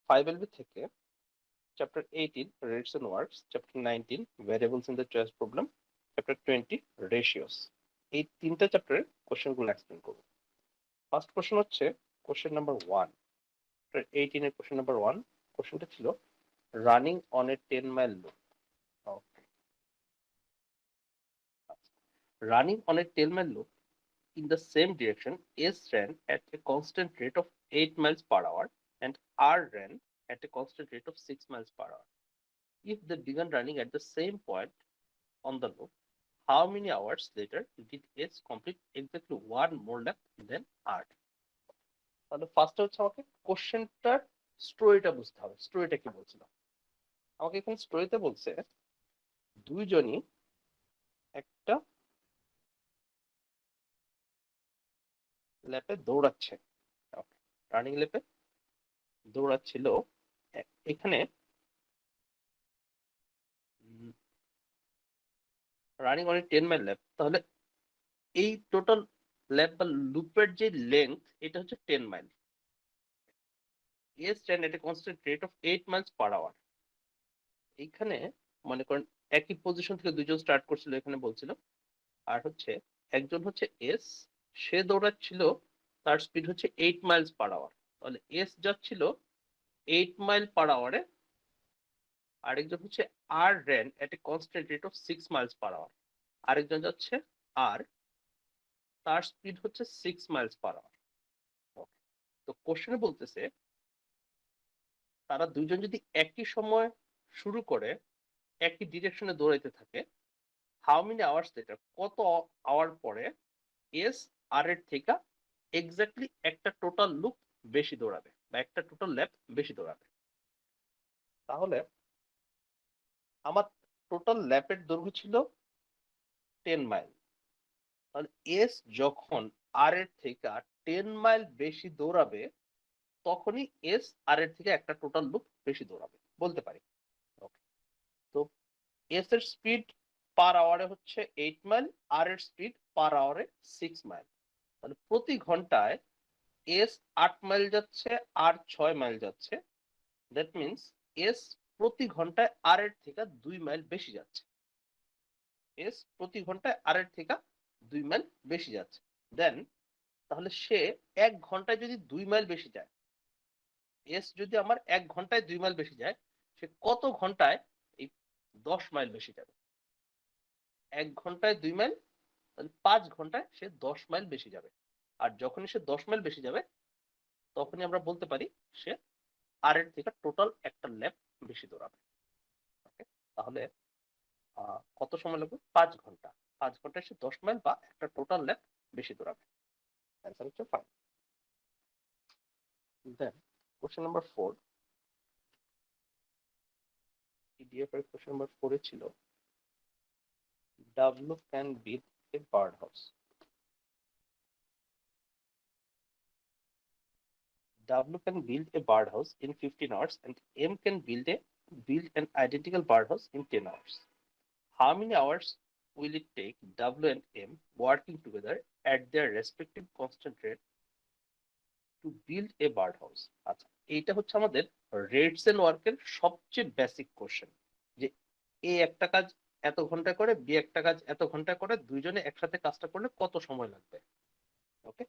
5LB থেকে chapter 18 rates and works, chapter 19 variables in the choice problem, chapter 20 ratios, এই তিনটা চ্যাপ্টারের কোশ্চেনগুলো এক্সপ্লেন করব। ফার্স্ট কোশ্চেন হচ্ছে কোশ্চেন নাম্বার 1, চ্যাপ্টার 18 এর কোশ্চেন নাম্বার 1। কোশ্চেনটা ছিল running on a 10 mile loop. Okay, running on a 10 mile loop in the same direction, S ran at a constant rate of 8 miles per hour and R ran at a constant rate of 6 miles per hour. If they began running at the same point on the loop, how many hours later did S complete exactly one more lap than R? তাহলে first হচ্ছে আমাকে কোশ্চেনটার স্টোরিটা বুঝতে হবে। স্টোরিটা কি বলছিল আমাকে? এখানে স্টোরিতে বলছে দুইজনই একটা ল্যাপে দৌড়াচ্ছে, রানিং ল্যাপে দৌড়াচ্ছিল। এখানে রানিং অন 10 মাইল ল্যাপ, তাহলে এই টোটাল ল্যাপ বা লুপের যে লেন্থ এটা হচ্ছে 10 mile. S ran at a constant rate of 8 miles per hour। এইখানে মনে করেন একই পজিশন থেকে দুইজন স্টার্ট করছিল, এখানে বলছিল। আর হচ্ছে একজন হচ্ছে এস, সে দৌড়াচ্ছিল, তার স্পিড হচ্ছে 8 মাইলস পার আওয়ার। তাহলে এস যাচ্ছিল 8 মাইল পার আওয়ারে, আরেকজন হচ্ছে আর ran at a constant rate of 6 miles per hour। আরেকজন যাচ্ছে আর, তার স্পিড হচ্ছে 6 মাইলস পার আওয়ার। তো কোশ্চেনে বলতেছে তারা দুইজন যদি একই সময় শুরু করে একই ডিরেকশনে দৌড়াইতে থাকে, হাউ মেনি আওয়ার্স লেটার, কত আওয়ার পরে এস আর এর থেকে এক্স্যাক্টলি একটা টোটাল লুপ বেশি দৌড়াবে বা একটা টোটাল ল্যাপ বেশি দৌড়াবে। তাহলে আমার টোটাল ল্যাপের দৈর্ঘ্য ছিল 10 মাইল। তাহলে এস যখন আর এর থেকে 10 মাইল বেশি দৌড়াবে, তখনই এস আর এর থেকে একটা টোটাল লুপ বেশি দৌড়াবে বলতে পারি। তো এস এর স্পিড পার আওয়ারে হচ্ছে 8 মাইল, আর এর স্পিড পার আওয়ারে 6 মাইল। তাহলে প্রতি ঘন্টায় এস 8 মাইল যাচ্ছে, আর 6 মাইল যাচ্ছে। দ্যাট মিনস এস প্রতি ঘন্টায় আর এর থেকে 2 মাইল বেশি যাচ্ছে। এস প্রতি ঘন্টায় আর এর থেকে 2 মাইল বেশি যাচ্ছে। দেন তাহলে সে 1 ঘন্টায় যদি 2 মাইল বেশি যায়, এস যদি আমার 1 ঘন্টায় 2 মাইল বেশি যায়, সে কত ঘন্টায় এই 10 মাইল বেশি যাবে? 1 ঘন্টায় 2 মাইল, তাহলে 5 ঘন্টায় সে 10 মাইল বেশি যাবে। আর যখনই সে 10 মাইল বেশি যাবে, তখনই আমরা বলতে পারি সে আর এর থেকে টোটাল একটা ল্যাপ বেশি দৌড়াবে। তাহলে কত সময় লাগবে? 5 ঘন্টা। 5 ঘন্টায় সে 10 মাইল বা একটা টোটাল ল্যাপ বেশি দৌড়াবে। অ্যান্সার হচ্ছে 5। দেন কোশ্চেন নাম্বার 4, পিডিএফ এর কোশ্চেন নাম্বার 4 এ ছিল W can build a birdhouse. W can build a birdhouse in 15 hours and M can build an identical birdhouse in 10 hours. How many hours will it take W and M working together at their respective constant rate to build a birdhouse? আচ্ছা, এইটা হচ্ছে আমাদের rates and ওয়ার্কের সবচেয়ে basic question, যে এ একটা কাজ এত ঘন্টা করে, বি একটা কাজ এত ঘন্টা করে, দুইজনে একসাথে কাজটা করলে কত সময় লাগবে। ওকে,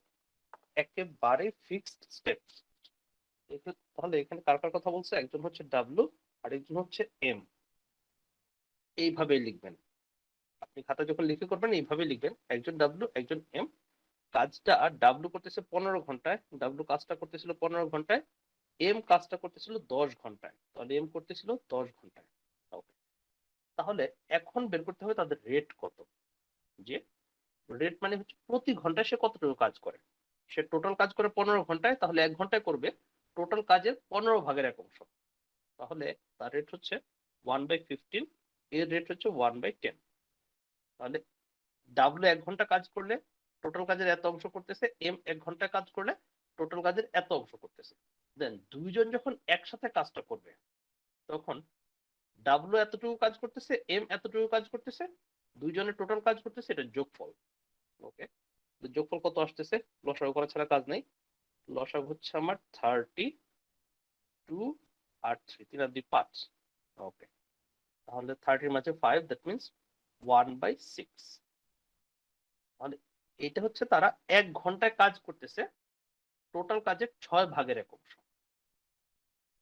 একেবারে ফিক্সড স্টেপ। তাহলে এখানে কার কার কথা বলছে? একজন হচ্ছে ডাব্লু আর একজন হচ্ছে এম। এইভাবে লিখবেন, আপনি খাতা যখন লিখে করবেন এইভাবে লিখবেন, একজন ডাব্লু একজন এম। কাজটা ডাব্লু করতেছে 15 ঘন্টায়, ডাব্লু কাজটা করতেছিল 15 ঘন্টায়, এম কাজটা করতেছিল 10 ঘন্টায়। তাহলে এম করতেছিল 10 ঘন্টায়। ওকে, তাহলে এখন বের করতে হবে তাদের রেট কত। যে রেট মানে হচ্ছে প্রতি ঘন্টায় সে কতটুকু কাজ করে। সে টোটাল কাজ করে 15 ঘন্টায়, তাহলে 1 ঘন্টায় করবে টোটাল কাজের 15 ভাগের 1 অংশ। তাহলে তার রেট হচ্ছে 1/15, এর রেট হচ্ছে 1/10। তাহলে ডাব্লু 1 ঘন্টা কাজ করলে টোটাল কাজের এত অংশ করতেছে, এম 1 ঘন্টা কাজ করলে টোটাল কাজের এত অংশ করতেছে। দেন দুইজন যখন একসাথে কাজটা করবে, তখন ডাব্লু এতটুকু কাজ করতেছে, এম এতটুকু কাজ করতেছে, দুইজনের টোটাল কাজ করতেছে, এটা যোগফল। ওকে, যোগফল কত আসতেছে? লসাগু করা ছাড়া কাজ নেই। লসাগু হচ্ছে আমার 32 আর 3 3 আর 2 5। ওকে, তাহলে 30 মাঝে 5, দ্যাট মিনস 1/6। তাহলে এটা হচ্ছে তারা 1 ঘন্টায় কাজ করতেছে, টোটাল কাজের 6 ভাগের 1 অংশ।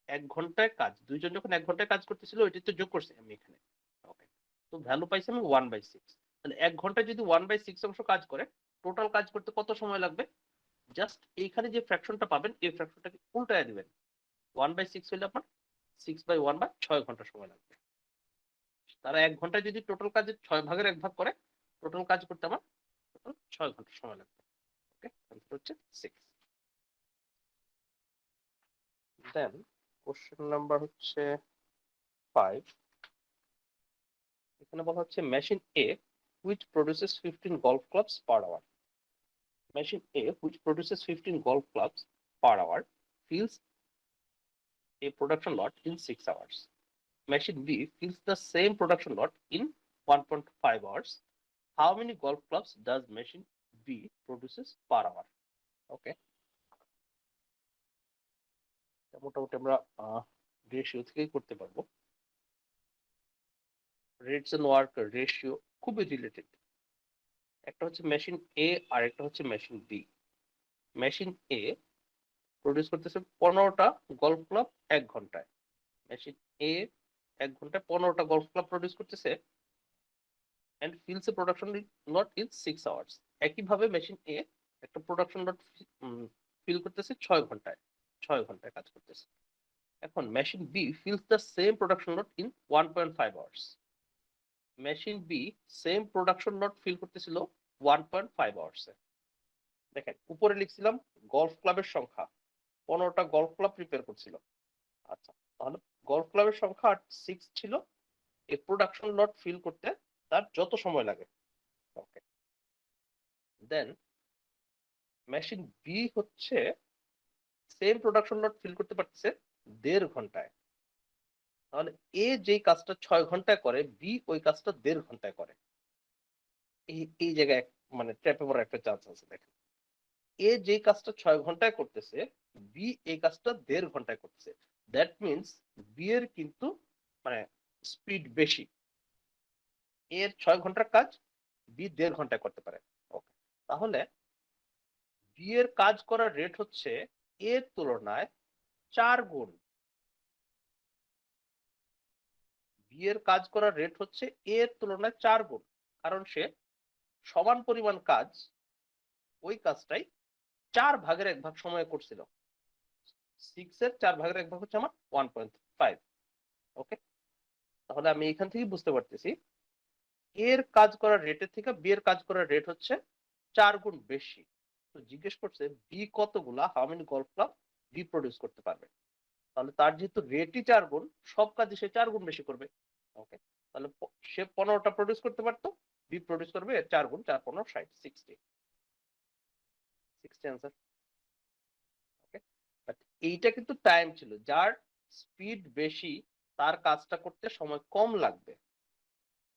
1 ঘন্টায় কাজ, দুইজন যখন 1 ঘন্টায় কাজ করতেছিল ওইটা তো যোগ করছি আমি এখানে। ওকে, তো ভ্যালু পাইছি আমি 1/6। তাহলে 1 ঘন্টায় যদি 1/6 অংশ কাজ করে, টোটাল কাজ করতে কত সময় লাগবে? জাস্ট এইখানে যে ফ্র্যাকশনটা পাবেন এই ফ্র্যাকশনটাকে উল্টায় দিবেন। 1/6 হলে আপনার 6/1 বা 6 ঘন্টা সময় লাগবে। তারা 1 ঘন্টায় যদি টোটাল কাজের 6 ভাগের 1 ভাগ করে, টোটাল কাজ করতে আমার টোটাল 6 ঘন্টা সময় লাগবে। ওকে, আনসার হচ্ছে 6। দেন কোশ্চেন নাম্বার হচ্ছে 5। এখানে বলা হচ্ছে machine A which produces 15 golf clubs per hour. Machine A which produces 15 golf clubs per hour fills a production lot in 6 hours. Machine B fills the same production lot in 1.5 hours. How many golf clubs does machine B produces per hour? Okay, মোটামুটি আমরা ratio থেকেই করতে পারবো। Rates and work ratio খুবই related. একটা হচ্ছে machine এ আর একটা হচ্ছে মেশিন বি। মেশিন এ প্রডিউস করতেছে 15টা গলফ ক্লাব 1 ঘন্টায়। মেশিন এ 1 ঘন্টায় 15টা গলফ ক্লাব প্রডিউস করতেছে and fills a production lot in 6 hours. একইভাবে মেশিন এ একটা প্রোডাকশন লট ফিল করতেছে 6 ঘন্টায় কাজ করতেছে। এখন machine B fills the same production lot in 1.5 hours. Machine B same production lot fill করতেছিল 1.5 আওয়ার্সে। দেখেন উপরে লিখছিলাম গলফ ক্লাবের সংখ্যা, 15টা গলফ ক্লাব প্রিপেয়ার করছিল। আচ্ছা, তাহলে গলফ ক্লাবের সংখ্যা 6 ছিল, এই প্রোডাকশন লট ফিল করতে তার যত সময় লাগে। ওকে, দেন মেশিন বি হচ্ছে সেম প্রোডাকশন লট ফিল করতে পারতেছে 1.5 ঘন্টায়। তাহলে এ যেই কাজটা 6 ঘন্টায় করে, বি ওই কাজটা 1.5 ঘন্টায় করে। এই জায়গায় মানে ট্র্যাপে পড়ার একটা চান্স আছে। দেখেন এ যে কাজটা 6 ঘন্টায় করতেছে, বি এই কাজটা 1.5 ঘন্টায় করতেছে। দ্যাট মিনস বি এর কিন্তু মানে স্পিড বেশি। এর 6 ঘন্টার কাজ বি 1.5 ঘন্টায় করতে পারে। ওকে, তাহলে বি এর কাজ করার রেট হচ্ছে এর তুলনায় 4 গুণ। বি এর কাজ করার রেট হচ্ছে এর তুলনায় 4 গুণ, কারণ সে সমান পরিমাণ কাজ ওই কাজটাই 4 ভাগের 1 ভাগ সময়ে করছিল। 6 এর 4 ভাগের 1 ভাগ হচ্ছে আমার 1.5। ওকে, তাহলে আমি এখান থেকে বুঝতে পারতেছি এর কাজ করার রেটের থেকে বি এর কাজ করার রেট হচ্ছে 4 গুণ বেশি। তো জিজ্ঞেস করছে বি কতগুলা, how many golf club be produce করতে পারবে। তাহলে তার যেহেতু রেটই 4 গুণ, সব কাজে সে 4 গুণ বেশি করবে। ওকে, তাহলে সে 15টা প্রডিউস করতে পারতো, বি প্রডিউস করবে 4 গুণ, 4 15 60, 60 অ্যান্সার। ওকে, বাট এইটা কিন্তু টাইম ছিল, যার স্পিড বেশি তার কাজটা করতে সময় কম লাগবে।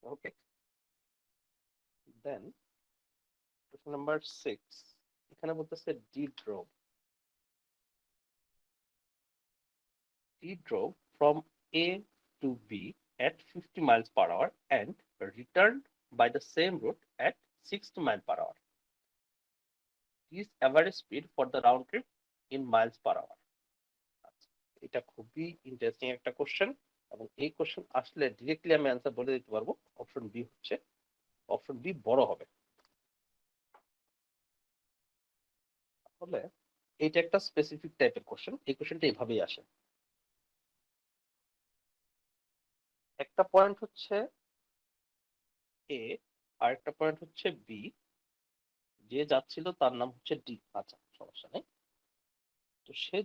ওকে, দেন কোশ্চেন নাম্বার 6। এখানে বলতেছে D drove from A to B at 50 miles per hour and returned by the same route at 60 miles per hour. His average speed for the round trip in miles per hour. এটা খুবই interesting একটা question, এবং এই question আসলে directly আমি answer বলে দিতে পারবো। অপশন বি হচ্ছে, অপশন বি বড় হবে। তাহলে এটা একটা স্পেসিফিক টাইপের কোশ্চেন, এই কোশ্চেনটা এইভাবেই আসে। একটা পয়েন্ট হচ্ছে এ আর একটা পয়েন্ট হচ্ছে বি, যে যাচ্ছিল তার নাম হচ্ছে ডি। আচ্ছা, সমস্যা নেই। তো সে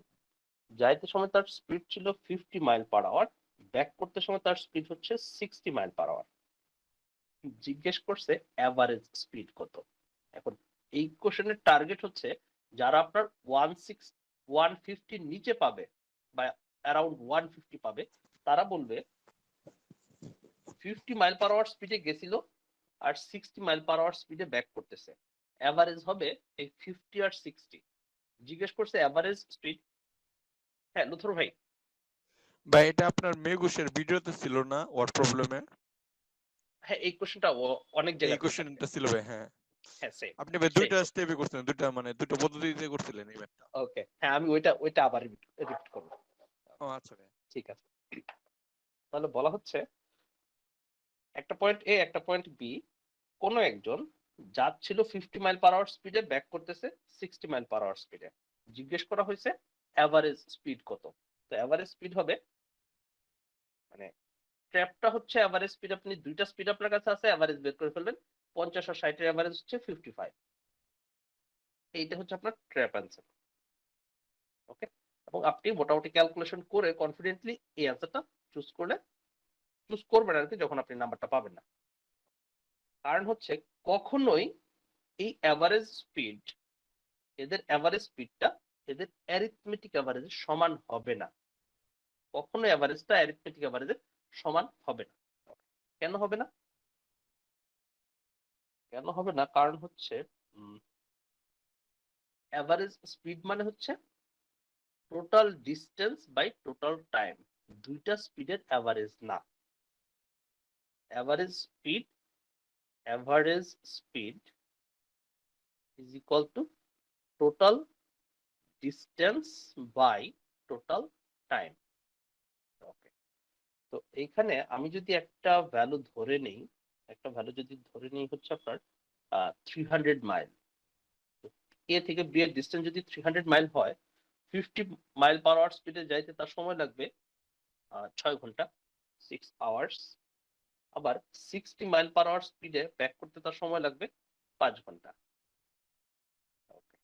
যাইতে সময় তার স্পিড ছিল 50 মাইল পার আওয়ার, ব্যাক করতে সময় তার স্পিড হচ্ছে 60 মাইল পার আওয়ার। জিজ্ঞেস করছে অ্যাভারেজ স্পিড কত। এখন এই কোশ্চেনের টার্গেট হচ্ছে যারা আপনার 150 নিচে পাবে বা অ্যারাউন্ড 150 পাবে, তারা বলবে 50 মাইল পার আওয়ার স্পিডে গেছিল আর 60 মাইল পার আওয়ার স্পিডে ব্যাক করতেছে, অ্যাভারেজ হবে এই 50 আর 60। জিজ্ঞেস করছে অ্যাভারেজ স্পিড। হ্যাঁ লুথুর ভাই। ভাই এটা আপনার মেগুসের ভিডিওতে ছিল না ওয়ার্ড প্রবলেমে? হ্যাঁ, এই কোশ্চেনটা অনেক এই জায়গাতেই থাকে। কোশ্চেনটা ছিল ভাই, হ্যাঁ। হ্যাঁ, সেম আপনি ভাই সেম। দুইটা স্টেপে করছিলেন, দুইটা মানে দুটো পদ্ধতিতে করছিলেন এই ম্যাথটা। ওকে, হ্যাঁ, আমি ওইটা আবার রিপিট করবো। ও আচ্ছা ভাই। ঠিক আছে, তাহলে বলা হচ্ছে একটা পয়েন্ট এ একটা পয়েন্ট বি, কোনো একজন যাচ্ছিল 50 মাইল পার আওয়ার স্পিডে, ব্যাক করতেছে 60 মাইল পার আওয়ার স্পিডে। জিজ্ঞেস করা হয়েছে অ্যাভারেজ স্পিড কত। তো অ্যাভারেজ স্পিড হবে, মানে ট্র্যাপটা হচ্ছে অ্যাভারেজ স্পিড, আপনি দুইটা স্পিড আপনার কাছে আছে, অ্যাভারেজ বের করে ফেলবেন। 50 আর 60 এর অ্যাভারেজ হচ্ছে 55। এইটা হচ্ছে আপনার ট্র্যাপ অ্যান্সার। ওকে, এবং আপনি মোটামুটি ক্যালকুলেশন করে কনফিডেন্টলি এই অ্যান্সারটা চুজ করবেন আর কি, যখন আপনি নাম্বারটা পাবেন না। কারণ হচ্ছে কখনোই এই অ্যাভারেজ স্পিড, এদের অ্যাভারেজ স্পিডটা এদের অ্যারিথমেটিক অ্যাভারেজের সমান হবে না। কখনো অ্যাভারেজটা অ্যারিথমেটিক অ্যাভারেজের সমান হবে না। কেন হবে না? কেন হবে না? কারণ হচ্ছে অ্যাভারেজ স্পিড মানে হচ্ছে total distance by total time, দুইটা স্পিডের অ্যাভারেজ না। Average speed is equal to total distance by total time. Okay, তো এইখানে আমি যদি একটা ভ্যালু ধরে নিই, হচ্ছে আপনার 300 মাইল। এ থেকে বি এর ডিস্টেন্স যদি 300 মাইল হয়, 50 মাইল পার আওয়ার স্পিডে যাইতে তার সময় লাগবে 6 ঘন্টা, 6 আওয়ার্স। আবার 60 মাইল পার আওয়ার স্পিডে ব্যাক করতে তার সময় লাগবে 5 ঘন্টা। ওকে,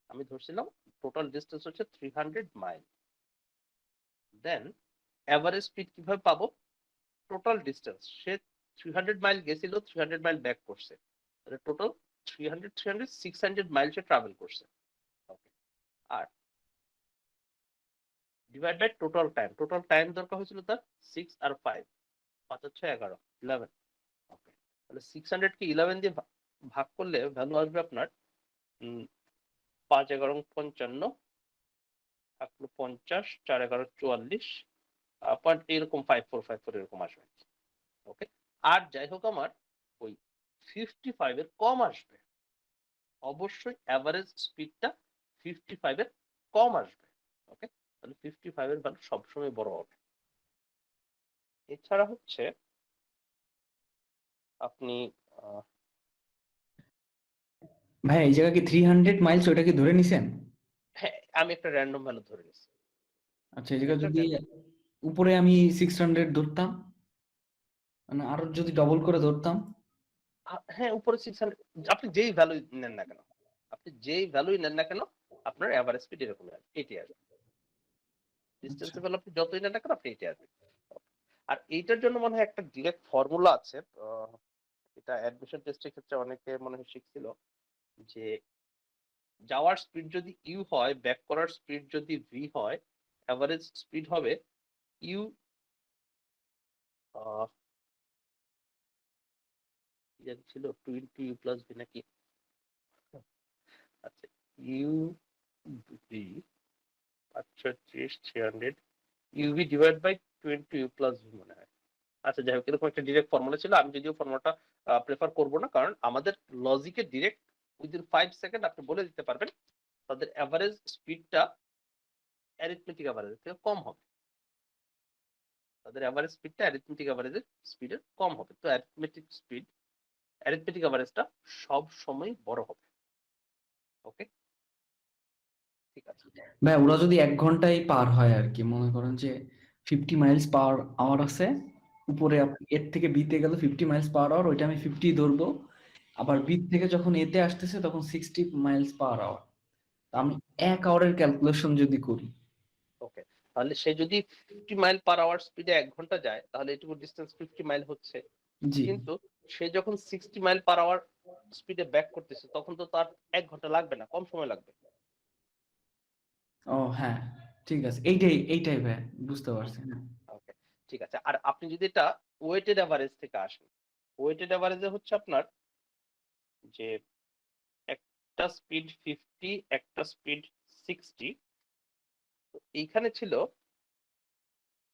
আমি ধরছিলাম টোটাল ডিস্টেন্স হচ্ছে 300 মাইল। দেন অ্যাভারেজ স্পিড কিভাবে পাবো? টোটাল ডিস্টেন্স, সে 300 মাইল গেছিল, 300 মাইল ব্যাক করছে, তাহলে টোটাল 600 মাইল সে ট্রাভেল করছে। ওকে, আর ডিভাইড বাই টোটাল টাইম দরকার হয়েছিল তার 6 আর 5, 5 হচ্ছে 11, 11। ওকে, তাহলে 600 কে 11 দিয়ে ভাগ করলে ভ্যালু আসবে আপনার 5 11 55, থাকলো 50, 4 11 44, পয়েন্ট এরকম 5454 এরকম আসবে। ওকে, আর যাই হোক আমার ওই 55 এর কম আসবে, অবশ্যই অ্যাভারেজ স্পিডটা 55 এর কম আসবে। ওকে, তাহলে 55 এর ভ্যালু সবসময় বড় হবে। এছাড়া হচ্ছে আপনি ভাই এই জায়গা কি 300 মাইলস ওটা কি ধরে নিছেন? হ্যাঁ, আমি একটা র্যান্ডম ভ্যালু ধরে নিচ্ছি। আচ্ছা এই জায়গা যদি উপরে আমি 600 ধরতাম, মানে আরো যদি ডবল করে ধরতাম? হ্যাঁ, উপরে 600, আপনি যেই ভ্যালু নেন না কেন, আপনার এভারেজ স্পিড এরকম আসবে, এটি আসবে। ডিস্টেন্সের ভ্যালু আপনি যতই নেন না কেন, আপনি এটি আসবে। আর এইটার জন্য মনে হয় একটা ডিরেক্ট ফর্মুলা আছে, এটা অ্যাডমিশন টেস্টের ক্ষেত্রে অনেকে মনে হয় শিখছিল, যে যাওয়ার স্পিড যদি ইউ হয়, ব্যাক করার স্পিড যদি ভি হয়, এভারেজ স্পিড হবে ইউ ছিল 20 ইউ প্লাস ভি নাকি, আচ্ছা, U V 300 UV divide by 20 U plus V মনে হয়। আচ্ছা, যাই হোক, এরকম একটা ডিরেক্ট ফর্মুলা ছিল। আমি যদিও ফর্মুলাটা প্রেফার করব না, কারণ আমাদের লজিকে ডিরেক্ট উইদিন 5 সেকেন্ড আপনি বলে দিতে পারবেন তাদের অ্যাভারেজ স্পিডটা অ্যারিথমেটিক অ্যাভারেজের থেকে কম হবে। তাদের অ্যাভারেজ স্পিডটা অ্যারিথমেটিক অ্যাভারেজের স্পিডের কম হবে। তো অ্যারিথমেটিক অ্যাভারেজটা সব সময় বড় হবে। ওকে, ঠিক আছে। ভাই ওরা যদি 1 ঘন্টায় পার হয় আর কি, মনে করেন যে 50 মাইলস পার আওয়ার আছে উপরে, এর থেকে বিতে গেল 50 মাইলস পার আওয়ার, ওইটা আমি 50 ধরবো। আবার বি থেকে যখন এতে আসতেছে তখন 60 মাইলস পার আওয়ার। আমি 1 আওয়ারের ক্যালকুলেশন যদি করি, ওকে, তাহলে সে যদি 50 মাইল পার আওয়ার স্পিডে 1 ঘন্টা যায়, তাহলে এটুকু ডিস্টেন্স 50 মাইল হচ্ছে। জি কিন্তু সে যখন 60 মাইল পার আওয়ার স্পিডে ব্যাক করতেছে, তখন তো তার 1 ঘন্টা লাগবে না, কম সময় লাগবে। ও হ্যাঁ ঠিক আছে, এইটাই ভাই বুঝতে পারছি। হ্যাঁ ওকে, ঠিক আছে। আর আপনি যদি এটা ওয়েটেড অ্যাভারেজ থেকে আসেন, ওয়েটেড অ্যাভারেজে হচ্ছে আপনার যে একটা স্পিড 50, একটা স্পিড 60, এইখানে ছিল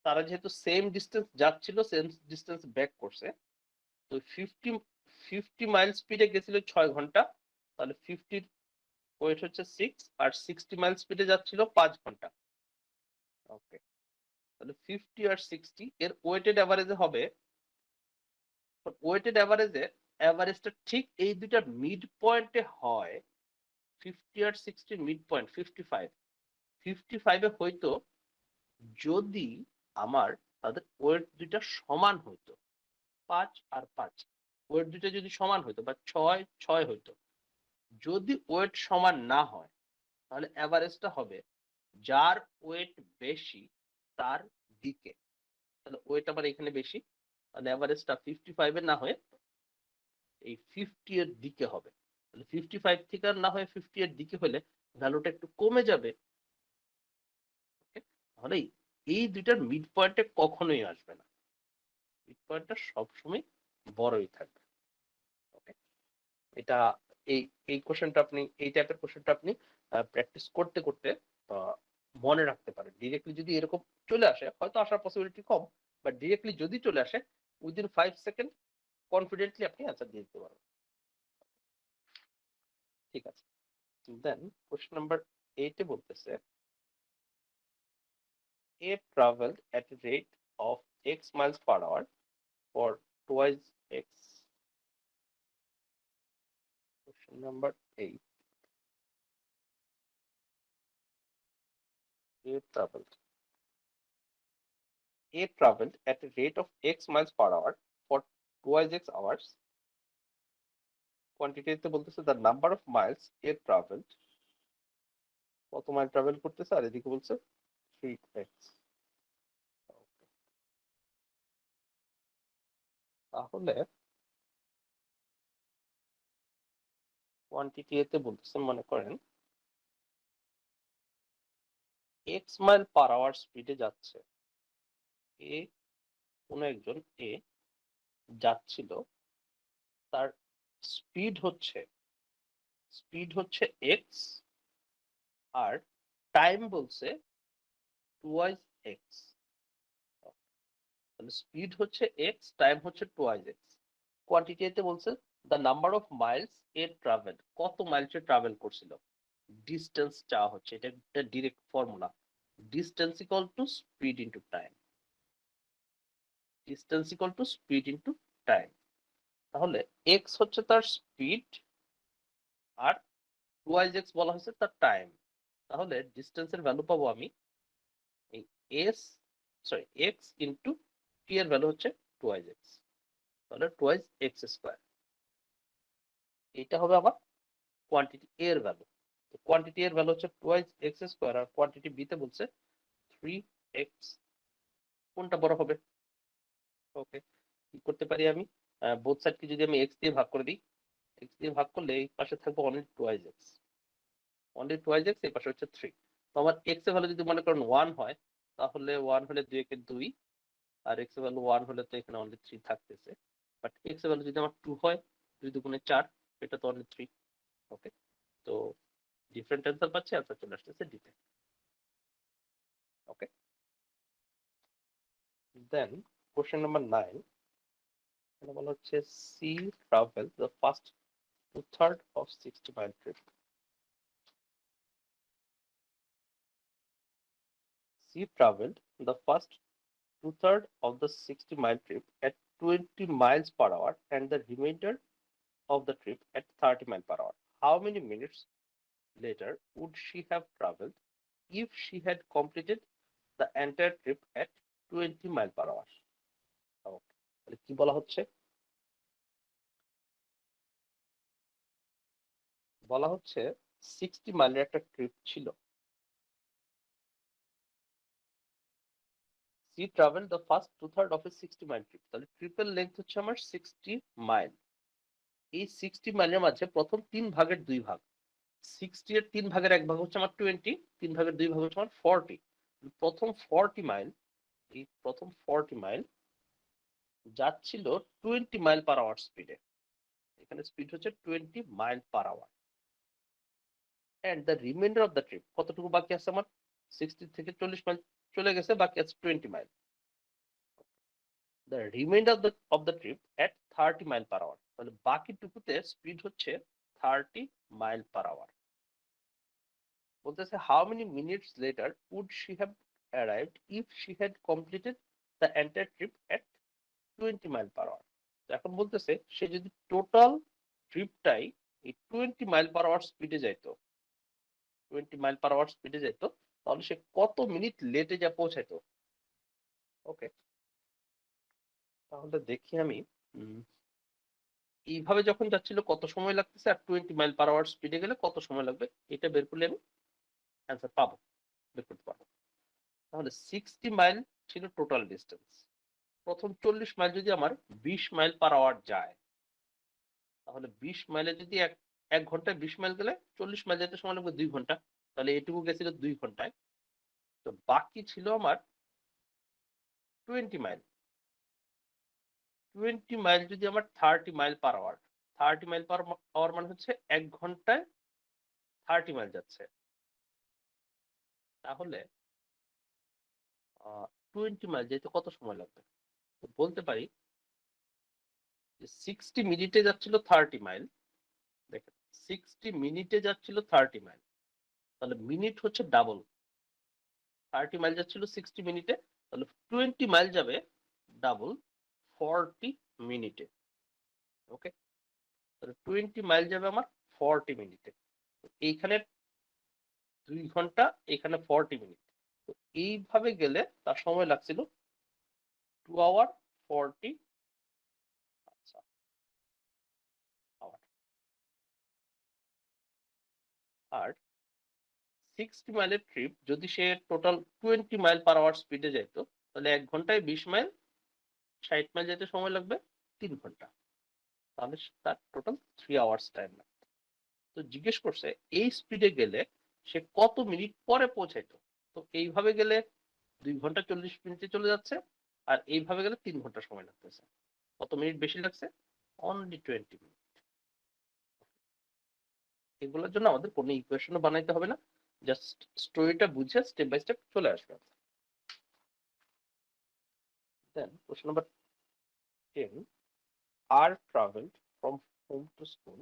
তারা যেহেতু সেম ডিস্টেন্স যাচ্ছিল, সেম ডিস্টেন্স ব্যাক করছে, তো 50 মাইল স্পিডে গেছিল 6 ঘন্টা, তাহলে 50 ওয়েট হচ্ছে 6, আর 60 মাইল স্পিডে যাচ্ছিল 5 ঘন্টা। ওকে, তাহলে 50 আর 60 এর ওয়েটেড অ্যাভারেজে হবে, ওয়েটেড অ্যাভারেজে অ্যাভারেজটা ঠিক এই দুইটার মিড পয়েন্টে হয়। 50 আর 60 মিড পয়েন্ট 55 এ হয়তো যদি আমার তাদের ওয়েট দুইটা সমান হইতো, 5 আর 5 ওয়েট দুইটা যদি সমান হইতো, বা 6 হইতো। যদি ওয়েট সমান না হয়, তাহলে অ্যাভারেজটা হবে যার ওয়েট বেশি তার দিকে। তাহলে ওয়েট আমার এখানে বেশি, তাহলে অ্যাভারেজটা 55 এর না হয়ে এই 50 এর দিকে হবে। তাহলে 55 থেকে আর না হয়ে 50 এর দিকে হলে ভ্যালুটা একটু কমে যাবে। তাহলে এই দুইটার মিড পয়েন্টে কখনোই আসবে না, মিড পয়েন্টটা সবসময় বড়ই থাকবে। ওকে, এটা এই এই কোশ্চেনটা আপনি, এই টাইপের কোশ্চেনটা আপনি প্র্যাকটিস করতে করতে মনে রাখতে পারেন। ডিরেক্টলি যদি এরকম চলে আসে, হয়তো আসার পসিবিলিটি কম, বাট ডিরেক্টলি যদি চলে আসে, উইদিন 5 সেকেন্ড কনফিডেন্টলি আপনি অ্যান্সার দিয়ে দিতে পারবেন। ঠিক আছে, দেন কোশ্চেন নাম্বার 8 এ বলতেছে a traveled at a rate of x miles per hour for twice x. Question number 8. A traveled at a rate of x miles per hour for twice x hours. কোয়ান্টিটিতে বলতেছে the number of miles a traveled, কত mile travel করতেছে, আর এদিকে বলছে 3x। তাহলে quantity এতে বলতেছে, মনে করেন x মাইল পার আওয়ার স্পিডে যাচ্ছে এ, কোন একজন এ যাচ্ছিল, তার স্পিড হচ্ছে x, আর টাইম বলছে টুয়াইজ এক্স। তাহলে স্পিড হচ্ছে x, টাইম হচ্ছে টুয়াইজ x। কোয়ান্টিটিতে বলছে the number of Miles a travel, কত মাইল সে ট্রাভেল করছিল। ডিস্টেন্স চাওয়া হচ্ছে, এটা একটা direct formula, distance equal to speed into time, distance equal to speed into time. তাহলে x হচ্ছে তার স্পিড, আর টুয়াইজ x বলা হয়েছে তার টাইম। তাহলে ডিস্টেন্সের ভ্যালু পাবো আমি এই x ইনটু টি এর ভ্যালু হচ্ছে টুয়াইজ x, তাহলে টুয়াইজ x স্কয়ার। এটা হবে আমার কোয়ান্টিটি a এর ভ্যালু। তো কোয়ান্টিটি এর ভ্যালু হচ্ছে টুয়াইজ x স্কয়ার, আর কোয়ান্টিটি b তে বলছে 3x। কোনটা বড় হবে? ওকে, কি করতে পারি আমি, বোথ সাইডকে যদি আমি x দিয়ে ভাগ করে দিই, x দিয়ে ভাগ করলে এই পাশে থাকবে অনলি টুয়াইজ x, এই পাশে হচ্ছে 3। তো আমার x এর ভ্যালু যদি মনে করেন 1 হয়, তাহলে 1 হলে 2 কে 2, আর x এর ভ্যালু 1 হলে তো এখানে অনলি 3 থাকতেছে। বাট x এর ভ্যালু যদি আমার 2 হয়, 2 দুগুণে 4, এটা তো অনলি 3। ওকে, তো ডিফারেন্ট অ্যান্সার পাচ্ছি, অ্যান্সার চলে আসতেছে ডিতে। ওকে, দেন কোশ্চেন নাম্বার 9, এখানে বলা হচ্ছে she travel the first 2/3 of 60 mile trip. She traveled the first 2/3 of the 60-mile trip at 20 miles per hour and the remainder of the trip at 30 miles per hour. How many minutes later would she have traveled if she had completed the entire trip at 20 miles per hour? তাহলে কি বলা হচ্ছে, বলা হচ্ছে 60 মাইলের একটা trip ছিল। She traveled the first 2/3 of a 60 mile trip. তাহলে ট্রিপের লেন্থ হচ্ছে আমার 60 মাইল। এই 60 মাইলের মাঝে প্রথম 3 ভাগের 2 ভাগ, 60 এর 3 ভাগের 1 ভাগ হচ্ছে আমার 20, 3 ভাগের 2 ভাগ হচ্ছে আমার 40। প্রথম 40 মাইল, এই প্রথম 40 মাইল যাচ্ছিল 20 মাইল পার আওয়ার স্পিডে। এখানে স্পিড হচ্ছে 20 mile per hour. And the remainder of the trip, কতটুকু বাকি আছে আমার, 60 থেকে 40 মাইল চলে গেছে, বাকি আছে 20 mile. The remainder of the trip at 30 mile per hour. তাহলে বাকিটুকুতে স্পিড হচ্ছে 30 মাইল পার আওয়ার। বলতেছে how many minutes later would she have arrived if she had completed the entire trip at 20 mile per hour. এখন বলতেছে সে যদি total ট্রিপটাই এই 20 mile per hour স্পিডে যাইতো, 20 মাইল পার আওয়ার স্পিডে যাইতো, তাহলে সে কত মিনিট লেটে যা পৌঁছাইতো। ওকে, তাহলে দেখি আমি এইভাবে যখন যাচ্ছিল কত সময় লাগতেছে আর 20 মাইল পার আওয়ার স্পিডে গেলে কত সময় লাগবে, এটা বের করলে আমি অ্যান্সার পাবো, বের করতে পারবো। তাহলে 60 মাইল ছিল টোটাল ডিস্টেন্স। প্রথম 40 মাইল যদি আমার 20 মাইল পার আওয়ার যায়, তাহলে 20 মাইলে যদি এক ঘন্টায় 20 মাইল গেলে 40 মাইল যেতে সময় লাগবে 2 ঘন্টা। তাহলে এটুকু গেছিল 2 ঘন্টায়। তো বাকি ছিল আমার 20 মাইল। 20 মাইল যদি আমার 30 mile per hour, 30 mile per hour মানে হচ্ছে 1 ঘন্টায় 30 মাইল যাচ্ছে। তাহলে 20 মাইল যেতে কত সময় লাগবে? তো বলতে পারি যে 60 মিনিটে যাচ্ছিল 30 মাইল। দেখেন 60 মিনিটে যাচ্ছিল 30 মাইল, তাহলে মিনিট হচ্ছে ডাবল। 30 মাইল যাচ্ছিল 60 মিনিটে, তাহলে 20 মাইল যাবে ডাবল 40 মিনিটে। ওকে, তাহলে 20 মাইল যাবে আমার 40 মিনিটে। এইখানে 2 ঘন্টা, এখানে 40 মিনিট। তো এইভাবে গেলে তার সময় লাগছিল 2 আওয়ার 40 আওয়ার। আর 60 মাইলের ট্রিপ যদি সে টোটাল 20 মাইল পার আওয়ার স্পিডে যাইতো, তাহলে 1 ঘন্টায় 20 মাইল, 60 মাইল যেতে সময় লাগবে 3 ঘন্টা। তাহলে তার টোটাল 3 আওয়ার্স টাইম লাগবে। তো জিজ্ঞেস করছে এই স্পিডে গেলে সে কত মিনিট পরে পৌঁছাইতো। তো এইভাবে গেলে 2 ঘন্টা 40 মিনিটে চলে যাচ্ছে, আর এইভাবে গেলে 3 ঘন্টা সময় লাগতেছে। কত মিনিট বেশি লাগছে? Only 20 minute. এগুলোর জন্য আমাদের কোনো ইকুয়েশনও বানাইতে হবে না, জাস্ট স্টোরিটা বুঝে স্টেপ বাই স্টেপ চলে আসবে। Then question number 10, R traveled from home to school.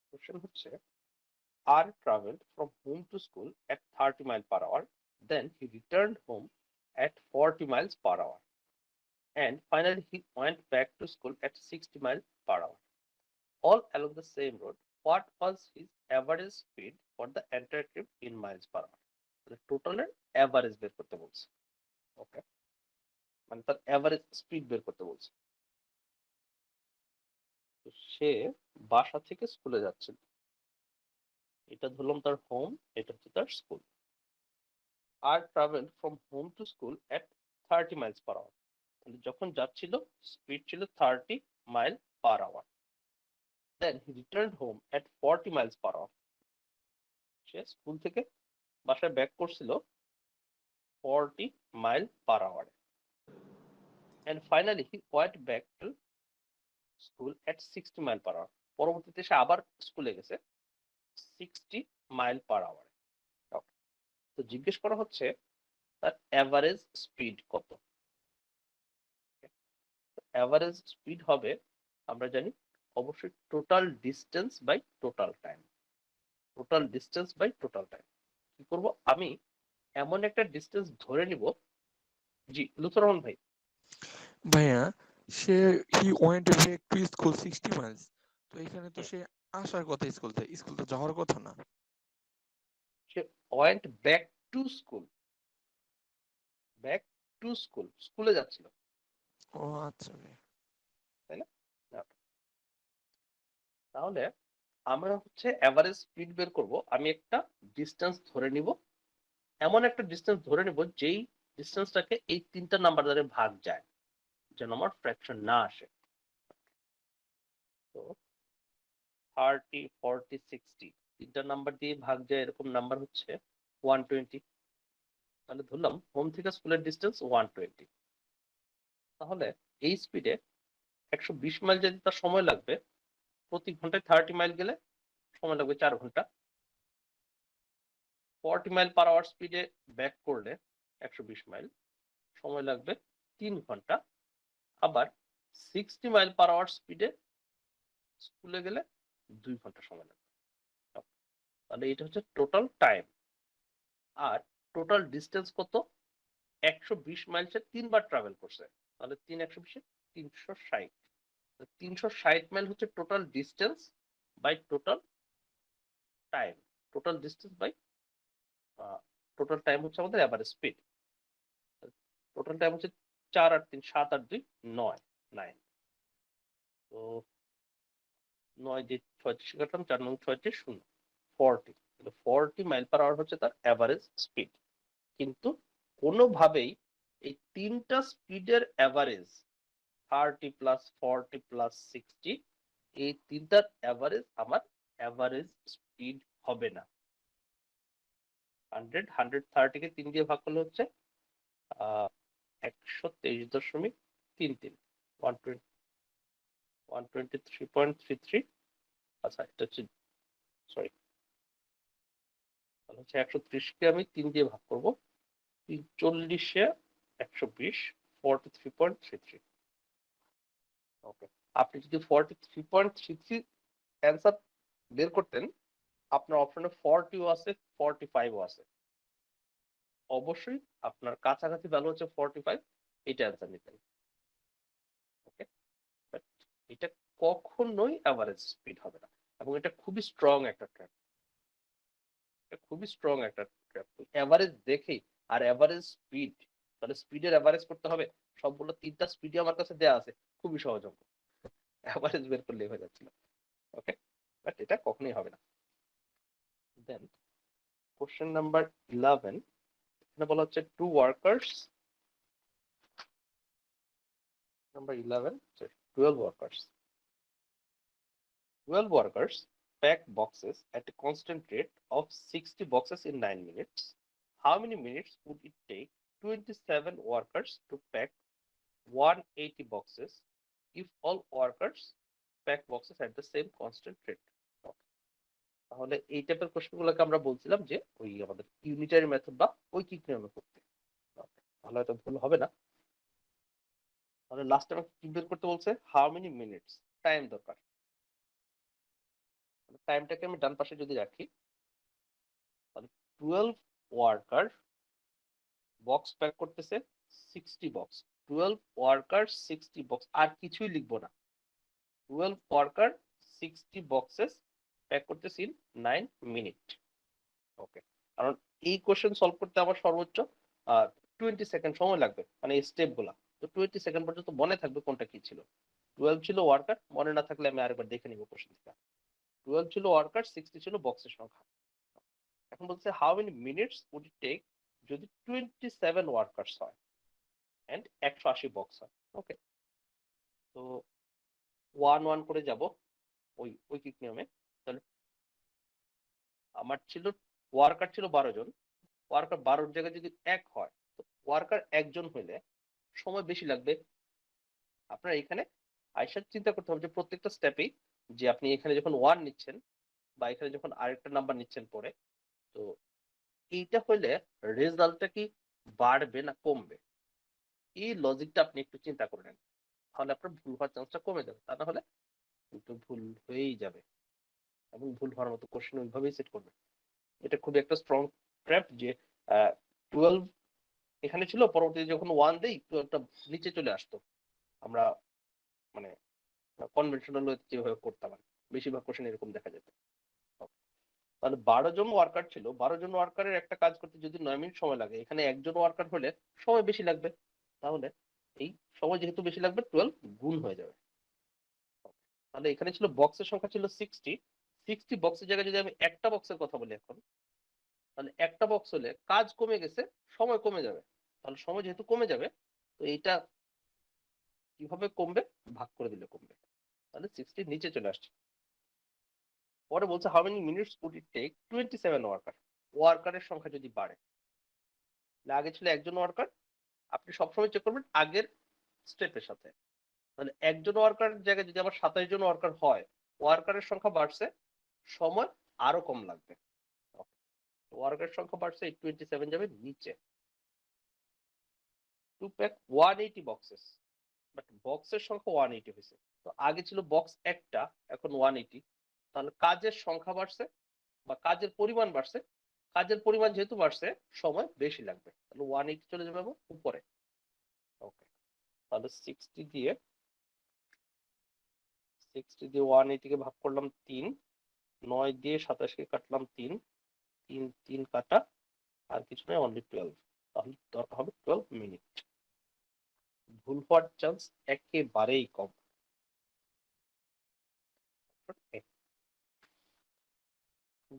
Question হচ্ছে R traveled from home to school at 30 miles per hour. Then he returned home at 40 miles per hour. And finally he went back to school at 60 miles per hour. All along the same road. What was his average speed for the entire trip in miles per hour? The total average বের করতে বলছে। ওকে, মানে তার average speed বের করতে বলছে। তো সে বাসা থেকে স্কুলে যাচ্ছিল, এটা ধরলাম তার হোম, এটা হচ্ছে তার স্কুল। আর travel from home to school at 30 miles per hour. তাহলে যখন যাচ্ছিল স্পিড ছিল 30 mile per hour. Then he returned home at 40 miles per hour. সে স্কুল থেকে বাসায় ব্যাক করছিল 40 মাইল পার আওয়ারে। And finally he went back to school at 60 mile per hour. পরবর্তীতে সে আবার স্কুলে গেছে 60 মাইল পার আওয়ার। তো জিজ্ঞেস করা হচ্ছে তার এভারেজ স্পিড কত। এভারেজ স্পিড হবে, আমরা জানি, অবশ্যই total distance by total time. Total distance by total time. কি করব, আমি এমন একটা ডিস্টেন্স ধরে নিব। জি লুৎফর রহমান ভাই। ভাইয়া সে he went back to school 60 miles, তো এখানে তো সে আসার কথা স্কুল তো যাওয়ার কথা না। সে went back to school, back to school, স্কুলে যাচ্ছিল, ও আচ্ছা ভাই। তাই না? তাহলে আমরা হচ্ছে এভারেজ স্পিড বের করব, আমি একটা ডিস্টেন্স ধরে নিব, এমন একটা ডিস্টেন্স ধরে নিব যেই ডিস্টেন্সটাকে এই 3টা নাম্বার দ্বারা ভাগ যায়, যেন আমার ফ্র্যাকশন না আসে। তো 30 40 60 3টা নাম্বার দিয়ে ভাগ যায়, এরকম নাম্বার হচ্ছে 120। তাহলে ধরলাম হোম থেকে স্কুলের ডিস্টেন্স 120। তাহলে এই স্পিডে 120 মাইল যেতে তার সময় লাগবে, প্রতি ঘন্টায় 30 মাইল গেলে সময় লাগবে 4 ঘন্টা। 40 মাইল পার আওয়ার স্পিডে ব্যাক করলে 120 মাইল, সময় লাগবে 3 ঘন্টা। আবার 60 মাইল পার আওয়ার স্পিডে স্কুলে গেলে 2 ঘন্টা সময় লাগবে। তাহলে এটা হচ্ছে টোটাল টাইম। আর টোটাল ডিস্টেন্স কত? 120 মাইল সে 3 বার ট্রাভেল করছে, তাহলে 3 120 360। 360 মাইল হচ্ছে total distance by total time. Total distance by total time হচ্ছে আমাদের এভারেজ স্পিড। টোটাল টাইম হচ্ছে 4 আর 3 7 আর 2 9 9। তো 9 দিয়ে 36 কাটলাম, 4 9 36 0 40। 40 মাইল পার আওয়ার হচ্ছে তার এভারেজ স্পিড। কিন্তু কোনোভাবেই এই তিনটা স্পিডের এভারেজ 30 প্লাস 40 প্লাস 60, এই তিনটার এভারেজ আমার এভারেজ স্পিড হবে না। 100 130 কে 3 দিয়ে ভাগ করলে হচ্ছে 123.33, 123.33। আচ্ছা, এটা হচ্ছে সরি, তাহলে হচ্ছে 130 কে আমি 3 দিয়ে ভাগ করব, 40 120 43.33। ওকে, আপনি যদি 43.33 অ্যান্সার বের করতেন, আপনার অপশনে 40 আছে 45 আছে, অবশ্যই আপনার কাছাকাছি ভ্যালু হচ্ছে 45, এটা অ্যান্সার নিতেন। ওকে, বাট এটা কখনোই এভারেজ স্পিড হবে না, এবং এটা খুবই স্ট্রং একটা ট্র্যাপ। এটা খুবই স্ট্রং একটা ট্র্যাপ। এভারেজ দেখেই আর এভারেজ স্পিড, তাহলে স্পিডের এভারেজ করতে হবে। সবগুলো তিনটা স্পিডই আমার কাছে দেয়া আছে, খুবই সহজ অঙ্ক, এভারেজ বের করলে হয়ে যাচ্ছিল। ওকে, বাট এটা কখনোই হবে না। দেন কোশ্চেন নাম্বার 11, এখানে বলা হচ্ছে two workers, number 11 12 workers 12 workers pack boxes at a constant rate of 60 boxes in 9 minutes. How many minutes would it take 27 workers to pack 180 boxes if all workers pack boxes at the same constant rate? তাহলে এই টাইপের কোশ্চেনগুলোকে আমরা বলছিলাম যে ওই আমাদের unitary method বা ঐকিক নিয়মে করতে। তাহলে হয়তো ভুল হবে না। তাহলে লাস্ট আমাকে কি বের করতে বলছে? হাউ মেনি মিনিটস, টাইম দরকার। টাইমটাকে আমি ডান পাশে যদি রাখি, তাহলে 12 ওয়ার্কার বক্স প্যাক করতেছে 60 বক্স, 12 ওয়ার্কার 60 বক্স, আর কিছুই লিখবো না। 12 ওয়ার্কার 60 বক্সেস প্যাক করতেছি 9 মিনিট। ওকে, কারণ এই কোশ্চেন সলভ করতে আমার সর্বোচ্চ 20 সেকেন্ড সময় লাগবে, মানে এই স্টেপ গুলা। তো 20 সেকেন্ড পর্যন্ত মনে থাকবে কোনটা কি ছিল। 12 ছিল ওয়ার্কার, মনে না থাকলে আমি আরেকবার দেখে নিব কোশ্চেন থেকে। 12 ছিল ওয়ার্কার, 60 ছিল বক্সের সংখ্যা। এখন বলছে how many minutes would it take যদি 27 ওয়ার্কার্স হয় এন্ড 180 বক্স হয়। ওকে, তো 1 1 করে যাব ওই ঐকিক নিয়মে। তাহলে আমার ছিল ওয়ার্কার ছিল 12 জন, ওয়ার্কার 12 জায়গায় যদি 1 হয়, তো ওয়ার্কার একজন হইলে সময় বেশি লাগবে। আপনার এখানে আইসা চিন্তা করতে হবে যে প্রত্যেকটা স্টেপেই যে আপনি এখানে যখন 1 নিচ্ছেন বা এখানে যখন আরেকটা নাম্বার নিচ্ছেন পরে, তো এইটা হইলে রেজাল্টটা কি বাড়বে না কমবে, এই লজিকটা আপনি একটু চিন্তা করে নেন। তাহলে আপনার ভুল হওয়ার চান্সটা কমে যাবে, তা না হলে কিন্তু ভুল হয়েই যাবে। এবং ভুল হওয়ার মতো কোশ্চেন ওইভাবেই সেট করবে। এটা খুবই একটা স্ট্রং ট্র্যাপ যে 12 এখানে ছিল, পরবর্তীতে যখন 1 দেই 12টা নিচে চলে আসতো। আমরা মানে কনভেনশনাল যেভাবে করতাম আর বেশিরভাগ কোশ্চেন এরকম দেখা যেত। তাহলে 12 জন ওয়ার্কার ছিল, 12 জন ওয়ার্কারের একটা কাজ করতে যদি 9 মিনিট সময় লাগে, এখানে একজন ওয়ার্কার হলে সময় বেশি লাগবে। তাহলে এই সময় যেহেতু বেশি লাগবে, 12 গুণ হয়ে যাবে। তাহলে এখানে ছিল বক্সের সংখ্যা ছিল 60, 60 বক্সের জায়গায় যদি আমি একটা বক্সের কথা বলি এখন, তাহলে একটা বক্স হলে কাজ কমে গেছে, সময় কমে যাবে। তাহলে সময় যেহেতু কমে যাবে, তো এইটা কিভাবে কমবে? ভাগ করে দিলে কমবে। তাহলে 60 নিচে চলে আসছে। পরে বলছে how many minutes would it take 27 worker, ওয়ার্কারের সংখ্যা যদি বাড়ে। আগে ছিল একজন ওয়ার্কার, আপনি সবসময় চেক করবেন আগের স্টেপের সাথে। তাহলে একজন ওয়ার্কার জায়গায় যদি আবার 27 জন ওয়ার্কার হয়, ওয়ার্কারের সংখ্যা বাড়ছে, সময় আরো কম লাগবে। ওয়ার্কারের সংখ্যা বাড়ছে, 27 যাবে নিচে। টু প্যাক 180 বক্সেস, বাট বক্সের সংখ্যা 180 হয়েছে। তো আগে ছিল বক্স একটা, এখন 180, তাহলে কাজের সংখ্যা বাড়ছে বা কাজের পরিমাণ বাড়ছে। কাজের পরিমাণ যেহেতু বাড়ছে, সময় বেশি লাগবে, তাহলে 180 চলে যাবে উপরে। ওকে, তাহলে 60 দিয়ে 180 কে ভাগ করলাম 3, 9 দিয়ে 27 কে কাটলাম 3, 3 কাটা, আর কিছু নয়, অনলি 12। তাহলে দরকার হবে 12 মিনিট। ভুল হওয়ার চান্স একেবারেই কম।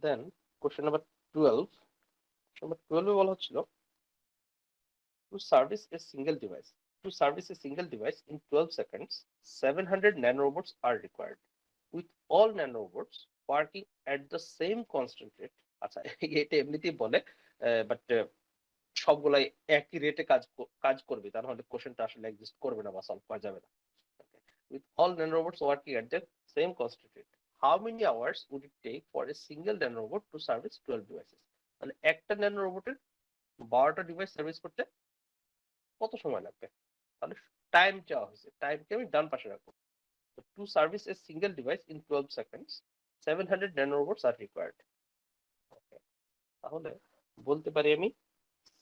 দেন কোশ্চেন নাম্বার 12, নাম্বার 12 এ বলা হচ্ছিল to service a single device. To service a single device in 12 seconds, 700 nanorobots are required, with all nanorobots working at the same constant rate. আচ্ছা, এটা এমনিতেই বলে, বাট সবগুলাই একই রেটে কাজ করবে, তা নাহলে কোশ্চেনটা আসলে এক্সিস্ট করবে না বা সলভ করা যাবে না। With all nanorobots working at the same constant rate, how many hours would it take for a single nanorobot to service 12 devices? তাহলে একটা ন্যানোরোবটের 12টা ডিভাইস সার্ভিস করতে কত সময় লাগবে? তাহলে টাইম চাওয়া হয়েছে, টাইমকে আমি ডান পাশে রাখবো। তো to service a single device in 12 seconds 700 nanorobots are required. Okay, তাহলে বলতে পারি আমি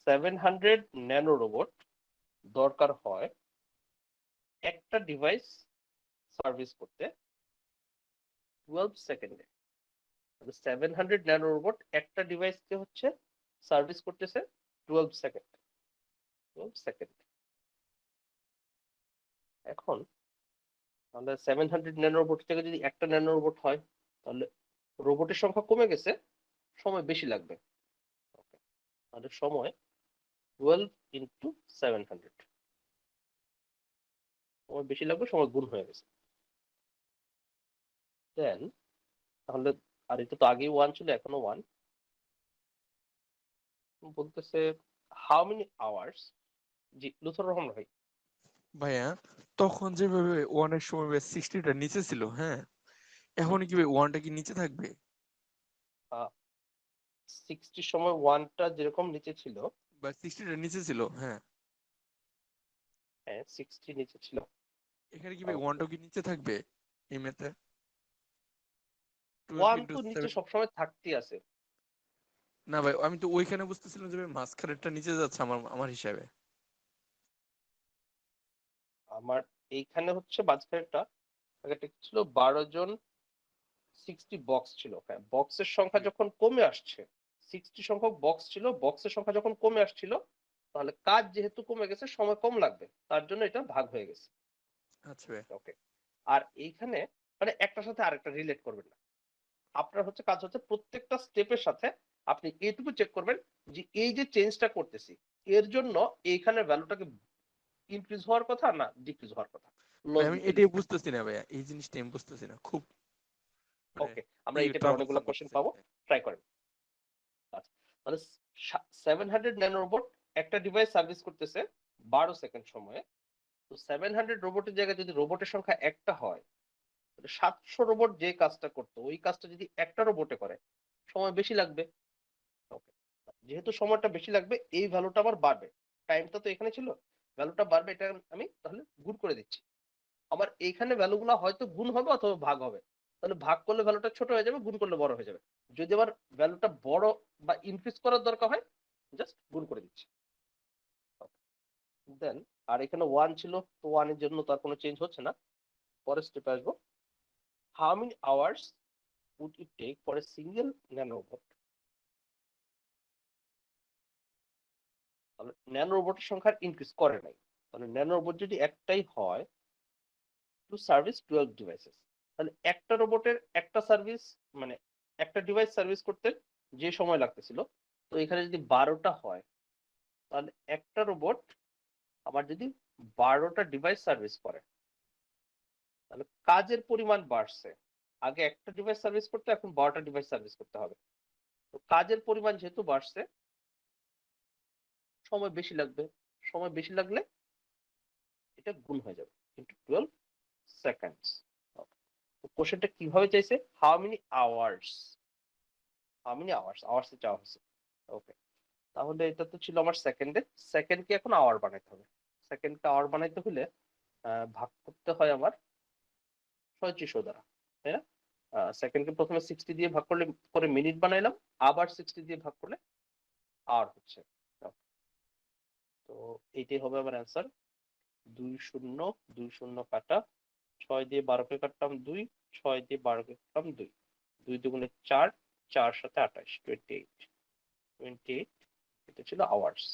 700 ন্যানোরোবট দরকার হয় একটা ডিভাইস সার্ভিস করতে 12 সেকেন্ডে। তাহলে 700 ন্যানোরোবট একটা ডিভাইসকে হচ্ছে সার্ভিস করতেছে 12 সেকেন্ড। 12 সেকেন্ড। এখন তাহলে 700 ন্যানোরোবট থেকে যদি একটা ন্যানোরোবট হয়, তাহলে রোবটের সংখ্যা কমে গেছে, সময় বেশি লাগবে। তাহলে সময় 12 ইন্টু 700, সময় বেশি লাগবে, সময় গুণ হয়ে গেছে। দেন তাহলে, আর এটা তো আগেই 1 ছিল, এখনো 1 বলতেছে how many hours. G Luther Rahman ভাই। ভাইয়া তখন যেভাবে ওয়ানের সময় 60টা নিচে ছিল, হ্যাঁ, এখন কি ওয়ানটা কি নিচে থাকবে? 60 সময় 1টা যেরকম নিচে ছিল, বা 60টা নিচে ছিল, হ্যাঁ, হ্যাঁ 60 নিচে ছিল, এখানে কি ওকে, ওয়ানটা কি নিচে থাকবে এই ম্যাথে? 12 1 ইন্টু তো নিচে 7। সবসময় থাকতেই আছে। না ভাই, আমি তো ওইখানে বুঝতেছিলাম যে মাঝখানেরটা নিচে যাচ্ছে আমার আমার হিসাবে। আমার এইখানে হচ্ছে মাঝখানেরটা আগেরটা কি ছিল, 12 জন 60 বক্স ছিল, হ্যাঁ বক্সের সংখ্যা যখন কমে আসছে, 60 সংখ্যক বক্স ছিল, বক্সের সংখ্যা যখন কমে আসছিল, তাহলে কাজ যেহেতু কমে গেছে, সময় কম লাগবে, তার জন্য এটা ভাগ হয়ে গেছে। আচ্ছা ভাই। ওকে, আর এইখানে মানে একটার সাথে আরেকটা রিলেট করবেন না। আপনার হচ্ছে কাজ হচ্ছে প্রত্যেকটা স্টেপের সাথে আপনি এইটুকু চেক করবেন যে এই যে চেঞ্জটা করতেছি, এর জন্য এইখানে ভ্যালুটাকে ইনক্রিজ হওয়ার কথা না ডিক্রিজ হওয়ার কথা, ভাই আমি লজিক্যালি। এটাই বুঝতেছি না ভাইয়া, এই জিনিসটা আমি বুঝতেছি না খুব, মানে ওকে, আমরা এই টাইপের অনেকগুলো ট্রাবলসাম কোশ্চেন লাগতেছে। পাবো, ট্রাই করেন। আচ্ছা, তাহলে 700 ন্যানোরোবট একটা ডিভাইস সার্ভিস করতেছে 12 সেকেন্ড সময়ে। তো 700 রোবটের জায়গায় যদি রোবটের সংখ্যা একটা হয়, তাহলে 700 রোবট যে কাজটা করতো ওই কাজটা যদি একটা রোবটে করে, সময় বেশি লাগবে। ওকে, যেহেতু সময়টা বেশি লাগবে, এই ভ্যালুটা আবার বাড়বে। টাইমটা তো এখানে ছিল, ভ্যালুটা বাড়বে, এটা আমি তাহলে গুণ করে দিচ্ছি। আমার এইখানে ভ্যালুগুলো হয়তো গুণ হবে অথবা ভাগ হবে, তাহলে ভাগ করলে ভ্যালুটা ছোট হয়ে যাবে, গুণ করলে বড় হয়ে যাবে। যদি আবার ভ্যালুটা বড় বা ইনক্রিজ করার দরকার হয়, জাস্ট গুণ করে দিচ্ছি। দেন আর এখানে 1 ছিল, তো 1 এর জন্য তার কোনো চেঞ্জ হচ্ছে না। পরের স্টেপে আসবো, how many hours would it take for a single nanobot? তাহলে ন্যানো রোবটের সংখ্যা ইনক্রিজ করে নাই, তাহলে ন্যানো রোবট যদি একটাই হয় টু সার্ভিস 12 ডিভাইসেস, তাহলে একটা রোবটের একটা সার্ভিস, মানে একটা ডিভাইস সার্ভিস করতে যে সময় লাগতেছিল, তো এখানে যদি 12টা হয়, তাহলে একটা রোবট আমার যদি 12টা ডিভাইস সার্ভিস করে, তাহলে কাজের পরিমাণ বাড়ছে। আগে একটা ডিভাইস সার্ভিস করতে, এখন 12টা ডিভাইস সার্ভিস করতে হবে। তো কাজের পরিমাণ যেহেতু বাড়ছে, সময় বেশি লাগবে, সময় বেশি লাগলে এটা গুণ হয়ে যাবে ইন্টু 12 সেকেন্ডস। তো কোশ্চেনটা কিভাবে চাইছে, how many hours, how many hours, hours চাওয়া হয়েছে। ওকে, তাহলে এটা তো ছিল আমার সেকেন্ডে, সেকেন্ডকে এখন আওয়ার বানাইতে হবে। সেকেন্ডকে আওয়ার বানাইতে হলে ভাগ করতে হয় আমার 3600 দ্বারা, তাই না? সেকেন্ডকে প্রথমে 60 দিয়ে ভাগ করলে পরে মিনিট বানাইলাম, আবার 60 দিয়ে ভাগ করলে আওয়ার হচ্ছে। তো এইটাই হবে আমার অ্যান্সার। 2 0 কাটা 6 দিয়ে 12কে কাটলাম 2, 6 দিয়ে 12কে কাটলাম 2, 2 দুগুণে 4, 4 সাথে 28, 28 এটা ছিল আওয়ার্স।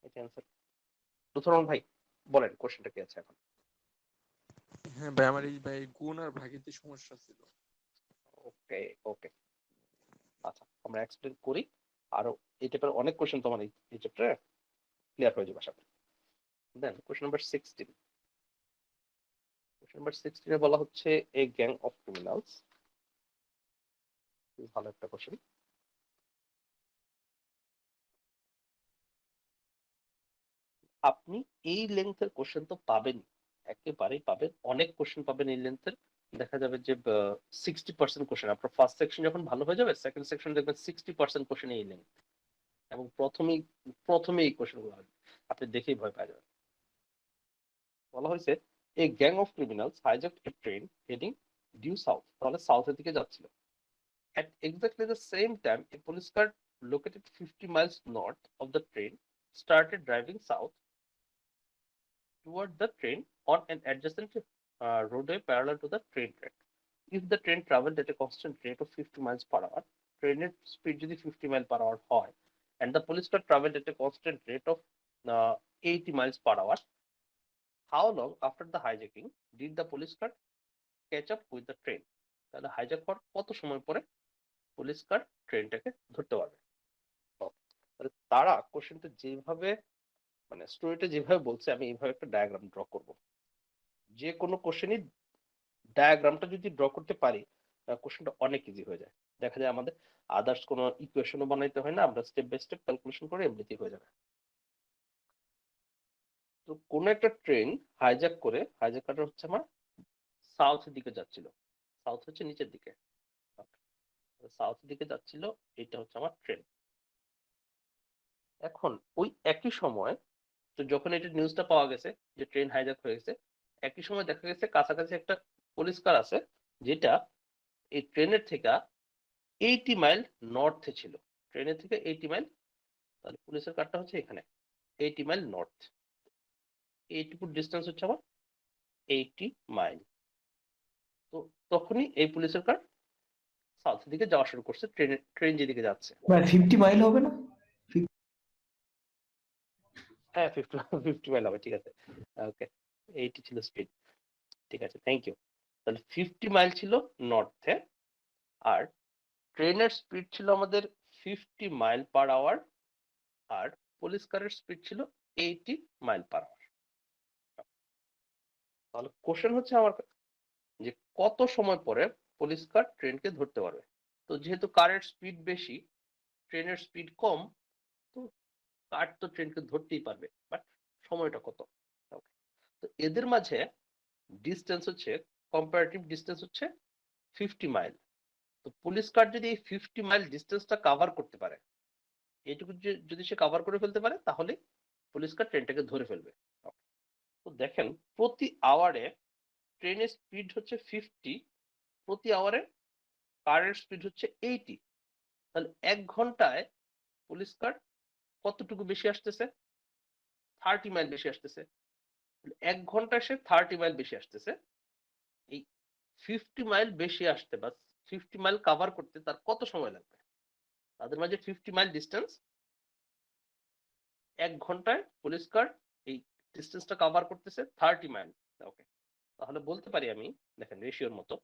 এটা অ্যান্সার। লুথরন ভাই বলেন কোশ্চেনটা কি আছে এখন? হ্যাঁ ভাই, আমার এই ভাই গুণ আর ভাগেতে সমস্যা ছিল। ওকে ওকে, আচ্ছা আমরা এক্সপ্লেন করি, আরো এই টাইপের অনেক কোশ্চেন তোমার এই চ্যাপ্টারে ক্লিয়ার হয়ে যাবে আশা করি। Then question number 16। Question number 16 এ বলা হচ্ছে এ গ্যাং অফ ক্রিমিনালস। ভালো একটা কোশ্চেন। আপনি এই লেন্থের কোশ্চেন তো পাবেন, একেবারেই পাবেন, অনেক কোশ্চেন পাবেন এই লেন্থের। দেখা যাবে যে 60% কোশ্চেন আপনার ফার্স্ট সেকশন যখন ভালো হয়ে যাবে, সেকেন্ড সেকশন দেখবেন 60% কোশ্চেন এই লেন্থ, এবং প্রথমেই এই কোশ্চেন গুলো আপনি দেখেই ভয় পেয়ে যাবেন। বলা হয়েছে a gang of criminals hijacked a train heading due south, তাহলে সাউথের দিকে যাচ্ছিল। At exactly the same time, a police car located 50 miles north of the train started driving south toward the train on an adjacent roadway parallel to the train track. If the train traveled at a constant rate of 50 miles per hour, train speed যদি 50 miles per hour হয়, and the police car traveled at a constant rate of 80 miles per hour, how long after the hijacking did the police car catch up with the train? তাহলে hijack হওয়ার কত সময় পরে police কার ট্রেনটাকে ধরতে পারবে? তাহলে তারা কোশ্চেনটা যেভাবে মানে স্টোরিটা যেভাবে বলছে, আমি এইভাবে একটা ডায়াগ্রাম ড্র করব। যে কোনো কোশ্চেনই ডায়াগ্রামটা যদি ড্র করতে পারি, কোশ্চেনটা অনেক ইজি হয়ে যায়। দেখা যায় আমাদের আদার্স কোনো ইকুয়েশনও বানাইতে হয় না, আমরা স্টেপ বাই স্টেপ ক্যালকুলেশন করে এমনিতেই হয়ে যাবে। তো কোন একটা ট্রেন হাইজ্যাকারটা হচ্ছে আমার সাউথের দিকে যাচ্ছিল, সাউথ হচ্ছে নিচের দিকে, সাউথের দিকে যাচ্ছিল, এটা হচ্ছে আমার ট্রেন। এখন ওই একই সময়, তো যখন এটা নিউজটা পাওয়া গেছে যে ট্রেন হাইজ্যাক হয়ে গেছে, একই সময় দেখা গেছে কাছাকাছি একটা পুলিশ কার আছে যেটা এই ট্রেনের থেকে 80 মাইল নর্থে ছিল, ট্রেনের থেকে 80 মাইল, তাহলে পুলিশের কারটা হচ্ছে এখানে 80 মাইল নর্থ, এইটুকু ডিস্টেন্স হচ্ছে আমার 80 মাইল। তো তখনই এই পুলিশের কার সাউথের দিকে যাওয়া শুরু করছে, ট্রেন যেদিকে যাচ্ছে। ভাই 50 মাইল হবে না? হ্যাঁ 50 মাইল হবে, ঠিক আছে, ওকে, 80 ছিল স্পিড, ঠিক আছে, থ্যাংক ইউ। তাহলে 50 মাইল ছিল নর্থে, আর ট্রেনের স্পিড ছিল আমাদের 50 মাইল পার আওয়ার, আর পুলিশ কারের স্পিড ছিল 80 মাইল পার আওয়ার। তাহলে কোশ্চেন হচ্ছে আমার যে কত সময় পরে পুলিশ কার ট্রেনকে ধরতে পারবে। তো যেহেতু কারের স্পিড বেশি, ট্রেনের স্পিড কম, তো কার তো ট্রেনকে ধরতেই পারবে, বাট সময়টা কত? তো এদের মাঝে ডিস্টেন্স হচ্ছে, কম্পারেটিভ ডিস্টেন্স হচ্ছে 50 মাইল। তো পুলিশ কার যদি এই 50 মাইল ডিস্টেন্সটা কভার করতে পারে, এইটুকু যদি সে কভার করে ফেলতে পারে, তাহলে পুলিশ কার ট্রেনটাকে ধরে ফেলবে। তো দেখেন প্রতি আওয়ারে ট্রেনের স্পিড হচ্ছে 50, প্রতি আওয়ারে কারের স্পিড হচ্ছে 80, তাহলে 1 ঘন্টায় পুলিশ কার কতটুকু বেশি আসতেছে? 30 মাইল বেশি আসতেছে। 1 ঘন্টায় সে 30 মাইল বেশি আসতেছে। এই 50 মাইল বেশি আসতে বা 50 মাইল কভার করতে তার কত সময় লাগবে? তাদের মাঝে 50 মাইল ডিস্টেন্স, 1 ঘন্টায় পুলিশ কার এই ডিস্টেন্সটা কভার করতেছে 30 মাইল। ওকে, তাহলে বলতে পারি আমি, দেখেন রেশিওর মতো,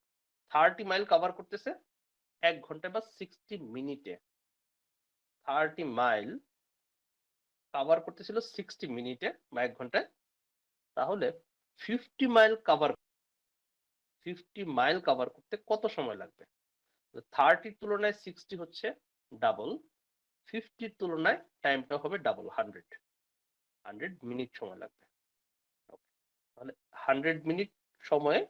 30 মাইল কভার করতেছে 1 ঘন্টায় বা 60 মিনিটে। 30 মাইল কভার করতেছিল 60 মিনিটে বা 1 ঘন্টায়, তাহলে 50 মাইল করতে কত সময় লাগবে? 30 তুলনায় 60 হচ্ছে ডাবল, 50 তুলনায় টাইমটা হবে ডাবল, 100 মিনিট সময় লাগবে। তাহলে 100 মিনিট সময়ে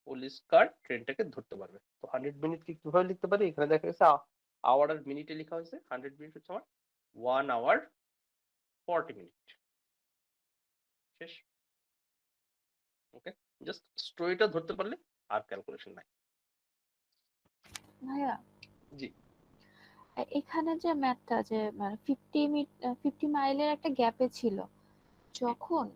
পুলিশ কার ট্রেনটাকে ধরতে পারবে। তো 100 মিনিট কি কিভাবে লিখতে পারি? এখানে দেখা গেছে আওয়ার আর মিনিটে লেখা হয়েছে, 100 মিনিট হচ্ছে আমার 1 hour 40 মিনিট শেষ। ওকে, জাস্ট স্টোরিটা ধরতে পারলে আর ক্যালকুলেশন নাই। ভাইয়া জি এখানে যে ম্যাথটা যে মানে 50 মাইলের একটা গ্যাপে ছিল, যখন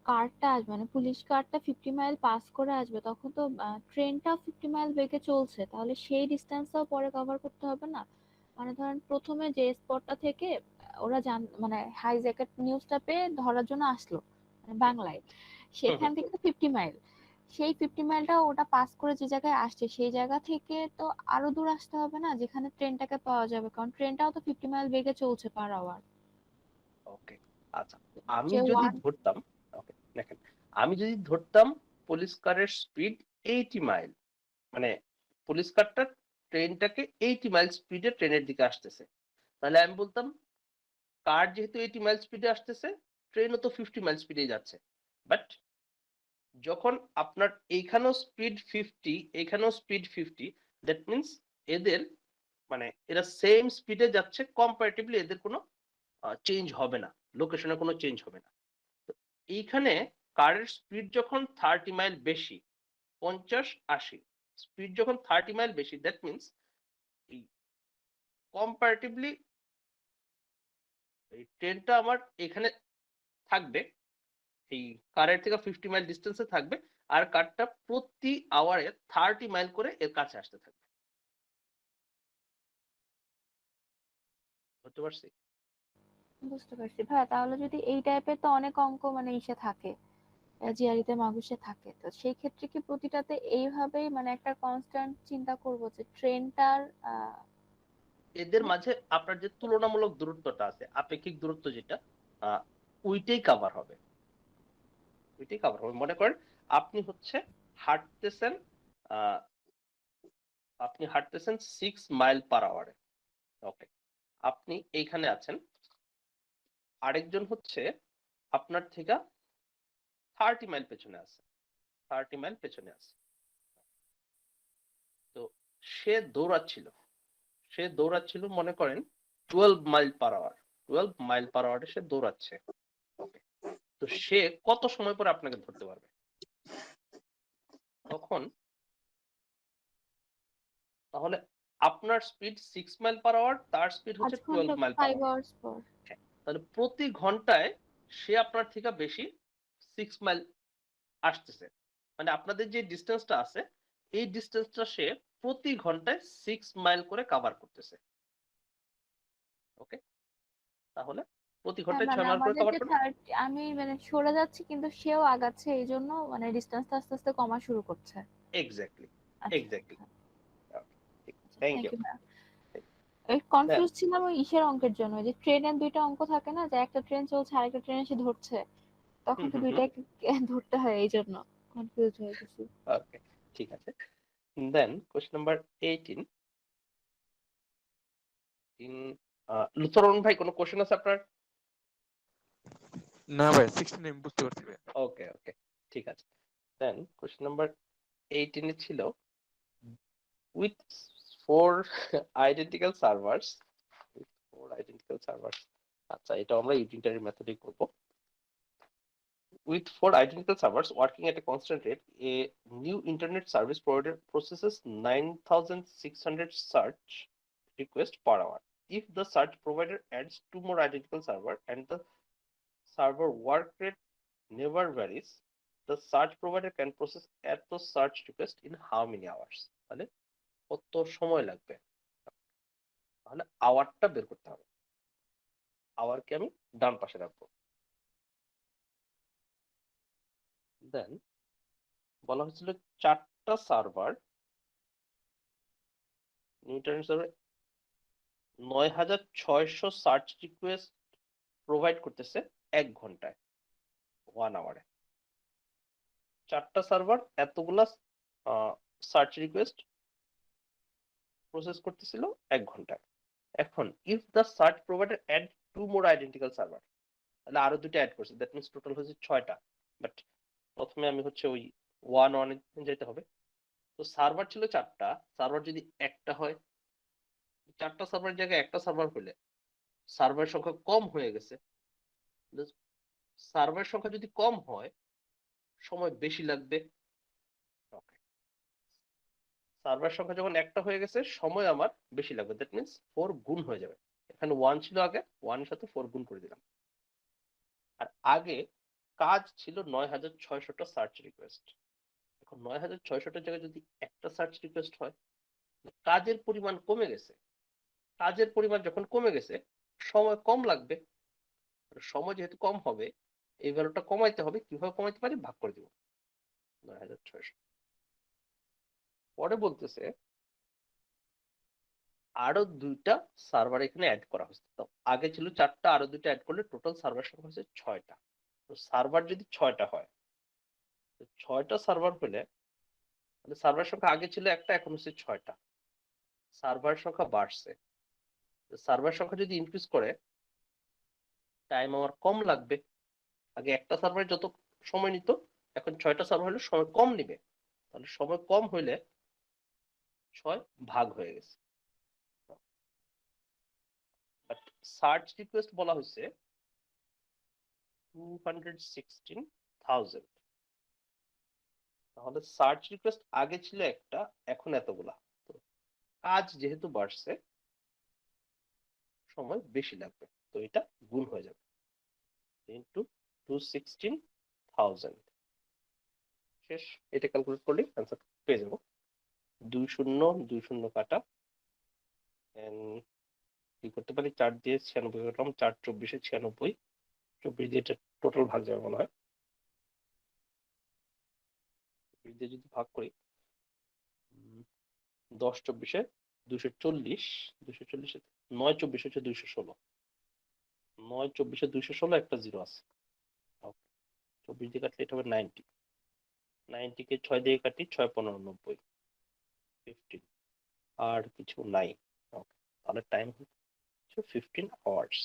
কারটা আসবে মানে পুলিশ কারটা 50 মাইল পাস করে আসবে, তখন তো ট্রেনটাও 50 মাইল বেগে চলছে, তাহলে সেই ডিস্টেন্সটাও পরে কভার করতে হবে না? মানে ধরেন প্রথমে যে স্পটটা থেকে ওরা মানে হাই জ্যাকেট নিউজটা পেয়ে ধরার জন্য আসলো মানে বাংলায়, সেখান থেকে তো 50 মাইল, সেই 50 মাইলটা ওটা পাস করে যে জায়গায় আসছে সেই জায়গা থেকে তো আরো দূর আসতে হবে না, যেখানে ট্রেনটাকে পাওয়া যাবে, কারণ ট্রেনটাও তো 50 মাইল বেগে চলছে পার আওয়ার। ওকে আচ্ছা, আমি যে যদি ধরতাম, ওকে দেখেন, আমি যদি ধরতাম পুলিশ কারের স্পিড 80 মাইল, মানে পুলিশ কারটা ট্রেনটাকে 80 মাইল স্পিডে ট্রেনের দিকে আসতেছে, তাহলে আমি বলতাম কার যেহেতু 80 মাইল স্পিডে আসতেছে, ট্রেনও তো 50 মাইল স্পিডে যাচ্ছে। বাট যখন আপনার এইখানেও স্পিড 50, এইখানেও স্পিড 50, দ্যাট মিনস এদের মানে এরা সেম স্পিডে যাচ্ছে, কম্পারেটিভলি এদের কোনো চেঞ্জ হবে না, লোকেশনে কোনো চেঞ্জ হবে না। তো এইখানে কারের স্পিড যখন 30 মাইল বেশি, 50-80 স্পিড যখন 30 মাইল বেশি, দ্যাট মিনস এই কম্পারেটিভলি এই ট্রেনটা আমার এখানে থাকবে, এই কারের থেকে 50 মাইল ডিস্টেন্সে থাকবে, আর কারটা প্রতি আওয়ারে 30 মাইল করে এর কাছে আসতে থাকবে। বুঝতে পারছি? বুঝতে পারছি ভাইয়া, তাহলে যদি এই টাইপের তো অনেক অঙ্ক মানে ইসে থাকে, জিআরিতে মাগুসে থাকে, তো সেই ক্ষেত্রে কি প্রতিটাতে এইভাবেই মানে একটা কনস্ট্যান্ট চিন্তা করব যে ট্রেনটার এদের মাঝে আপনার যে তুলনামূলক দূরত্বটা আছে, আপেক্ষিক দূরত্ব যেটা, ওইটাই কাভার হবে, ওইটাই কাভার হবে। মনে করেন আপনি হচ্ছে হাঁটতেছেন, আহ, আপনি হাঁটতেছেন 6 মাইল পার আওয়ারে। ওকে, আপনি এইখানে আছেন, আরেকজন হচ্ছে আপনার থেকে 30 মাইল পেছনে আছে, 30 মাইল পেছনে আছে। তো সে দৌড়াচ্ছিল মনে করেন 12 mile per hour, 12 mile per আওয়ারে সে দৌড়াচ্ছে। ওকে, তো সে কত সময় পরে আপনাকে ধরতে পারবে? তখন তাহলে আপনার স্পিড 6 মাইল পার আওয়ার, তার স্পিড হচ্ছে 5 ঘন্টা 12 মাইল পার 5 আওয়ার। আওয়ার্স পর। তাহলে প্রতি ঘন্টায় সে আপনার থেকে বেশি 6 মাইল আসতেছে, মানে আপনাদের যে ডিস্টেন্সটা আছে এই ডিস্টেন্সটা সে প্রতি ঘন্টায় 6 মাইল করে কভার করতেছে। ওকে, তাহলে প্রতি হ্যাঁ, ঘন্টায় মানে 6 মাইল করে আমাদের কভার যে করবে। 30 আমি মানে সরে যাচ্ছি কিন্তু সেও আগাচ্ছে, এই জন্য মানে ডিস্টেন্সটা আস্তে আস্তে কমা শুরু করছে। এক্স্যাক্টলি, আচ্ছা exactly. Thank thank you. You ভাইয়া। এই কনফিউজ ছিলাম ওই ইসের অঙ্কের জন্য, ওই যে ট্রেনের দুইটা অঙ্ক থাকে না, যে একটা ট্রেন চলছে আরেকটা ট্রেন এসে ধরছে, তখন তো দুইটাকে ধরতে হয়, এই জন্য কনফিউজ হয়ে গেছি। ওকে, ঠিক আছে। দেন কোশ্চেন নাম্বার 18 ইন লুথরন ভাই, কোনো কোশ্চেন আছে আপনার? না ভাই 16 আমি বুঝতে পারছি ভাই। ওকে ওকে, ঠিক আছে। দেন কোশ্চেন নাম্বার 18 এ ছিল with 4 identical servers, with 4 identical servers, আচ্ছা এটা আমরা ইউটিলিটারি মেথডে করব। With 4 identical servers working at a constant rate, a new internet service provider processes 9,600 search requests per hour. If the search provider adds 2 more identical servers and the server work rate never varies, the search provider can process at those search requests in how many hours? তাহলে কত সময় লাগবে? তাহলে আওয়ারটা বের করতে হবে, আওয়ারকে আমি ডান পাশে রাখবো। দেন বলা হয়েছিল 4টা server, internet server 9,600 search request provide করতেছে 1 ঘন্টায়, 1 আওয়ারে। 4টা সার্ভার এতগুলা সার্চ রিকোয়েস্ট প্রসেস করতেছিল 1 ঘন্টায়। এখন if the search provider add 2 more identical server, তাহলে আরো 2টা অ্যাড করছে, দ্যাট মিন্স টোটাল হচ্ছে 6টা। বাট প্রথমে আমি হচ্ছে ওই 1 যেতে হবে। তো সার্ভার ছিল 4টা, সার্ভার যদি একটা হয়, 4টা সার্ভারের জায়গায় একটা সার্ভার হলে সার্ভার সংখ্যা কম হয়ে গেছে, সার্ভার সংখ্যা যদি কম হয় সময় বেশি লাগবে। সার্ভার সংখ্যা যখন একটা হয়ে গেছে সময় আমার বেশি লাগবে, দ্যাট মিনস 4 গুণ হয়ে যাবে। এখানে 1 ছিল আগে, 1 এর সাথে 4 গুণ করে দিলাম। আর আগে কাজ ছিল 9600টা সার্চ রিকোয়েস্ট, এখন 9600টার জায়গায় যদি একটা সার্চ রিকোয়েস্ট হয়, কাজের পরিমাণ কমে গেছে। কাজের পরিমাণ যখন কমে গেছে সময় কম লাগবে। সময় যেহেতু কম হবে এই ভ্যালুটা কমাইতে হবে, কিভাবে কমাইতে পারি, ভাগ করে দিব 9600। পরে বলতেছে আরো 2টা সার্ভার এখানে অ্যাড করা হয়েছে। তো আগে ছিল 4টা, আরো 2টা অ্যাড করলে টোটাল সার্ভার সংখ্যা হচ্ছে 6টা। তো সার্ভার যদি 6টা হয়, 6টা সার্ভার হলে তাহলে সার্ভার সংখ্যা আগে ছিল একটা, এখন হচ্ছে 6টা। সার্ভার সংখ্যা বাড়ছে, সার্ভার সংখ্যা যদি ইনক্রিজ করে টাইম আমার কম লাগবে। আগে একটা সার্ভারে যত সময় নিত, এখন 6টা সার্ভার হলে সময় কম নিবে। তাহলে সময় কম হইলে 6 ভাগ হয়ে গেছে। বাট সার্চ রিকোয়েস্ট বলা হয়েছে 216,000। তাহলে সার্চ রিকোয়েস্ট আগে ছিল একটা, এখন এতগুলা। তো কাজ যেহেতু বাড়ছে সময় বেশি লাগবে, তো এটা গুণ হয়ে যাবে ইন্টু 216,000। শেষ। এটা ক্যালকুলেট করলে অ্যান্সার পেয়ে যাবো। 2 শূন্য কাটা, কি করতে পারি, 4 দিয়ে 96 কাটলাম, 4 24 96, 24 দিয়ে এটা টোটাল ভাগ যাবে মনে হয়। 24 দিয়ে যদি ভাগ করি 10 24 240, 240 9 24 হচ্ছে 216, 9 24 216, একটা জিরো আছে। 24 দিয়ে কাটলে এটা হবে 90, 90 কে 6 দিয়ে কাটি, 6 15 90, 15, আর কিছু নাই। তাহলে টাইম হচ্ছে 15 আওয়ার্স।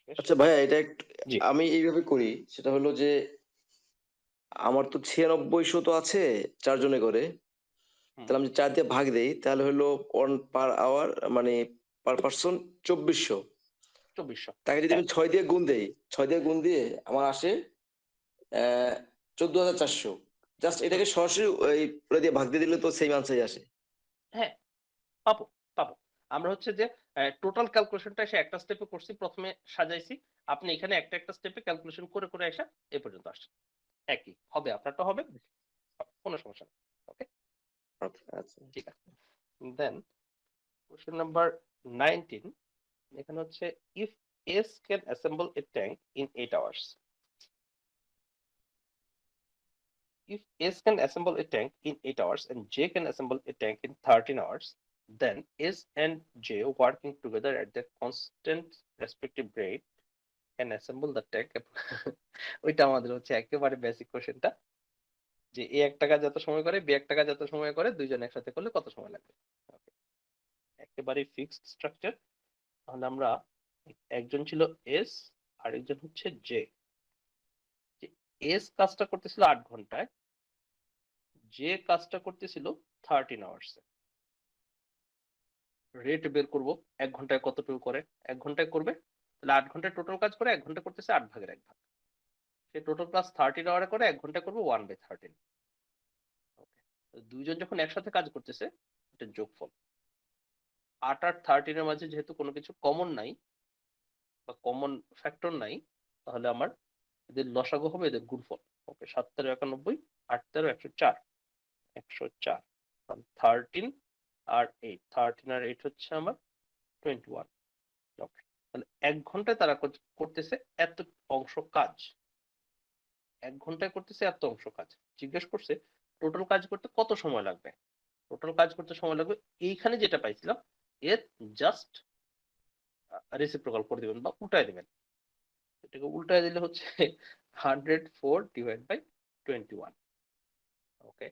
আচ্ছা ভাইয়া, এটা একটু জি। আমি এইভাবে করি, সেটা হলো যে আমার তো 9600 তো আছে 4 জনে করে, তাহলে আমি 4 দিয়ে ভাগ দেই, তাহলে হলো 1 পার আওয়ার, মানে পার পার্সন 2400। 2400। তাকে যদি আমি 6 দিয়ে গুণ দেই, 6 দিয়ে গুণ দিয়ে আমার আসে 14,400। জাস্ট এটাকে সরাসরি ওই ওটা দিয়ে ভাগ দিয়ে দিলে তো সেম আনসারই আসে। হ্যাঁ, পাবো পাবো। আমরা হচ্ছে যে টোটাল ক্যালকুলেশনটা এসে একটা স্টেপে করছি, প্রথমে সাজাইছি, আপনি এখানে একটা একটা স্টেপে ক্যালকুলেশন করে করে এসে এ পর্যন্ত আসছেন। একই হবে, আপনারটা হবে, কোনো সমস্যা নেই। ওকে, আচ্ছা আচ্ছা। ঠিক আছে। দেন কোশ্চেন নাম্বার 19, এখানে হচ্ছে if S can assemble A tank in 8 hours, if S can assemble a tank in 8 hours and J can assemble a tank in 13 hours, then S and J working together at their constant respective rate can assemble the tank. ওইটা আমাদের হচ্ছে একেবারে basic কোশ্চেনটা, যে এ একটা কাজ যত সময় করে, বি একটা কাজ যত সময় করে, দুইজন একসাথে করলে কত সময় লাগবে। একেবারে ফিক্সড স্ট্রাকচার। তাহলে আমরা, একজন ছিল এস, আরেকজন হচ্ছে জে। এস কাজটা করতেছিল 8 ঘন্টায়, যে কাজটা করতেছিল 13 আওয়ার্স। রেট বের করব, 1 ঘন্টায় কতটুকু করে, 1 ঘন্টায় করবে, তাহলে 8 ঘন্টায় টোটাল কাজ করে, 1 ঘন্টা করতেছে 8 ভাগের 1 ভাগ, সে টোটাল ক্লাস 13 আওয়ারে করে, 1 ঘন্টায় করবে 1/13। ওকে, দুইজন যখন একসাথে কাজ করতেছে এটা যোগফল। 8 আর 13 এর মাঝে যেহেতু কোনো কিছু কমন নাই বা কমন ফ্যাক্টর নাই, তাহলে আমার এদের লসাগু হবে এদের গুণফল। ওকে, 7 13 91, 8 13 104, 104, 13 আর 8, 13 আর 8 হচ্ছে আমার 21। ওকে, তাহলে 1 ঘন্টায় তারা করতেছে এত অংশ কাজ, 1 ঘন্টায় করতেছে এত অংশ কাজ। জিজ্ঞেস করছে টোটাল কাজ করতে কত সময় লাগবে। টোটাল কাজ করতে সময় লাগবে এইখানে যেটা পাইছিলাম এর জাস্ট রেসিপ্রোকাল করে দিবেন বা উল্টায় দিবেন। এটাকে উল্টায় দিলে হচ্ছে 104 ডিভাইড বাই 21। ওকে,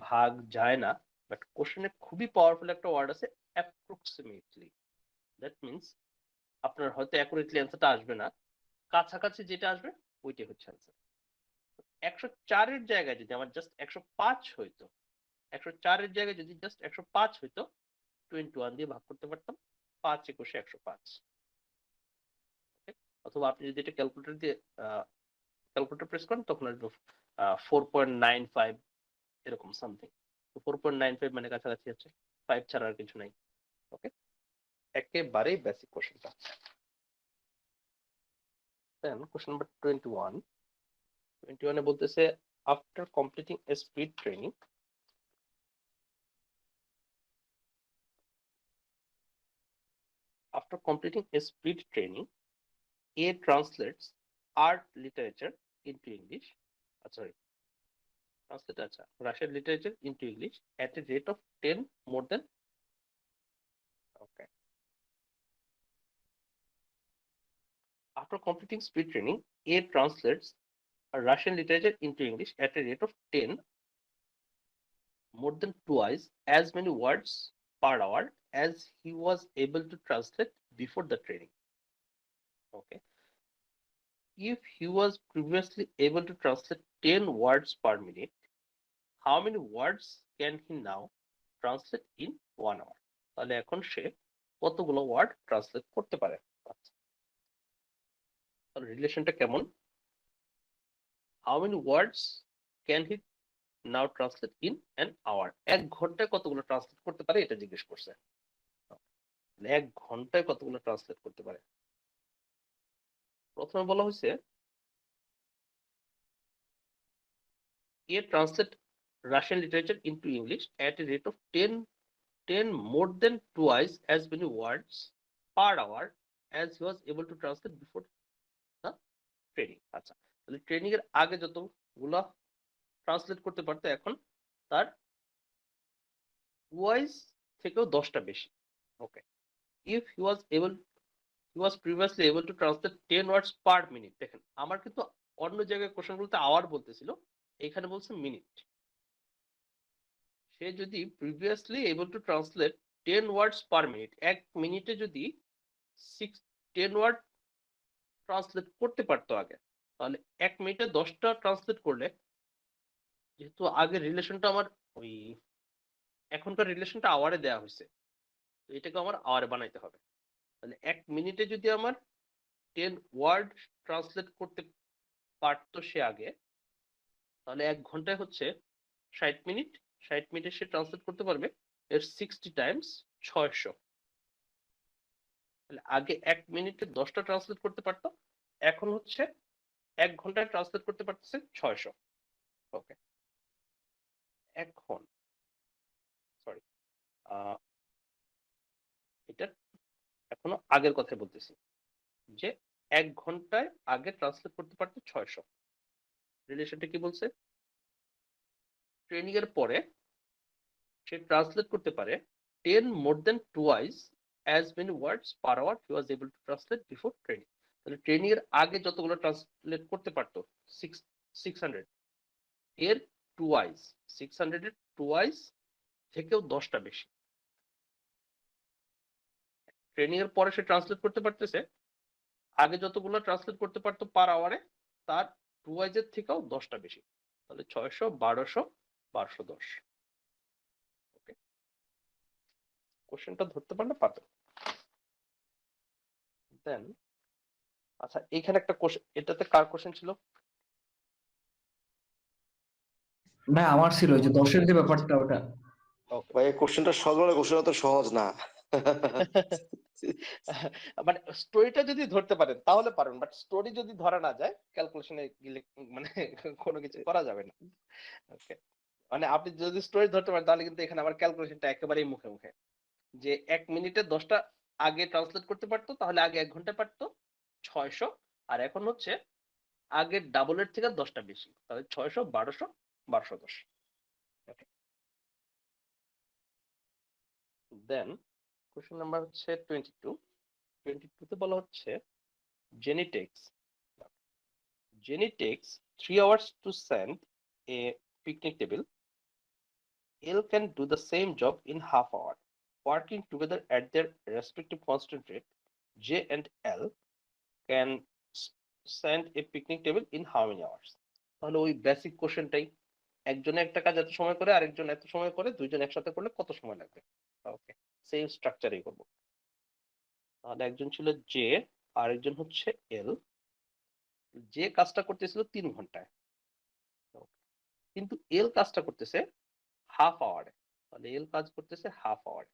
ভাগ যায় না, বাট কোশ্চেনে খুবই পাওয়ারফুল একটা ওয়ার্ড আছে, অ্যাপ্রক্সিমেটলি। দ্যাট মিনস আপনার হয়তো অ্যাকুরেটলি অ্যান্সারটা আসবে না, কাছাকাছি যেটা আসবে ওইটাই হচ্ছে অ্যান্সার। 104 এর জায়গায় যদি আমার জাস্ট 105 হইতো, 104 এর জায়গায় যদি জাস্ট 105 হইতো, 21 দিয়ে ভাগ করতে পারতাম, 5 21 105। অথবা আপনি যদি এটা ক্যালকুলেটর দিয়ে ক্যালকুলেটর প্রেস করেন তখন আসবে 4.95 এরকম সামথিং। তো 4.95 মানে কাছাকাছি আছে, 5 ছাড়া আর কিছু নাই। ওকে, একেবারেই বেসিক কোশ্চেনটা। দেন কোশ্চেন নাম্বার 21 এ বলতেছে after completing A speed training A translates art literature into English. Russian literature into English at a rate of 10 more than. Okay. After completing speed training, A translates Russian literature into English at a rate of 10 more than twice as many words per hour as he was able to translate before the training. Okay. If he was previously able to translate 10 words per minute, how many words can he now translate in 1 hour? তাহলে এখন সে কতগুলো word translate করতে পারে? তাহলে রিলেশনটা কেমন? How many words can he now translate in an hour? 1 ঘন্টায় কতগুলো ট্রান্সলেট করতে পারে এটা জিজ্ঞেস করছে। 1 ঘন্টায় কতগুলো ট্রান্সলেট করতে পারে? প্রথমে বলা হয়েছে A translate Russian literature into English at a rate of 10 more than twice as many words per hour as he was able to translate before the training. আচ্ছা, তাহলে ট্রেনিং এর আগে যতগুলো ট্রান্সলেট করতে পারতো এখন তার টুয়াইস থেকেও 10টা বেশি। Okay, if he was previously able to translate 10 words per minute. দেখেন আমার কিন্তু অন্য জায়গায় কোশ্চেনগুলোতে আওয়ার বলতেছিল, এখানে বলছে মিনিট। সে যদি previously able to translate 10 words per minute, 1 মিনিটে যদি 10 ওয়ার্ড ট্রান্সলেট করতে পারতো আগে, তাহলে 1 মিনিটে 10টা ট্রান্সলেট করলে, যেহেতু আগে রিলেশনটা আমার ওই এখনকার রিলেশনটা আওয়ারে দেওয়া হয়েছে, তো এটাকে আমার আওয়ারে বানাইতে হবে। তাহলে 1 মিনিটে যদি আমার 10 ওয়ার্ড ট্রান্সলেট করতে পারতো সে আগে, তাহলে 1 ঘন্টায় হচ্ছে 60 মিনিট। 60 মিনিটে সে ট্রান্সলেট করতে পারবে এর 60 টাইমস 600। তাহলে আগে 1 মিনিটে 10টা ট্রান্সলেট করতে পারতো, এখন হচ্ছে 1 ঘন্টায় ট্রান্সলেট করতে পারতেছে 600। ওকে, এখন সরি এটা এখনো আগের কথা বলতেছি যে 1 ঘন্টায় আগে ট্রান্সলেট করতে পারতো 600। রিলেশনটা কি বলছে? ট্রেনিং এর পরে সে ট্রান্সলেট করতে পারে 10 more than twice as many words per hour he was able to translate before training. তাহলে ট্রেনিং এর আগে যতগুলো ট্রান্সলেট করতে পারতো 600 এর টুয়াইস, 600 এর টুয়াইস থেকেও 10টা বেশি। ট্রেনিং এর পরে সে ট্রান্সলেট করতে পারতেছে আগে যতগুলো ট্রান্সলেট করতে পারতো পার আওয়ারে তার টুয়াইজের থেকেও 10টা বেশি। তাহলে 600 1200 1210। ওকে, কোশ্চেনটা ধরতে পারলে পারবে। দেন আচ্ছা, এইখানে একটা কোশ্চেন, এটাতে কার কোশ্চেন ছিল? ভাই আমার ছিল ওই যে 10-এর যে ব্যাপারটা ওটা। ওকে, ভাই কোশ্চেনটা সরল, কোশ্চেনটা তো সহজ না। মানে স্টোরিটা যদি ধরতে পারেন তাহলে পারেন, বাট স্টোরি যদি ধরা না যায় ক্যালকুলেশনে গেলে মানে কোনো কিছু করা যাবে না। ওকে, মানে আপনি যদি স্টোরি ধরতে পারেন তাহলে কিন্তু এখানে আবার ক্যালকুলেশনটা একেবারেই মুখে মুখে, যে 1 মিনিটে 10টা আগে ট্রান্সলেট করতে পারতো, তাহলে আগে 1 ঘন্টা পারতো 600, আর এখন হচ্ছে আগের ডাবলের থেকে 10টা বেশি, তাহলে 600 1200 1210। ওকে, দেন কোশ্চেন নাম্বার হচ্ছে 22 তে বলা হচ্ছে Jenny takes 3 hours to sand a picnic table. L can do the same job in half hour. Working together at their respective constant rate, J and L can sand a picnic table in how many hours? তাহলে ওই basic কোশ্চেনটাই, একজনে একটা কাজ এত সময় করে আরেকজন এত সময় করে, দুইজন একসাথে করলে কত সময় লাগবে? ওকে, সেম স্ট্রাকচারই করব। তাহলে একজন ছিল জে, আরেকজন হচ্ছে এল, যে কাজটা করতেছিল 3 ঘন্টায়, কিন্তু এল কাজটা করতেছে হাফ আওয়ারে। তাহলে এল কাজ করতেছে হাফ আওয়ারে।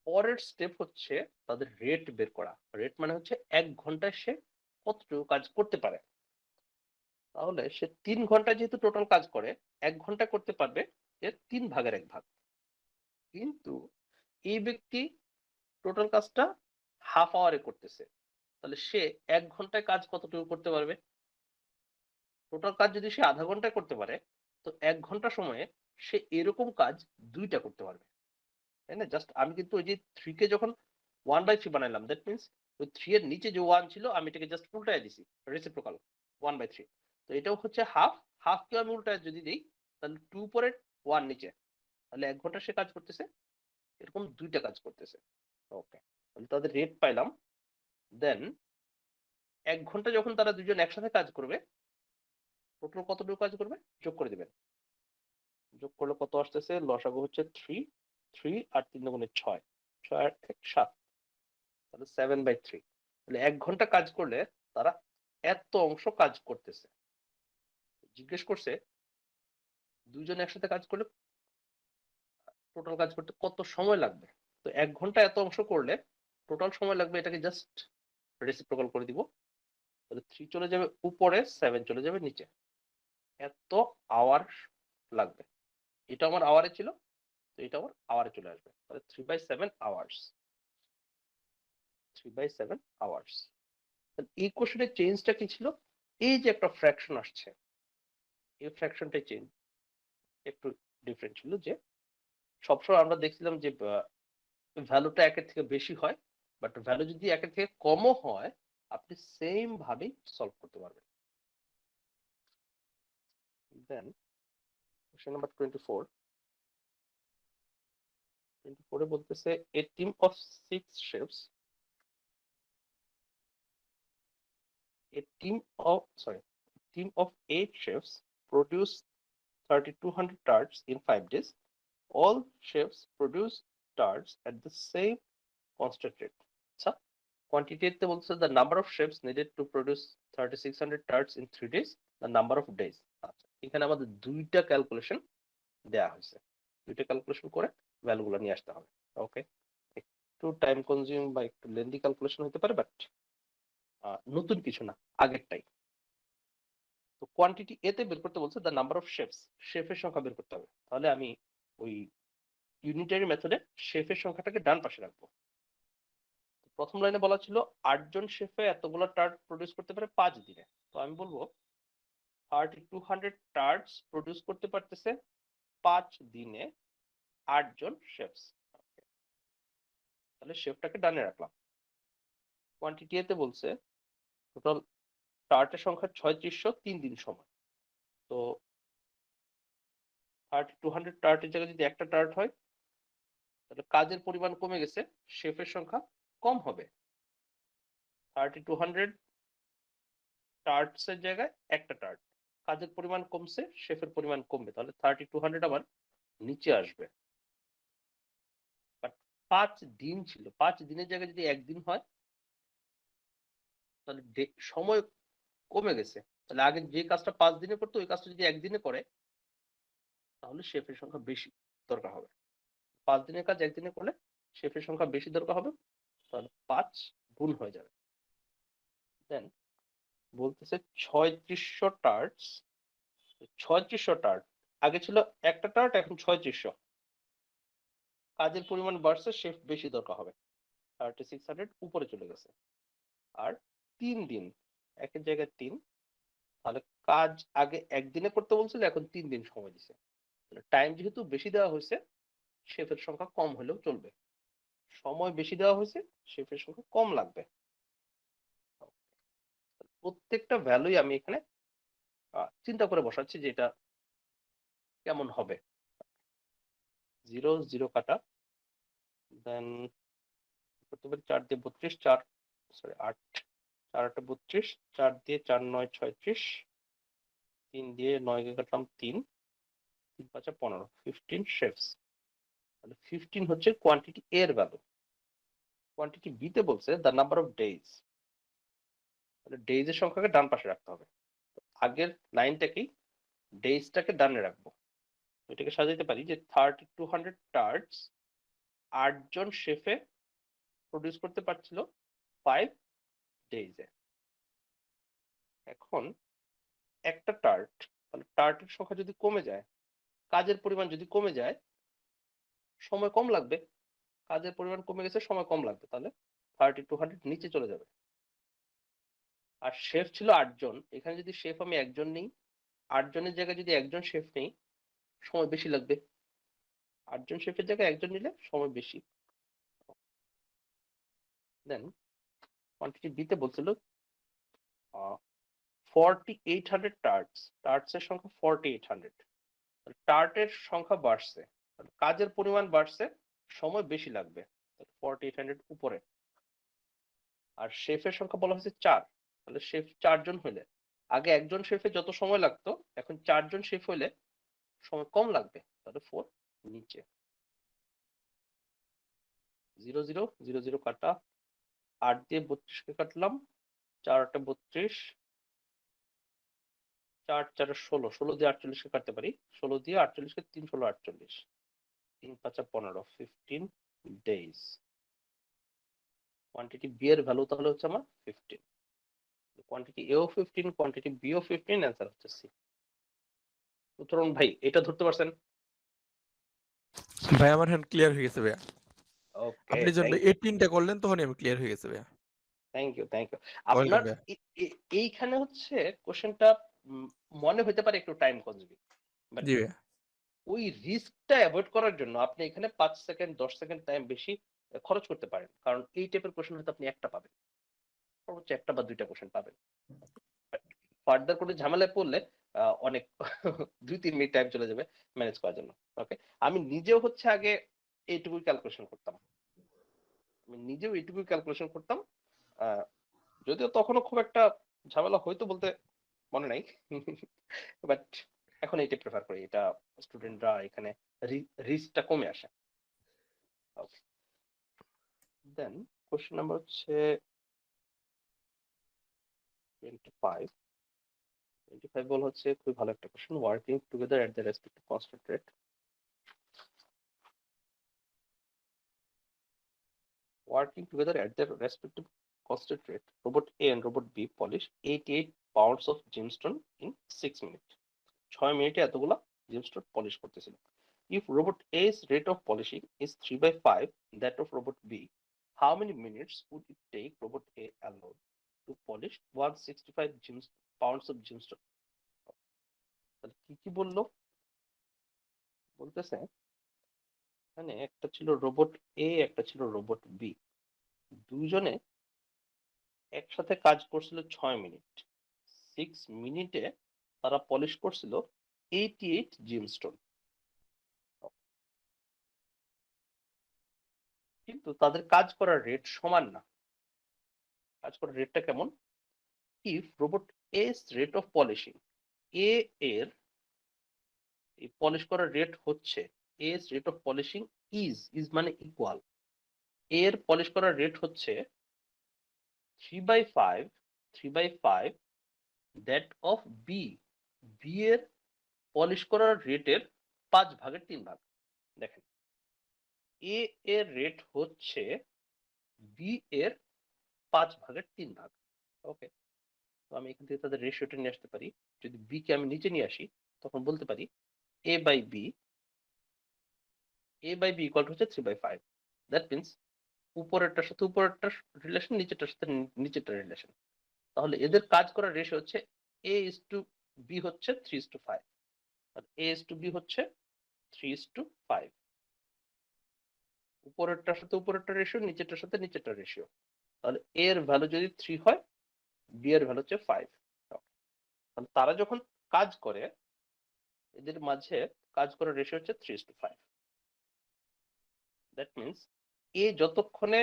পরের স্টেপ হচ্ছে তাদের রেট বের করা। রেট মানে হচ্ছে 1 ঘন্টায় সে কতটুকু কাজ করতে পারে। তাহলে সে 3 ঘন্টায় যেহেতু টোটাল কাজ করে, 1 ঘন্টায় করতে পারবে এর 3 ভাগের 1 ভাগ। কিন্তু এই ব্যক্তি টোটাল কাজটা হাফ আওয়ারে করতেছে, তাহলে সে 1 ঘন্টায় কাজ কতটুকু করতে পারবে? টোটাল কাজ যদি সে আধা ঘন্টায় করতে পারে, তো 1 ঘন্টা সময়ে সে এরকম কাজ 2টা করতে পারবে, তাই না? জাস্ট আমি কিন্তু ওই যে 3 কে যখন 1/3 বানাইলাম, দ্যাট মিনস ওই 3 এর নিচে যে 1 ছিল আমি এটাকে জাস্ট উল্টায় দিছি, রেসিপ্রোকাল 1/3। তো এটাও হচ্ছে হাফ, হাফ কে আমি উল্টায় যদি দিই তাহলে 2 পরে 1 নিচে, তাহলে 1 ঘন্টা সে কাজ করতেছে এরকম 2টা কাজ করতেছে। ওকে, তাহলে তাদের রেট পাইলাম। দেন 1 ঘন্টা যখন তারা দুজন একসাথে কাজ করবে, টোটাল কতটুকু কাজ করবে যোগ করে দিবেন। যোগ করলে কত আসতেছে? লসাগু হচ্ছে 3, 3 আর 3 দুগুণে 6, 6 আর 1 7, তাহলে 7/3। তাহলে 1 ঘন্টা কাজ করলে তারা এত অংশ কাজ করতেছে। জিজ্ঞেস করছে দুইজন একসাথে কাজ করলে টোটাল কাজ করতে কত সময় লাগবে। তো 1 ঘন্টা এত অংশ করলে টোটাল সময় লাগবে, এটাকে জাস্ট রেসিপ্রোকাল করে দিব। তাহলে 3 চলে যাবে উপরে, 7 চলে যাবে নিচে। এত আওয়ার লাগবে। এটা আমার আওয়ারে ছিল, তো এটা আমার আওয়ারে চলে আসবে। তাহলে 3/7 আওয়ার্স, 3/7 আওয়ার্স। এই কোশ্চেনের চেঞ্জটা কি ছিল? এই যে একটা ফ্র্যাকশন আসছে, এই ফ্র্যাকশনটাই চেঞ্জ একটু ডিফারেন্ট ছিল। যে সবসময় আমরা দেখছিলাম যে ভ্যালুটা 1 এর থেকে বেশি হয়, বাট ভ্যালু যদি 1 এর থেকে কমও হয় আপনি সেম ভাবেই সলভ করতে পারবেন। দেন কোশ্চেন নাম্বার 24, 24 এ বলতেছে a team of 6 chefs, a team of 8 chefs produce 3200 tarts in 5 days. All chefs produce tarts at the same constant rate. আচ্ছা, কোয়ান্টিটিতে বলছে the number of chefs needed to produce 3600 tarts in 3 days, the number of days. আচ্ছা, এখানে আমাদের দুইটা calculation দেয়া হয়েছে, দুইটা calculation করে ভ্যালুগুলো নিয়ে আসতে হবে। ওকে, একটু টাইম কনজিউম বা একটু লেন্দি ক্যালকুলেশন হতে পারে, বাট নতুন কিছু না, আগেরটাই। তো কোয়ান্টিটি এতে বের করতে বলছে দ্য নাম্বার অফ শেফস, শেফের সংখ্যা বের করতে হবে। তাহলে আমি ওই ইউনিটারি মেথডে শেফের সংখ্যাটাকে ডান পাশে রাখবো। প্রথম লাইনে বলা ছিল 8 জন শেফে এতগুলো টার্ট প্রডিউস করতে পারে 5 দিনে। তো আমি বলবো 3200 টার্টস প্রডিউস করতে পারতেছে 5 দিনে 8 জন শেফস। তাহলে শেফটাকে ডানে রাখলাম। কোয়ান্টিটি এতে বলছে টোটাল টার্টের সংখ্যা 3600, 3 দিন সময়। তো 3200 টার্টের জায়গায় যদি একটা টার্ট হয় তাহলে কাজের পরিমাণ কমে গেছে, শেফের সংখ্যা কম হবে। 3200 টার্টস এর জায়গায় একটা টার্ট, কাজের পরিমাণ কমছে, শেফের পরিমাণ কমবে, তাহলে 3200 আবার নিচে আসবে। বাট 5 দিন ছিল, 5 দিনের জায়গায় যদি একদিন হয় তাহলে সময় কমে গেছে। তাহলে আগে যে কাজটা 5 দিনে করতো ওই কাজটা যদি একদিনে করে তাহলে শেফের সংখ্যা বেশি দরকার হবে। 5 দিনের কাজ একদিনে করলে শেফের সংখ্যা বেশি দরকার হবে, তাহলে 5 গুণ হয়ে যাবে। দেন বলতেছে 3600 টার্টস, 3600 টার্ট, আগে ছিল একটা টার্ট, এখন 3600। কাজের পরিমাণ বাড়ছে, শেফ বেশি দরকার হবে, 3600 উপরে চলে গেছে। আর 3 দিন, একের জায়গায় 3, তাহলে কাজ আগে একদিনে করতে বলছিল, এখন 3 দিন সময় দিছে। টাইম যেহেতু বেশি দেওয়া হয়েছে শেফের সংখ্যা কম হলেও চলবে, সময় বেশি দেওয়া হয়েছে শেফের সংখ্যা কম লাগবে। প্রত্যেকটা ভ্যালুই আমি এখানে চিন্তা করে বসাচ্ছি যে এটা কেমন হবে। 0 0 কাটা, দেন করতে পারি 4 দিয়ে 32, 4 সরি 8, 4 8 32, 4 দিয়ে 4 9 36, 3 দিয়ে 9 কে কাটলাম 3, 3 5 15, 15 শেফস। তাহলে 15 হচ্ছে কোয়ান্টিটি এর ভ্যালু। কোয়ান্টিটি বি তে বলছে দ্য নাম্বার অফ ডেজ, তাহলে ডেজ এর সংখ্যাকে ডান পাশে রাখতে হবে। আগের লাইনটাকেই ডেজটাকে ডানে রাখবো। এটাকে সাজাইতে পারি যে 3200 টার্টস 8জন শেফে প্রডিউস করতে পারছিল 5 ডেজে। এখন একটা টার্ট, তাহলে টার্টের সংখ্যা যদি কমে যায়, কাজের পরিমাণ যদি কমে যায়, সময় কম লাগবে। কাজের পরিমাণ কমে গেছে, সময় কম লাগবে, তাহলে 3200 নিচে চলে যাবে। আর শেফ ছিল 8জন, এখানে যদি শেফ আমি একজন নেই, 8জনের জায়গায় যদি একজন শেফ নেই, সময় বেশি লাগবে। 8জন শেফের জায়গায় একজন নিলে সময় বেশি। দেন কোয়ান্টিটি বি তে বলছিল 4800 টার্টস, টার্টসের সংখ্যা 4800, টার্টের সংখ্যা বাড়ছে, কাজের পরিমাণ বাড়ছে, সময় বেশি লাগবে, 4800 উপরে। আর শেফের সংখ্যা বলা হয়েছে 4, তাহলে শেফ 4জন হইলে, আগে একজন শেফে যত সময় লাগতো, এখন 4জন শেফ হইলে সময় কম লাগবে, তাহলে 4 নিচে। 0 0 0 0 কাটা, 8 দিয়ে 32 কে কাটলাম, 4 8 32, 4 4 16, 16 দিয়ে 48 কে কাটতে পারি, 16 দিয়ে 48 কে 3 16 48, 3 5 15, 15 ডেজ। কোয়ান্টিটি বি এর ভ্যালু তাহলে হচ্ছে আমার 15, কোয়ান্টিটি এও 15, কোয়ান্টিটি বিও 15, অ্যান্সার হচ্ছে সি। উত্তরণ ভাই এটা ধরতে পারছেন? ভাই আমার হ্যান্ড ক্লিয়ার হয়ে গেছে ভাইয়া। ওকে, আপনি যখন থ্যাংক ইউ, 18টা করলেন তখনই আমি ক্লিয়ার হয়ে গেছে ভাইয়া। Thank you, thank you. Welcome আপনার ভাইয়া। এইখানে হচ্ছে কোশ্চেনটা মনে হতে পারে একটু টাইম কনজিউমিং, বাট জি ভাইয়া। ওই রিস্কটা অ্যাভয়েড করার জন্য আপনি এখানে 5 সেকেন্ড 10 সেকেন্ড টাইম বেশি খরচ করতে পারেন, কারণ এই টাইপের কোশ্চেন হয়তো আপনি একটা পাবেন, সর্বোচ্চ একটা বা দুইটা কোশ্চেন পাবেন। ফার্দার কোনো ঝামেলায় পড়লে অনেক 2-3 মিনিট টাইম চলে যাবে ম্যানেজ করার জন্য। ওকে, আমি নিজেও হচ্ছে আগে এইটুকুই ক্যালকুলেশন করতাম, যদিও তখনও খুব একটা ঝামেলা হয়তো বলতে মনে নাই, বাট এখন এইটা প্রেফার করি, এটা স্টুডেন্টরা এখানে রিস্কটা কমে আসে। ওকে, দেন কোশ্চেন নাম্বার হচ্ছে 25 বল হচ্ছে খুবই ভালো একটা question, working together at the respective constant rate. Working together at their respective constant rate, robot A and robot B polish 88 pounds of gemstone in 6 minutes. 6 মিনিটে এতগুলা gemstone polish করতেছিল। If robot A's rate of polishing is 3/5 that of robot B, how many minutes would it take robot A alone to polish 165 pounds of gemstone? তাহলে কি বললো? বলতেছে মানে একটা ছিল রোবট এ, একটা ছিল রোবট বি, দুইজনে একসাথে কাজ করছিল 6 মিনিট। 6 মিনিটে তারা পলিশ করছিল 88 জিমস্টোন, কিন্তু তাদের কাজ করার রেট সমান না। কাজ করার রেটটা কেমন? If robot S rate of polishing, A এর এই পলিশ করার রেট হচ্ছে, S rate of polishing is মানে ইকুয়াল, এর পলিশ করার রেট হচ্ছে 3/5 দ্যাট অফ বি, বি এর পলিশ করার রেটের 5 ভাগের 3 ভাগ। দেখেন এ এর রেট হচ্ছে বি এর 5 ভাগের 3 ভাগ। ওকে, তো আমি এখান থেকে তাদের রেশিওটা নিয়ে আসতে পারি। যদি বি কে আমি নিচে নিয়ে আসি, তখন বলতে পারি এ বাই বি ইকুয়াল টু হচ্ছে 3/5। দ্যাট মিনস উপরেরটার সাথে উপরেরটার রিলেশন, নিচেরটার সাথে নিচেরটার রিলেশন। তাহলে এদের কাজ করার রেশিও হচ্ছে এ ইস টু বি হচ্ছে 3:5, আর এ ইস টু বি হচ্ছে 3:5। উপরেরটার সাথে উপরেরটার রেশিও, নিচেরটার সাথে নিচেরটার রেশিও। তাহলে এ এর ভ্যালু যদি 3 হয়, বি এর ভ্যালু হচ্ছে 5। তাহলে তারা যখন কাজ করে, এদের মাঝে কাজ করার রেশিও হচ্ছে 3:5। দ্যাট মিনস এ যতক্ষণে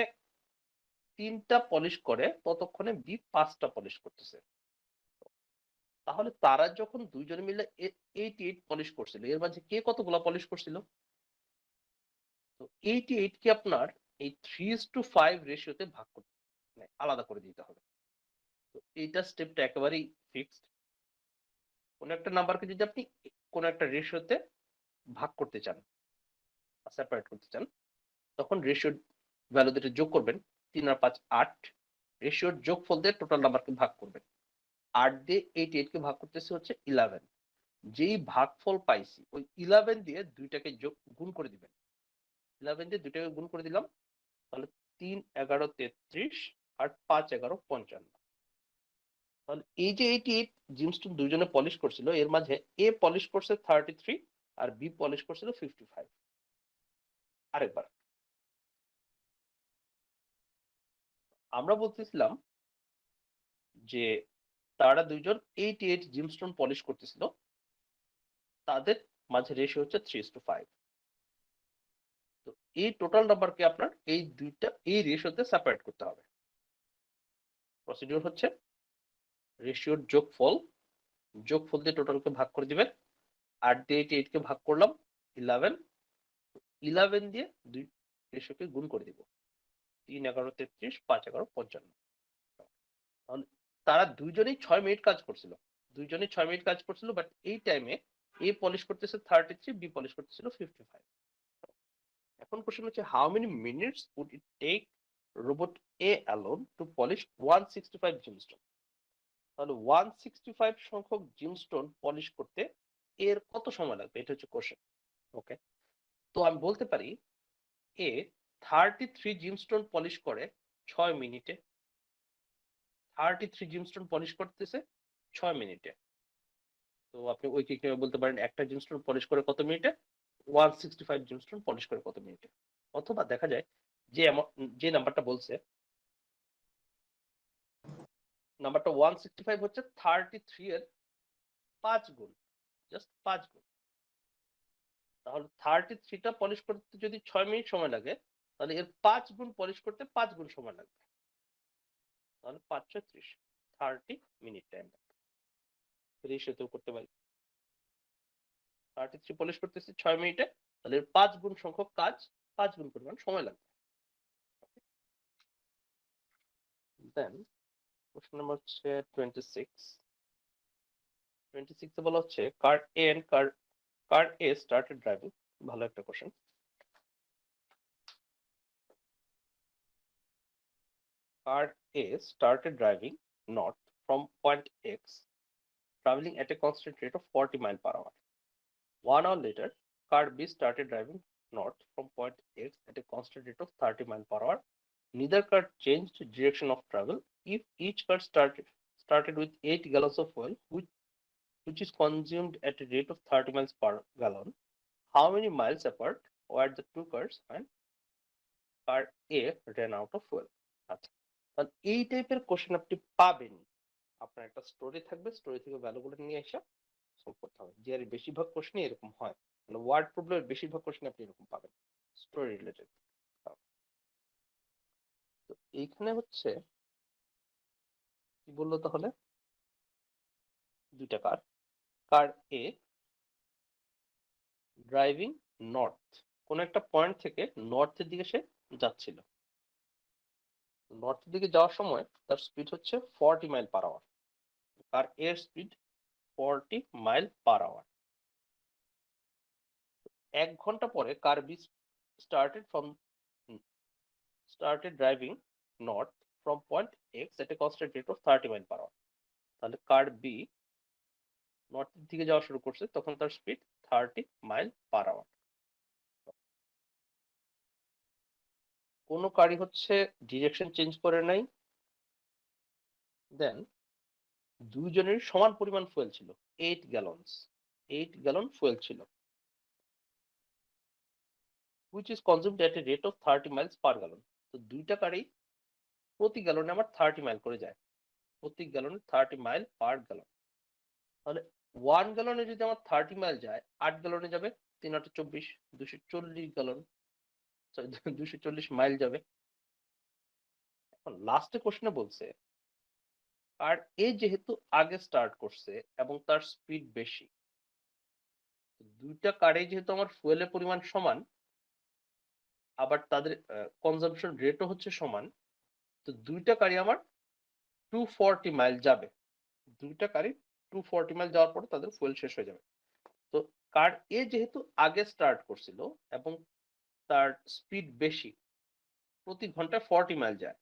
3টা পলিশ করে, ততক্ষণে বি 5টা পলিশ করতেছে। তাহলে তারা যখন দুইজনে মিলে 88 পলিশ করছিল, এর মাঝে কে কতগুলা পলিশ করছিল? তো 88 কে আপনার এই 3:5 রেশিওতে ভাগ করতে, মানে আলাদা করে দিতে হবে। তো এইটা স্টেপটা একেবারেই ফিক্সড। কোন একটা নাম্বারকে যদি আপনি কোন একটা রেশিওতে ভাগ করতে চান, সেপারেট করতে চান, তখন রেশিওর ভ্যালু দুটো যোগ করবেন। 3 আর 5 8, রেশিওর যোগফল দিয়ে টোটাল নাম্বারকে ভাগ করবেন। 8 দিয়ে 88 কে ভাগ করতেছে হচ্ছে 11। যেই ভাগফল পাইছি ওই 11 দিয়ে দুইটাকে গুণ করে দিবেন। 11 দিয়ে দুইটাকে গুণ করে দিলাম, তাহলে 3 11 33 আর 5 11 55। তাহলে এই যে 88 জিমস্টোন দুইজনে পলিশ করছিল, এর মাঝে এ পলিশ করছে 33 আর বি পলিশ করছিল 55। আরেকবার আমরা বলতেছিলাম যে তারা দুইজন 88 জিমস্টোন পলিশ করতেছিল, তাদের মাঝে রেশিও হচ্ছে 3:5। তো এই টোটাল নাম্বারকে আপনার এই দুইটা এই রেশিওতে সেপারেট করতে হবে। প্রসিডিউর হচ্ছে রেশিওর যোগফল দিয়ে টোটালকে ভাগ করে দিবেন। 8 দিয়ে 88 কে ভাগ করলাম 11, 11 দিয়ে দুই রেশিওকে গুণ করে দিব। 3 11 33 5 11 55। তাহলে তারা দুইজনেই 6 মিনিট কাজ করছিল, বাট এই টাইমে এ পলিশ করতেছে 33, বি পলিশ করতেছিল 55। এখন কোশ্চেন হচ্ছে how many minutes would it take robot a alone to polish 165 gemstone. তাহলে 165 সংখ্যক জিমস্টোন পলিশ করতে এর কত সময় লাগবে, এটা হচ্ছে কোশ্চেন। ওকে, তো আমি বলতে পারি এ 33 জিমস্টোন পলিশ করে 6 মিনিটে। 33 জিমস্টোন পলিশ করতেছে 6 মিনিটে। তো আপনি ঐকিকভাবে বলতে পারেন একটা জিমস্টোন পলিশ করে কত মিনিটে, 165 জিমস্টোন পলিশ করে কত মিনিটে। অথবা দেখা যায় যে নাম্বারটা বলছে, নাম্বারটা 165 হচ্ছে 33 এর 5 গুণ, জাস্ট 5 গুণ। তাহলে 33টা পলিশ করতে যদি 6 মিনিট সময় লাগে, তাহলে এর 5 গুণ পলিশ করতে 5 গুণ সময় লাগবে। তাহলে 5 6 30, 30 মিনিট টাইম লাগবে। রেশিওতেও করতে পারি। 33 পলিশ করতেছি 6 মিনিটে, তাহলে এর 5 গুণ সংখ্যক কাজ, 5 গুণ পরিমাণ সময় লাগবে। দেন কোশ্চেন নাম্বার হচ্ছে 26। 26 এ বলা হচ্ছে কার এ স্টার্টেড ড্রাইভিং। ভালো একটা question. Car A started driving north from point X, traveling at a constant rate of 40 miles per hour. 1 hour later, car B started driving north from point X at a constant rate of 30 miles per hour. Neither car changed direction of travel. If each car started with 8 gallons of fuel, which is consumed at a rate of 30 miles per gallon, how many miles apart were the two cars when car A ran out of fuel? আচ্ছা, তাহলে এই টাইপের question আপনি পাবেন। আপনার একটা story থাকবে, story থেকে ভ্যালুগুলো নিয়ে এসে সলভ করতে হবে। যে আর বেশিরভাগ কোশ্চেনই এরকম হয়, মানে ওয়ার্ড প্রবলেমের বেশিরভাগ কোশ্চেন আপনি এরকম পাবেন, স্টোরি রিলেটেড। তো এইখানে হচ্ছে কি বললো তাহলে, দুইটা কার এ ড্রাইভিং নর্থ, কোন একটা পয়েন্ট থেকে নর্থের দিকে সে যাচ্ছিল। নর্থের দিকে যাওয়ার সময় তার স্পিড হচ্ছে 40 মাইল পার আওয়ার। কার এর স্পিড 40 মাইল পার আওয়ার। 1 ঘন্টা পরে কার B started driving north from point X at a constant rate of 30 mile per hour. তাহলে কার বি নর্থের দিকে যাওয়া শুরু করছে, তখন তার স্পিড 30 মাইল পার আওয়ার। কোনো গাড়ি হচ্ছে ডিরেকশন চেঞ্জ করে নাই। দেন দুইজনের সমান পরিমাণ ফুয়েল ছিল, 8 গ্যালন ফুয়েল ছিল, which is consumed at a rate of 30 miles per gallon. তো দুইটা গাড়ি প্রতি গ্যালনে আমার 30 মাইল করে যায়, প্রতি গ্যালনে 30 মাইল পার গ্যালন। তাহলে 1 গ্যালনে যদি আমার 30 মাইল যায়, 8 গ্যালনে যাবে 3 8 24, 240 গ্যালন, সরি 240 মাইল যাবে। এখন লাস্টে কোশ্চেনে বলছে আর এ যেহেতু আগে স্টার্ট করছে এবং তার স্পিড বেশি, দুইটা কারে যেহেতু আমার ফুয়েলের পরিমাণ সমান, আবার তাদের কনজাম্পশন রেটও হচ্ছে সমান, তো দুইটা গাড়ি আমার 240 মাইল যাবে। দুইটা গাড়ি 240 মাইল যাওয়ার পরে তাদের ফুয়েল শেষ হয়ে যাবে। তো কার এ যেহেতু আগে স্টার্ট করছিল এবং তার স্পিড বেশি, প্রতি ঘন্টায় 40 মাইল যায়,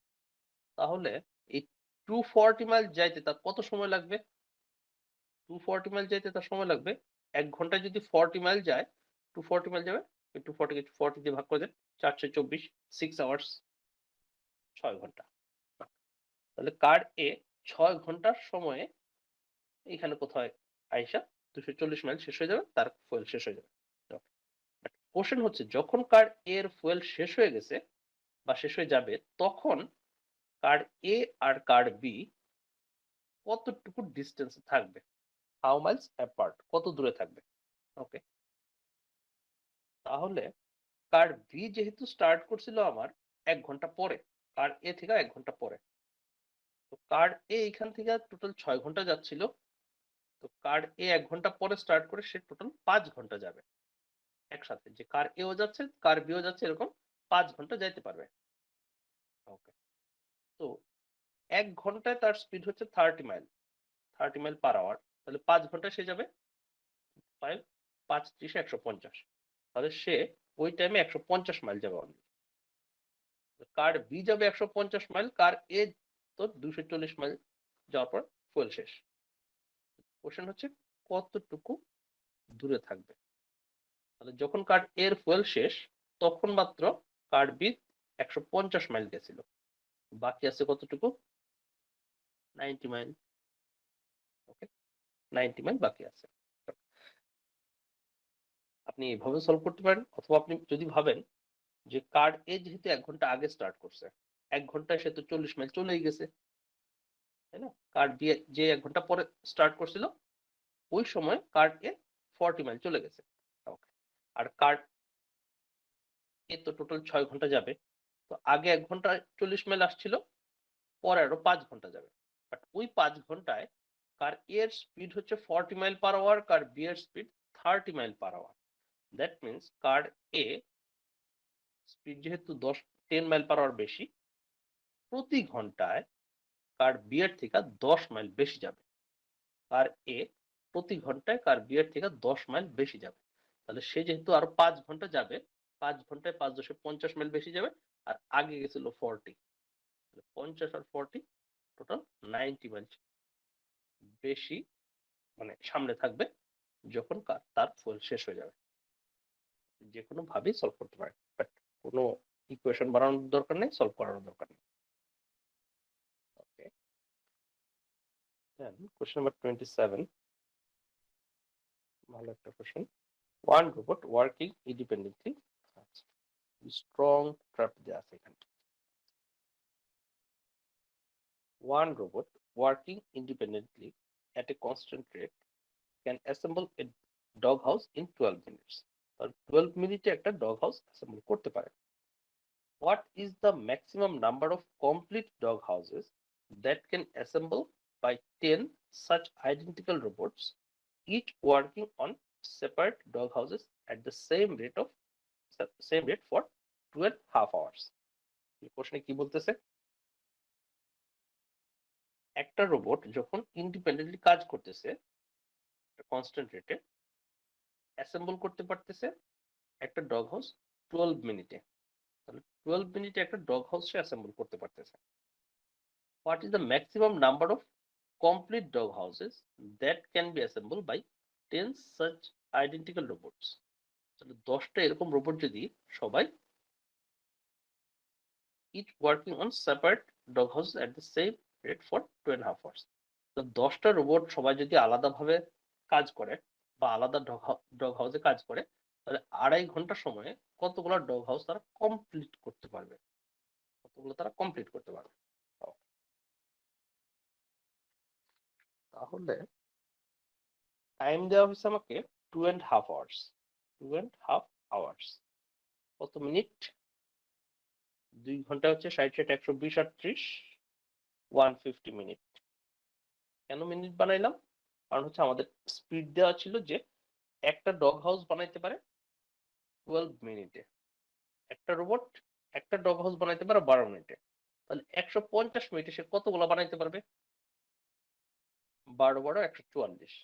তাহলে এই 240 মাইল যাইতে তার কত সময় লাগবে? 240 মাইল যাইতে তার সময় লাগবে, 1 ঘন্টায় যদি 40 মাইল যায়, 240 মাইল যাবে, 240 কে 40 দিয়ে ভাগ করে দেন, 424, 6 আওয়ার্স, 6 ঘন্টা। তাহলে কার এ 6 ঘন্টার সময়ে এখানে কোথায় আইসা 240 মাইল শেষ হয়ে যাবে, তার ফুয়েল শেষ হয়ে যাবে। কোশ্চেন হচ্ছে যখন কার এর ফুয়েল শেষ হয়ে গেছে বা শেষ হয়ে যাবে, তখন কার এ আর কার বি কতটুকু ডিস্টেন্সে থাকবে, হাউ মাইলস অ্যাপার্ট, কত দূরে থাকবে। ওকে, তাহলে কার বি যেহেতু স্টার্ট করছিল আমার 1 ঘন্টা পরে, কার এ থেকে 1 ঘন্টা পরে, তো কার এ এখান থেকে টোটাল 6 ঘন্টা যাচ্ছিল, তো কার এ 1 ঘন্টা পরে স্টার্ট করে সে টোটাল 5 ঘন্টা যাবে একসাথে, যে কার এও যাচ্ছে কার বিও যাচ্ছে, এরকম 5 ঘন্টা যাইতে পারবে। ওকে, তো 1 ঘন্টায় তার স্পিড হচ্ছে 30 মাইল, 30 মাইল পার আওয়ার, তাহলে 5 ঘন্টায় সে যাবে 5 5 30 150, তাহলে সে ওই টাইমে 150 মাইল যাবে অনলি। কার বি যাবে 150 মাইল, কার এ তো 240 মাইল যাওয়ার পর ফুয়েল শেষ। কোশ্চেন হচ্ছে কতটুকু দূরে থাকবে। তাহলে যখন কার এর ফুয়েল শেষ, তখন মাত্র কার বি 150 মাইল গেছিল, বাকি আছে কতটুকু? 90 মাইল। ওকে, 90 মাইল বাকি আছে। আপনি এভাবে সলভ করতে পারেন, অথবা আপনি যদি ভাবেন যে কার এ যেহেতু 1 ঘন্টা আগে স্টার্ট করছে, 1 ঘন্টায় সে তো 40 মাইল চলেই গেছে, তাই না? কার বি যে 1 ঘন্টা পরে স্টার্ট করছিল, ওই সময় কার এ 40 মাইল চলে গেছে। ওকে, আর কার এ তো টোটাল 6 ঘন্টা যাবে, তো আগে 1 ঘন্টা 40 মাইল আসছিল, পরে আরো 5 ঘন্টা যাবে। বাট ওই 5 ঘন্টায় কার এর স্পিড হচ্ছে 40 mile per hour, car B এর speed 30 mile per hour. That means car A speed যেহেতু 10 মাইল পার আওয়ার বেশি, প্রতি ঘন্টায় কার বি এর থেকে 10 মাইল বেশি যাবে। কার এ প্রতি ঘন্টায় কার বি এর থেকে 10 মাইল বেশি যাবে। তাহলে সে যেহেতু আরো 5 ঘন্টা যাবে, 5 ঘন্টায় 5 10 50 মাইল বেশি যাবে, আর আগে গেছিল 40, 50 আর 40 টোটাল 90 মাইল বেশি, মানে সামনে থাকবে যখন তার ফুয়েল শেষ হয়ে যাবে। যে কোনো ভাবেই সলভ করতে পারে, বাট কোনো ইকুয়েশন বানানোর দরকার নেই, সলভ করার দরকার নেই। ওকে, দেন কোশ্চেন নাম্বার 27, ভালো একটা question. One robot working independently, strong trap দেওয়া আছে এখানে। One robot working independently at a constant rate can assemble a doghouse in 12 minutes. 12 মিনিটে একটা dog house assemble করতে পারে। What is the maximum number of complete dog houses that can assemble by 10 such identical robots, each working on separate dog houses at the same rate for 2.5 hours? এই প্রশ্নে কি বলতেছে? একটা robot যখন independently কাজ করতেছে কনস্ট্যান্ট রেটে, assemble করতে পারতেছে একটা ডগ হাউস 12 মিনিটে, তাহলে 12 মিনিটে একটা ডগ হাউস সে অ্যাসেম্বল করতে পারতেছে। What is the maximum number of complete dog houses that can be assemble by 10 such identical robots? তাহলে 10টা এরকম রোবট যদি সবাই each working on separate dog house at the same rate for 2.5 hours, তো 10টা robot সবাই যদি আলাদাভাবে কাজ করে বা আলাদা ডগ হাউসে কাজ করে, তাহলে 2.5 ঘন্টা সময়ে কতগুলো ডগ হাউস তারা কমপ্লিট করতে পারবে, তাহলে টাইম দেওয়া হয়েছে আমাকে 2.5 hours, 2.5 hours কত মিনিট? 2 ঘন্টা হচ্ছে 60 60 120 38 150 মিনিট। কেন মিনিট বানাইলাম? কারণ হচ্ছে আমাদের স্পিড দেওয়া ছিল যে একটা ডগ হাউস বানাইতে পারে 12 মিনিটে, একটা রোবট একটা ডগ হাউস বানাইতে পারে 12 মিনিটে, তাহলে 150 মিনিটে সে কতগুলো বানাইতে পারবে? 12 12 144।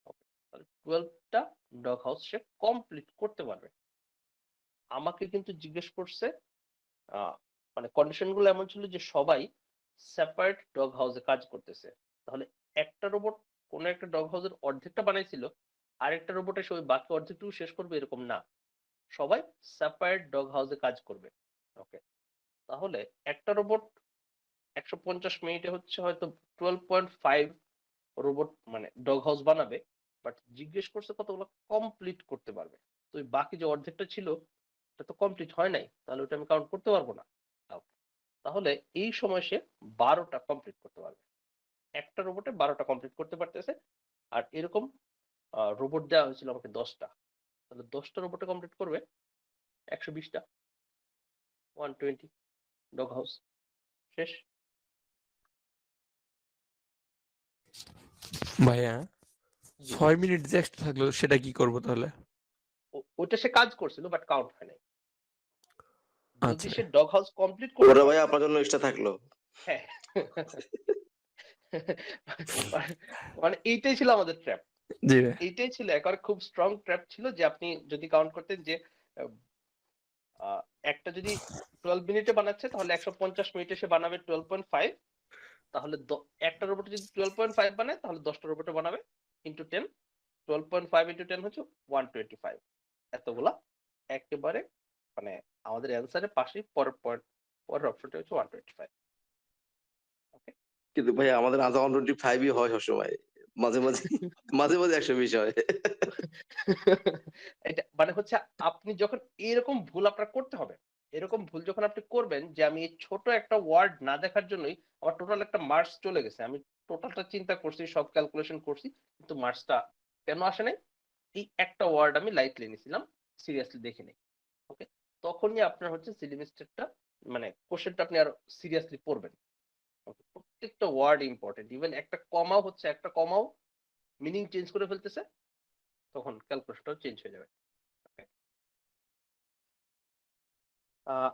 ওকে, তাহলে 12টা ডগ হাউস সে কমপ্লিট করতে পারবে। আমাকে কিন্তু জিজ্ঞেস করছে মানে কন্ডিশন গুলো এমন ছিল যে সবাই সেপারেট ডগ হাউসে কাজ করতেছে, তাহলে একটা রোবট কোন একটা ডগ হাউসের অর্ধেকটা বানাইছিল, আরেকটা রোবট এসে ওই বাকি অর্ধেকটুকু শেষ করবে এরকম না, সবাই সেপারেট ডগ হাউসে কাজ করবে। ওকে, তাহলে একটা রোবট 150 মিনিটে হচ্ছে হয়তো 12.5 রোবট মানে ডগ হাউস বানাবে, বাট জিজ্ঞেস করছে কতগুলো কমপ্লিট করতে পারবে। তো ওই বাকি যে অর্ধেকটা ছিল এটা তো কমপ্লিট হয় নাই, তাহলে ওটা আমি কাউন্ট করতে পারবো না। তাহলে এই সময় সে 12টা কমপ্লিট করতে পারবে, একটা রোবটে 12টা কমপ্লিট করতে পারতেছে। আর এরকম রোবট দেওয়া হয়েছিল আমাকে 10টা, তাহলে 10টা রোবটে কমপ্লিট করবে 120টা, 120 ডগ হাউস শেষ। ভাইয়া জি, 6 মিনিট যে এক্সট্রা থাকলো সেটা কি করব তাহলে? ওইটা সে কাজ করছিল বাট কাউন্ট হয় নাই। যদি আচ্ছা সে ডগ হাউস কমপ্লিট করতে ওটা ভাই পারতো, আপনার জন্য এক্সট্রা থাকলো। হ্যাঁ মানে এইটাই ছিল আমাদের ট্র্যাপ, জি ভাই। এইটাই ছিল একবার খুব স্ট্রং ট্র্যাপ ছিল যে আপনি যদি কাউন্ট করতেন যে একটা যদি 12 মিনিটে বানাচ্ছে তাহলে 150 মিনিটে সে বানাবে 12.5, তাহলে একটা রোবট যদি 12.5 বানায় তাহলে 10টা রোবটে বানাবে ইন্টু 10, 12.5 ইন্টু 10 হচ্ছে 125। এতগুলা একেবারে মানে আমাদের অ্যান্সারের পাশেই পরের অপশনটা হচ্ছে 125। ওকে, কিন্তু ভাই আমাদের আধা 125ই হয় সবসময়, মাঝে মাঝে মাঝে মাঝে 120 হয়। এটা মানে হচ্ছে আপনি যখন এরকম ভুল আপনার করতে হবে, এরকম ভুল যখন আপনি করবেন যে আমি এই ছোট একটা ওয়ার্ড না দেখার জন্যই আমার টোটাল একটা মার্কস চলে গেছে, আমি টোটালটা চিন্তা করছি সব ক্যালকুলেশন করছি কিন্তু মার্কসটা কেন আসে নাই, এই একটা ওয়ার্ড আমি লাইটলি নিছিলাম, সিরিয়াসলি দেখিনি। ওকে, তখনই আপনার হচ্ছে সিলিমিস্টারটা মানে কোশ্চেনটা আপনি আরো সিরিয়াসলি পড়বেন। Okay, প্রত্যেকটা ওয়ার্ড ইম্পর্টেন্ট, ইভেন একটা কমাও হচ্ছে একটা কমাও মিনিং চেঞ্জ করে ফেলতেছে, তখন ক্যালকুলেশনটাও চেঞ্জ হয়ে যাবে। Okay.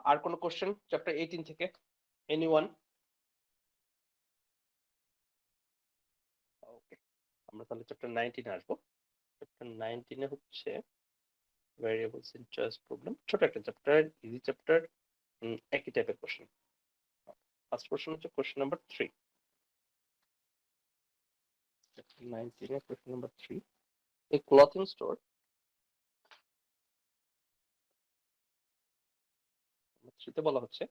আর কোনো কোশ্চেন চ্যাপ্টার 18 থেকে এনিওয়ান? ওকে, আমরা তাহলে চ্যাপ্টার 19 আসবো। চ্যাপ্টার 19 এ হচ্ছে ভ্যারিয়েবলস ইন চয়েস প্রবলেম, ছোট একটা চ্যাপ্টার, ইজি চ্যাপ্টার, একই টাইপের কোশ্চেন। ফার্স্ট কোশ্চেন হচ্ছে কোশ্চেন নাম্বার 3, চ্যাপ্টার 19 এর question number 3। A clothing store, 3 তে বলা হচ্ছে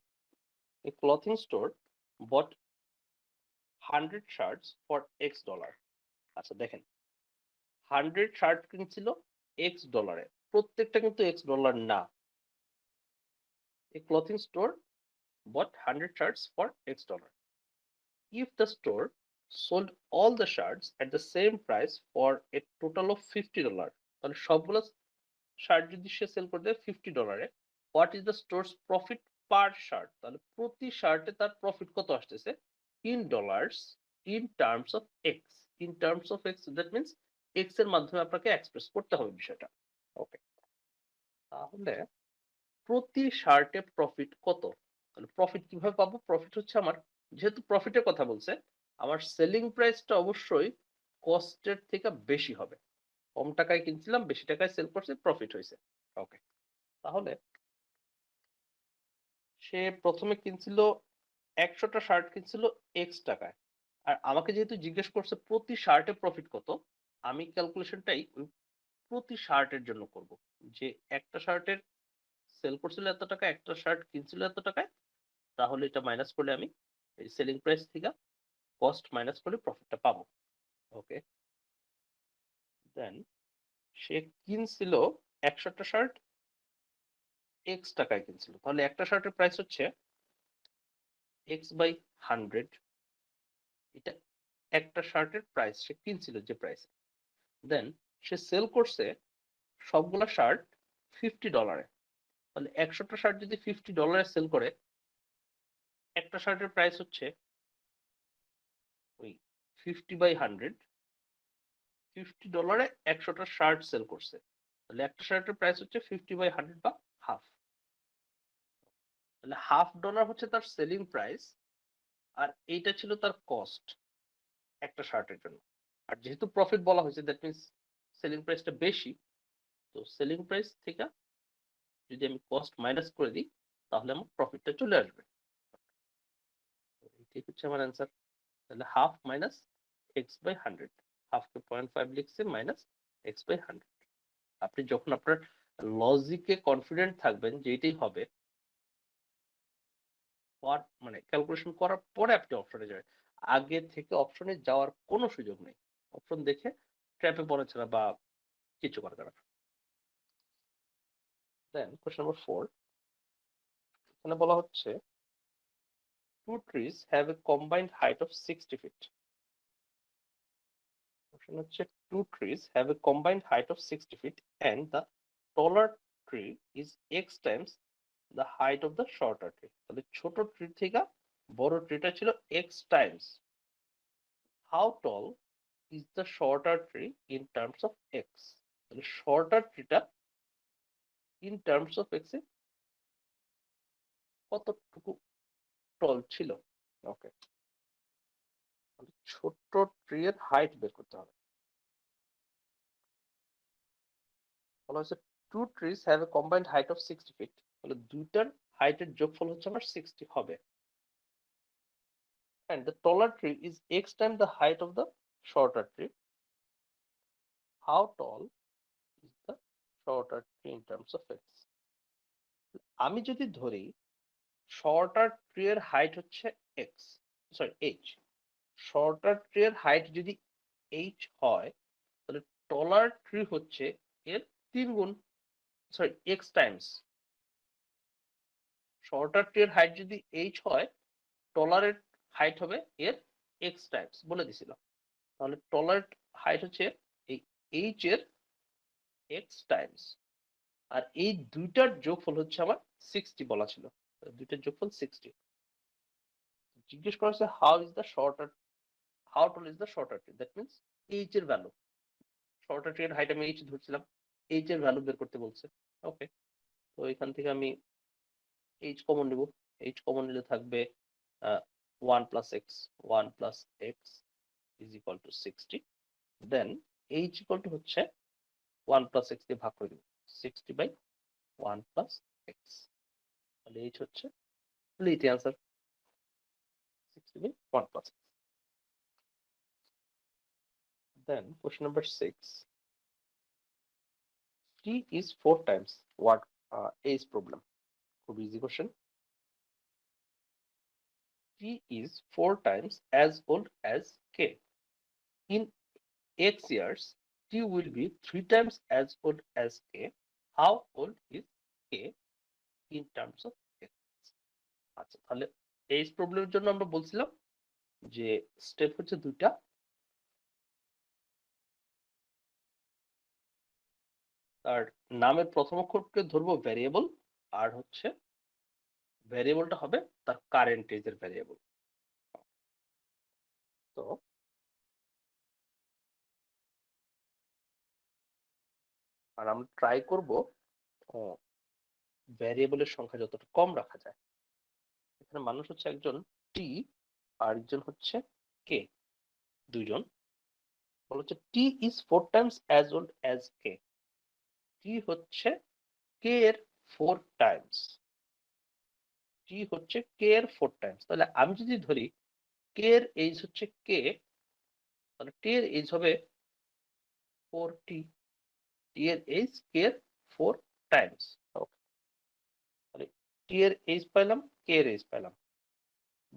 a clothing store bought 100 shirts for X dollar। আচ্ছা দেখেন, 100 শার্ট কিনছিল X ডলারে, প্রত্যেকটা কিন্তু X ডলার না। A clothing store bought 100 shirts for X dollar. If the store sold all the shirts at the same price for a total of $50, তাহলে সবগুলো shirt যদি সে sell করে দেয় $50, what is the store's profit per shirt? তাহলে প্রতি শার্টে তার profit কত আসতেছে in dollars, in terms of X, in terms of X, that means X এর মাধ্যমে আপনাকে এক্সপ্রেস করতে হবে বিষয়টা। ওকে, তাহলে প্রতি শার্টে প্রফিট কত, তাহলে প্রফিট কিভাবে পাবো? প্রফিট হচ্ছে আমার, যেহেতু প্রফিটের কথা বলছে, আমার সেলিং প্রাইসটা অবশ্যই কস্টের থেকে বেশি হবে। কম টাকায় কিনছিলাম বেশি টাকায় সেল করছে, প্রফিট হয়েছে। ওকে, তাহলে সে প্রথমে কিনছিল 100টা শার্ট কিনছিল X টাকায়, আর আমাকে যেহেতু জিজ্ঞেস করছে প্রতি শার্টে প্রফিট কত, আমি ক্যালকুলেশনটাই প্রতি শার্টের জন্য করব, যে একটা শার্টের সেল করছিল এত টাকা, একটা শার্ট কিনছিল এত টাকায়, তাহলে এটা মাইনাস করলে আমি এই সেলিং প্রাইস থেকে কস্ট মাইনাস করলে প্রফিটটা পাবো। ওকে, দেন সে কিনছিল 100টা শার্ট X টাকায় কিনছিল, তাহলে একটা শার্টের প্রাইস হচ্ছে X বাই 100, এটা একটা শার্টের প্রাইস সে কিনছিল যে প্রাইস। দেন সে সেল করছে সবগুলা শার্ট $50, তাহলে 100টা শার্ট যদি $50 সেল করে, একটা শার্টের প্রাইস হচ্ছে ওই 50 বাই 100, $50 100টা শার্ট সেল করছে, তাহলে একটা শার্টের প্রাইস হচ্ছে 50 বাই 100 বা হাফ। তাহলে $50 হচ্ছে তার সেলিং প্রাইস, আর এইটা ছিল তার কস্ট একটা শার্টের জন্য। আর যেহেতু প্রফিট বলা হয়েছে, দ্যাট মিনস সেলিং প্রাইসটা বেশি, তো সেলিং প্রাইস থেকে যদি আমি কস্ট মাইনাস করে দিই তাহলে আমার প্রফিটটা চলে আসবে। এটাই হচ্ছে আমার অ্যান্সার। তাহলে হাফ মাইনাস এক্স বাই 100, হাফকে 0.5 লিখছে মাইনাস এক্স বাই 100। আপনি যখন আপনার লজিকে কনফিডেন্ট থাকবেন যে এটাই হবে, মানে ক্যালকুলেশন করার পরে আপনি অপশনে যাবেন। আগে থেকে অপশনে যাওয়ার কোনো সুযোগ নেই, অপশন দেখে ট্র্যাপে পড়েছে না বা কিছু করার না। দেন কোশ্চেন নাম্বার 4, এখানে বলা হচ্ছে two trees have a combined height of 60 feet. Question হচ্ছে two trees have a combined height of 60 feet and the taller tree is x times the height of the shorter tree. তাহলে ছোট tree থেকে বড় ট্রিটা ছিল x times. How tall is the shorter tree in terms of x? তাহলে shorter ট্রিটা in terms of x এ কতটুকু টল ছিল? ওকে, ছোট tree এর হাইট বের করতে হবে। বলা হচ্ছে two trees have a combined height of 60 feet, তাহলে দুইটার হাইটের যোগফল হচ্ছে আমার 60 হবে। and the taller tree is x times the height of the shorter tree. How tall is the shorter tree in terms of x? আমি যদি ধরি শর্টার ট্রি এর হাইট হচ্ছে x, sorry h, shorter tree এর height যদি h হয় তাহলে টলার tree হচ্ছে এর 3 গুণ, sorry x times. Shorter tree এর হাইট যদি h হয়, টলারের হাইট হবে এর x টাইমস বলে দিছিল। তাহলে টলার হাইট হচ্ছে এই h এর x টাইমস, আর এই দুইটার যোগফল হচ্ছে আমার 60 বলা ছিল, দুইটার যোগফল 60। জিজ্ঞেস করা হচ্ছে how tall is the shorter tree, that means h এর ভ্যালু। শর্টার ট্রি এর হাইট আমি h ধরছিলাম, h এর ভ্যালু বের করতে বলছে। ওকে, তো এখান থেকে আমি h কমন নেব, h কমন নিলে থাকবে 1 plus x, 1 plus x is equal to 60. Then h equal to হচ্ছে 1 plus x দিয়ে ভাগ করে দেব, 60 by 1 plus x, তাহলে h হচ্ছে, তাহলে এটি answer 60 by 1 plus x. Then question number 6, t is 4 times what age problem. খুব easy question. t is 4 times as old as k. In x years, t will be 3 times as old as k. How old is k in terms of x? আচ্ছা, তাহলে এই প্রবলেমের জন্য আমরা বলছিলাম যে step হচ্ছে দুইটা। তার নামের প্রথম অক্ষরকে ধরবো ভ্যারিয়েবল, আর হচ্ছে ভ্যারিয়েবলটা হবে তার কারেন্ট এজের ভ্যারিয়েবল। তো আর আমরা ট্রাই করব ভ্যারিয়েবলের সংখ্যা যতটা কম রাখা যায়। এখানে মানুষ হচ্ছে একজন টি আর একজন হচ্ছে কে, দুইজন। বলা হচ্ছে T is 4 times as old as K. T হচ্ছে কে এর 4 টাইমস, টি হচ্ছে কে এর 4 টাইমস। তাহলে আমি যদি ধরি কে এর এজ হচ্ছে কে, তাহলে টি এর এজ হবে 4t, টি এর এজ কে এর 4 টাইমস। ওকে, তাহলে টি এর এজ পাইলাম, কে এর এজ পাইলাম।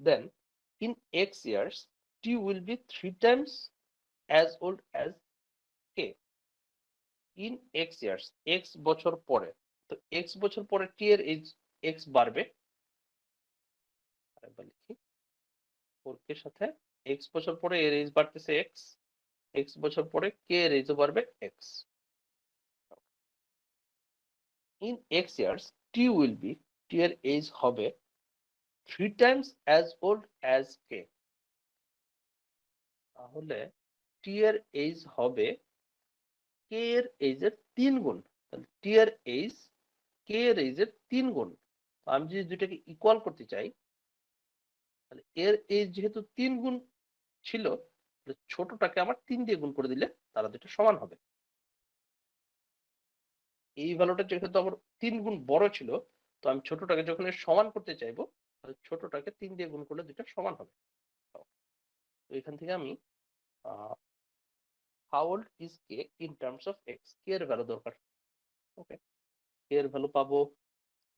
দেন in x years t will be 3 times as old as k. in x years, x বছর পরে, তো x বছর পরে t এর এজ x বাড়বে, আরেকবার লিখি, 4k এর সাথে x বছর পরে এর এজ বাড়তেছে x, x বছর পরে k এর এজও বাড়বে x। in x years t will be, t এর এজ হবে 3 times as old as k. তাহলে t এর এজ হবে k এর এজের 3 গুণ, তাহলে t এর এজ k এর এজের 3 গুণ। তো আমি যদি দুইটাকে ইকুয়াল করতে চাই, তাহলে এর এই যেহেতু 3 গুণ ছিল, ছোটটাকে আমার 3 দিয়ে গুণ করে দিলে তারা দুটো সমান হবে। এই ভ্যালুটা যেহেতু আমার 3 গুণ বড় ছিল, তো আমি ছোটটাকে যখন সমান করতে চাইবো, তাহলে ছোটটাকে 3 দিয়ে গুণ করলে দুটো সমান হবে। তো এখান থেকে আমি how old is k in terms of x, k এর ভ্যালু দরকার। ওকে, k এর ভ্যালু পাবো,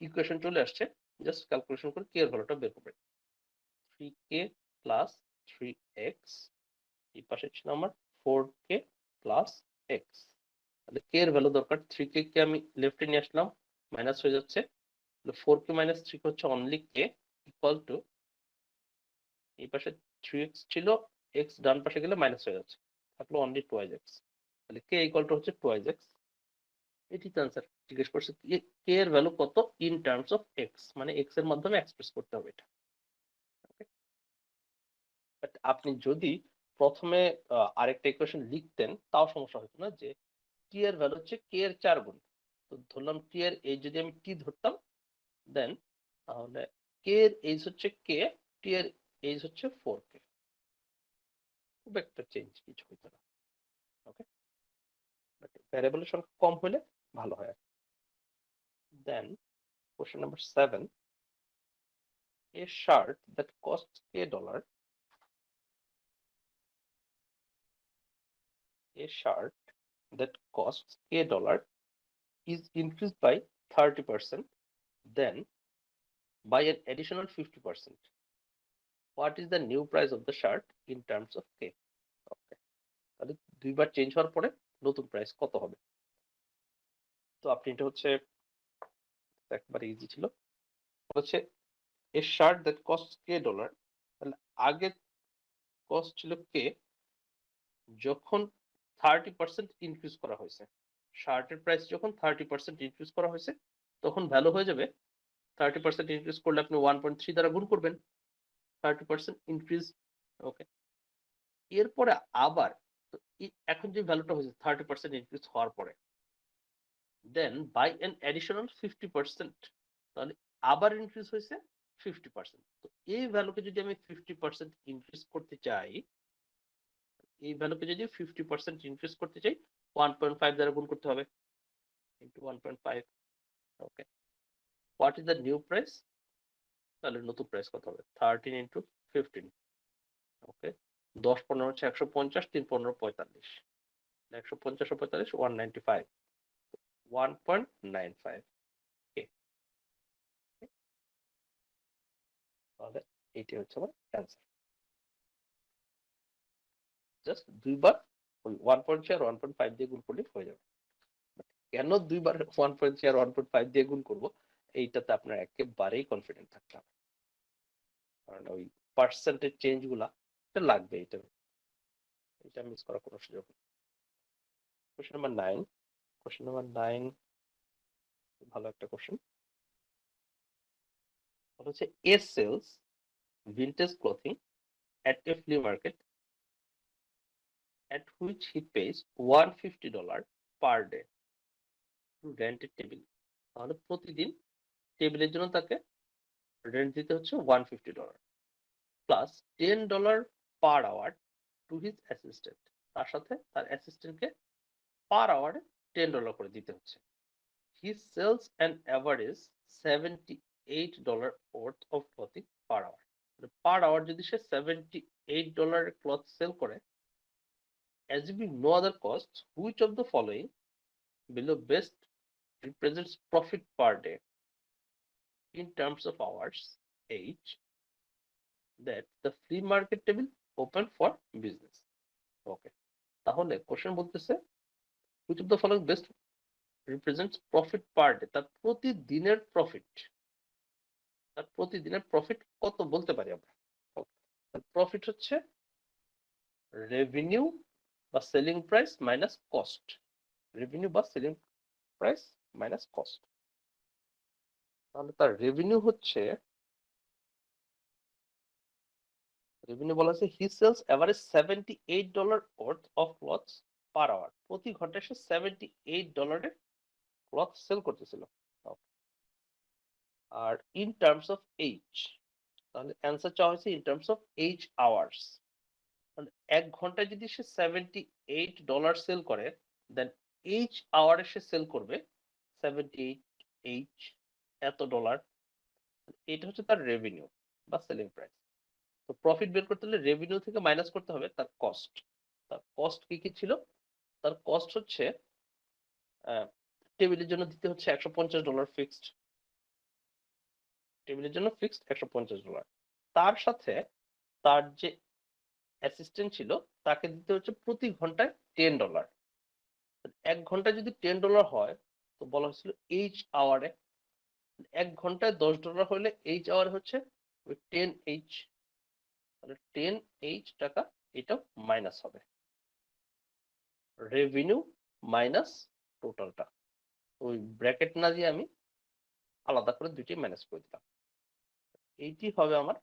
ইকুয়েশন চলে আসছে, জাস্ট ক্যালকুলেশন করে k এর ভ্যালুটা বের করবে। 3k প্লাস 3x, এই পাশে ছিল আমার 4k প্লাস x। তাহলে k এর ভ্যালু দরকার, 3k কে আমি লেফটে নিয়ে আসলাম, মাইনাস হয়ে যাচ্ছে, 4k মাইনাস 3 হচ্ছে অনলি k, ইকুয়াল টু এই পাশে 3x ছিল, x ডান পাশে গেলে মাইনাস হয়ে যাচ্ছে, থাকলো অনলি 2x। তাহলে k ইকুয়াল টু হচ্ছে 2x। এটি তো आंसर। জিজ্ঞেস করছে k এর ভ্যালু কত ইন টার্মস অফ x, মানে x এর মাধ্যমে এক্সপ্রেস করতে হবে এটা। ওকে, বাট আপনি যদি প্রথমে আরেকটা ইকুয়েশন লিখতেন তাও সমস্যা হতো না, যে t এর ভ্যালু হচ্ছে k এর 4 গুণ। তো ধরলাম t এর এই যদি আমি t ধরতাম, দেন তাহলে k এর এইজ হচ্ছে k, t এর এইজ হচ্ছে 4k। খুব একটা চেঞ্জ কিছু হইতো না। ওকে, বাট ভ্যারিয়েবলের সংখ্যা কম হলে ভালো হয়। Then question number 7, a shirt that costs $k, a shirt that costs $k is increased by 30%, then by an additional 50%. What is the new price of the shirt in terms of k? Okay, তাহলে দুইবার change হওয়ার পরে নতুন price কত হবে? তো আপনি এটা হচ্ছে একবারে ইজি ছিল, হচ্ছে a shirt that costs $k, তাহলে আগে কস্ট ছিল k, যখন 30% ইনক্রিজ করা হয়েছে, শার্টের প্রাইস যখন 30% ইনক্রিজ করা হয়েছে, তখন ভ্যালু হয়ে যাবে 30% ইনক্রিজ করলে আপনি 1.3 দ্বারা গুণ করবেন, 30% ইনক্রিজ। ওকে, এরপরে আবার এখন যে ভ্যালুটা হয়েছে 30% ইনক্রিজ হওয়ার পরে, দেন বাই এন অ্যাডিশনাল 50%, তাহলে আবার ইনক্রিজ হয়েছে 50%। তো এই ভ্যালুকে যদি আমি 50% ইনক্রিজ করতে চাই, এই ভ্যালুকে যদি 50% ইনক্রিজ করতে চাই, 1.5 দ্বারা গুণ করতে হবে, into 1.5। Okay, what is the new price? তাহলে নতুন প্রাইস কত হবে? 13 ইনটু 15। ওকে, 10 15 হচ্ছে 150, 3 15 45, 150 ও 45 195, 1.95 কে। তাহলে এইটি হচ্ছে আমার অ্যান্সার। জাস্ট দুইবার ওই 1.3 আর 1.5 দিয়ে গুণ করলে হয়ে যাবে। কেন দুইবার 1.3 আর 1.5 দিয়ে গুণ করব, এইটাতে আপনার একেবারেই কনফিডেন্ট থাকতে হবে, কারণ ওই পার্সেন্টেজ চেঞ্জ গুলা এটা লাগবে, এটা মিস করার কোনো সুযোগ নেই। কোশ্চেন নাম্বার 9, কোশ্চেন নাম্বার 9 ভালো একটা কোশ্চেন, হচ্ছে A sells vintage clothing at a flea market at which he pays $150 per day to rent a table। তাহলে প্রতিদিন টেবিলের জন্য তাকে রেন্ট দিতে হচ্ছে $150 plus $10 per hour to his assistant, তার সাথে তার অ্যাসিস্ট্যান্টকে পার আওয়ারে $10 করে দিতে হচ্ছে। He sells an average $78 worth of clothing per hour। Per hour যদি সে $78 ক্লথ সেল করে, assuming no other costs, which of the following below best represents profit per day in terms of hours each that the flea market table open for business? Okay, তাহলে question বলতেছে which of the following best represents profit per day, তার প্রতিদিনের profit, তার প্রতিদিনের profit কত বলতে পারি আমরা? প্রফিট হচ্ছে রেভিনিউ বা selling price minus cost, revenue বা সেলিং প্রাইস মাইনাস কস্ট। তাহলে তার রেভিনিউ হচ্ছে, রেভিনিউ বলা আছে he sells average $78 worth of clothes per hour, প্রতি ঘন্টায় সে $78 ক্লথ সেল করতেছিল। আর ইন টার্মস অফ এইচ, তাহলে অ্যান্সার চাওয়া হয়েছে in terms of H hours. তাহলে 1 ঘন্টায় যদি সে $78 সেল করে, দেন এইচ আওয়ারে সে সেল করবে 78 এত ডলার। এটা হচ্ছে তার রেভিনিউ বা সেলিং প্রাইস। তো প্রফিট বের করতে হলে রেভিনিউ থেকে মাইনাস করতে হবে তার কস্ট। তার কস্ট কি কি ছিল? তার কস্ট হচ্ছে টেবিলের জন্য দিতে হচ্ছে $150 ফিক্সড, টেবিলের জন্য ফিক্সড $150। তার সাথে তার যে অ্যাসিস্ট্যান্ট ছিল তাকে দিতে হচ্ছে প্রতি ঘন্টায় $10। 1 ঘন্টায় যদি $10 হয়, তো বলা হয়েছিল এইচ আওয়ারে 1 ঘন্টায় $10 হলে এইচ আওয়ার হচ্ছে ওই 10H, তাহলে 10H টাকা এটা মাইনাস হবে, রেভিনিউ মাইনাস টোটালটা। ওই ব্র্যাকেট না দিয়ে আমি আলাদা করে দুইটি মাইনাস করে দিলাম। এইটি হবে আমার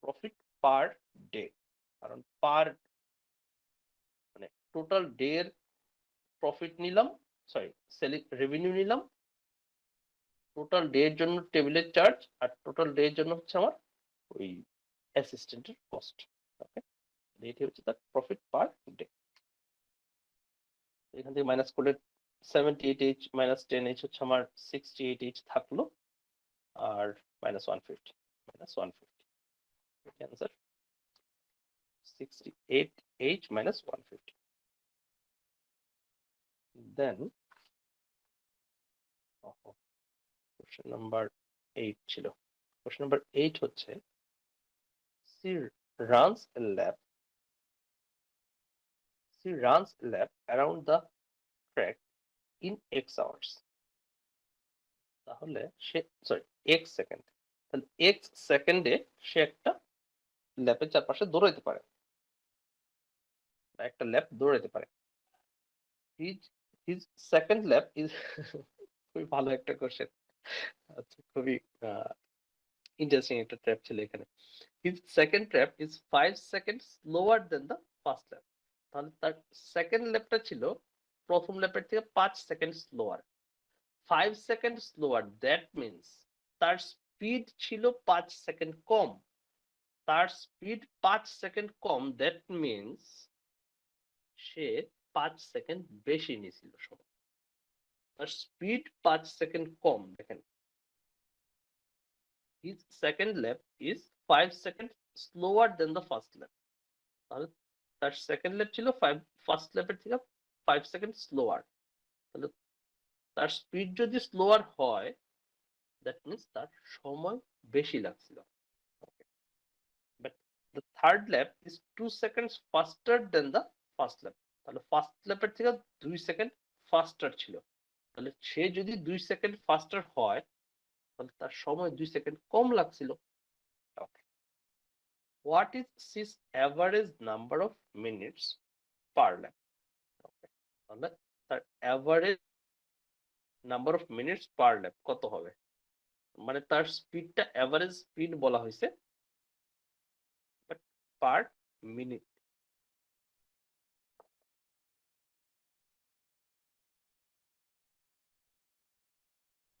প্রফিট পার ডে, কারণ পার মানে টোটাল ডে এর প্রফিট নিলাম, সরি সেলিং রেভিনিউ নিলাম, টোটাল ডে এর জন্য টেবিলের চার্জ, আর টোটাল ডে এর জন্য হচ্ছে আমার ওই অ্যাসিস্ট্যান্টের কস্ট। ওকে, এটি হচ্ছে তার প্রফিট পার ডে। এখান থেকে মাইনাস করলে 78H মাইনাস 10H হচ্ছে আমার 68H থাকলো, আর minus 150 answer 68H minus 150. Then question number 8 ছিল। Question number 8 হচ্ছে she runs a lap around the track in x hours. তাহলে সে x সেকেন্ড, তাহলে x সেকেন্ডে সে একটা ল্যাপের চারপাশে দৌড়াইতে পারে, একটা ল্যাপ দৌড়াইতে পারে। his second lap is খুবই ভালো একটা কোশ্চেন, আচ্ছা খুবই ইন্টারেস্টিং একটা ট্র্যাপ ছিল এখানে। his second trap is 5 seconds slower than the first lap, তাহলে তার সেকেন্ড ল্যাপটা ছিল প্রথম ল্যাপের থেকে 5 second slower. 5 second slower, that means তার স্পিড ছিল 5 সেকেন্ড কম। তার speed 5 second com, that means say 5 second বেশি নিয়েছিল সময়। তার স্পিড 5 সেকেন্ড কম, দেখেন his second lap is 5 seconds slower than the first lap, তাহলে তার সেকেন্ড ল্যাপ ছিল ফার্স্ট ল্যাপের থেকে 5 সেকেন্ড স্লোয়ার। তাহলে তার স্পিড যদি স্লোয়ার হয়, দ্যাট মিন্স তার সময় বেশি লাগছিল। But the third lap is 2 seconds faster than the first lap, তাহলে ফার্স্ট ল্যাপের থেকে 2 সেকেন্ড ফাস্টার ছিল। তাহলে সে যদি 2 সেকেন্ড ফাস্টার হয়, তাহলে তার সময় 2 সেকেন্ড কম লাগছিল। ওকে, what is his average number of minutes per lap? Okay, তাহলে তার average number of minutes per lap কত হবে? মানে তার স্পিডটা এভারেজ স্পিড বলা হয়েছে, বাট পার মিনিট।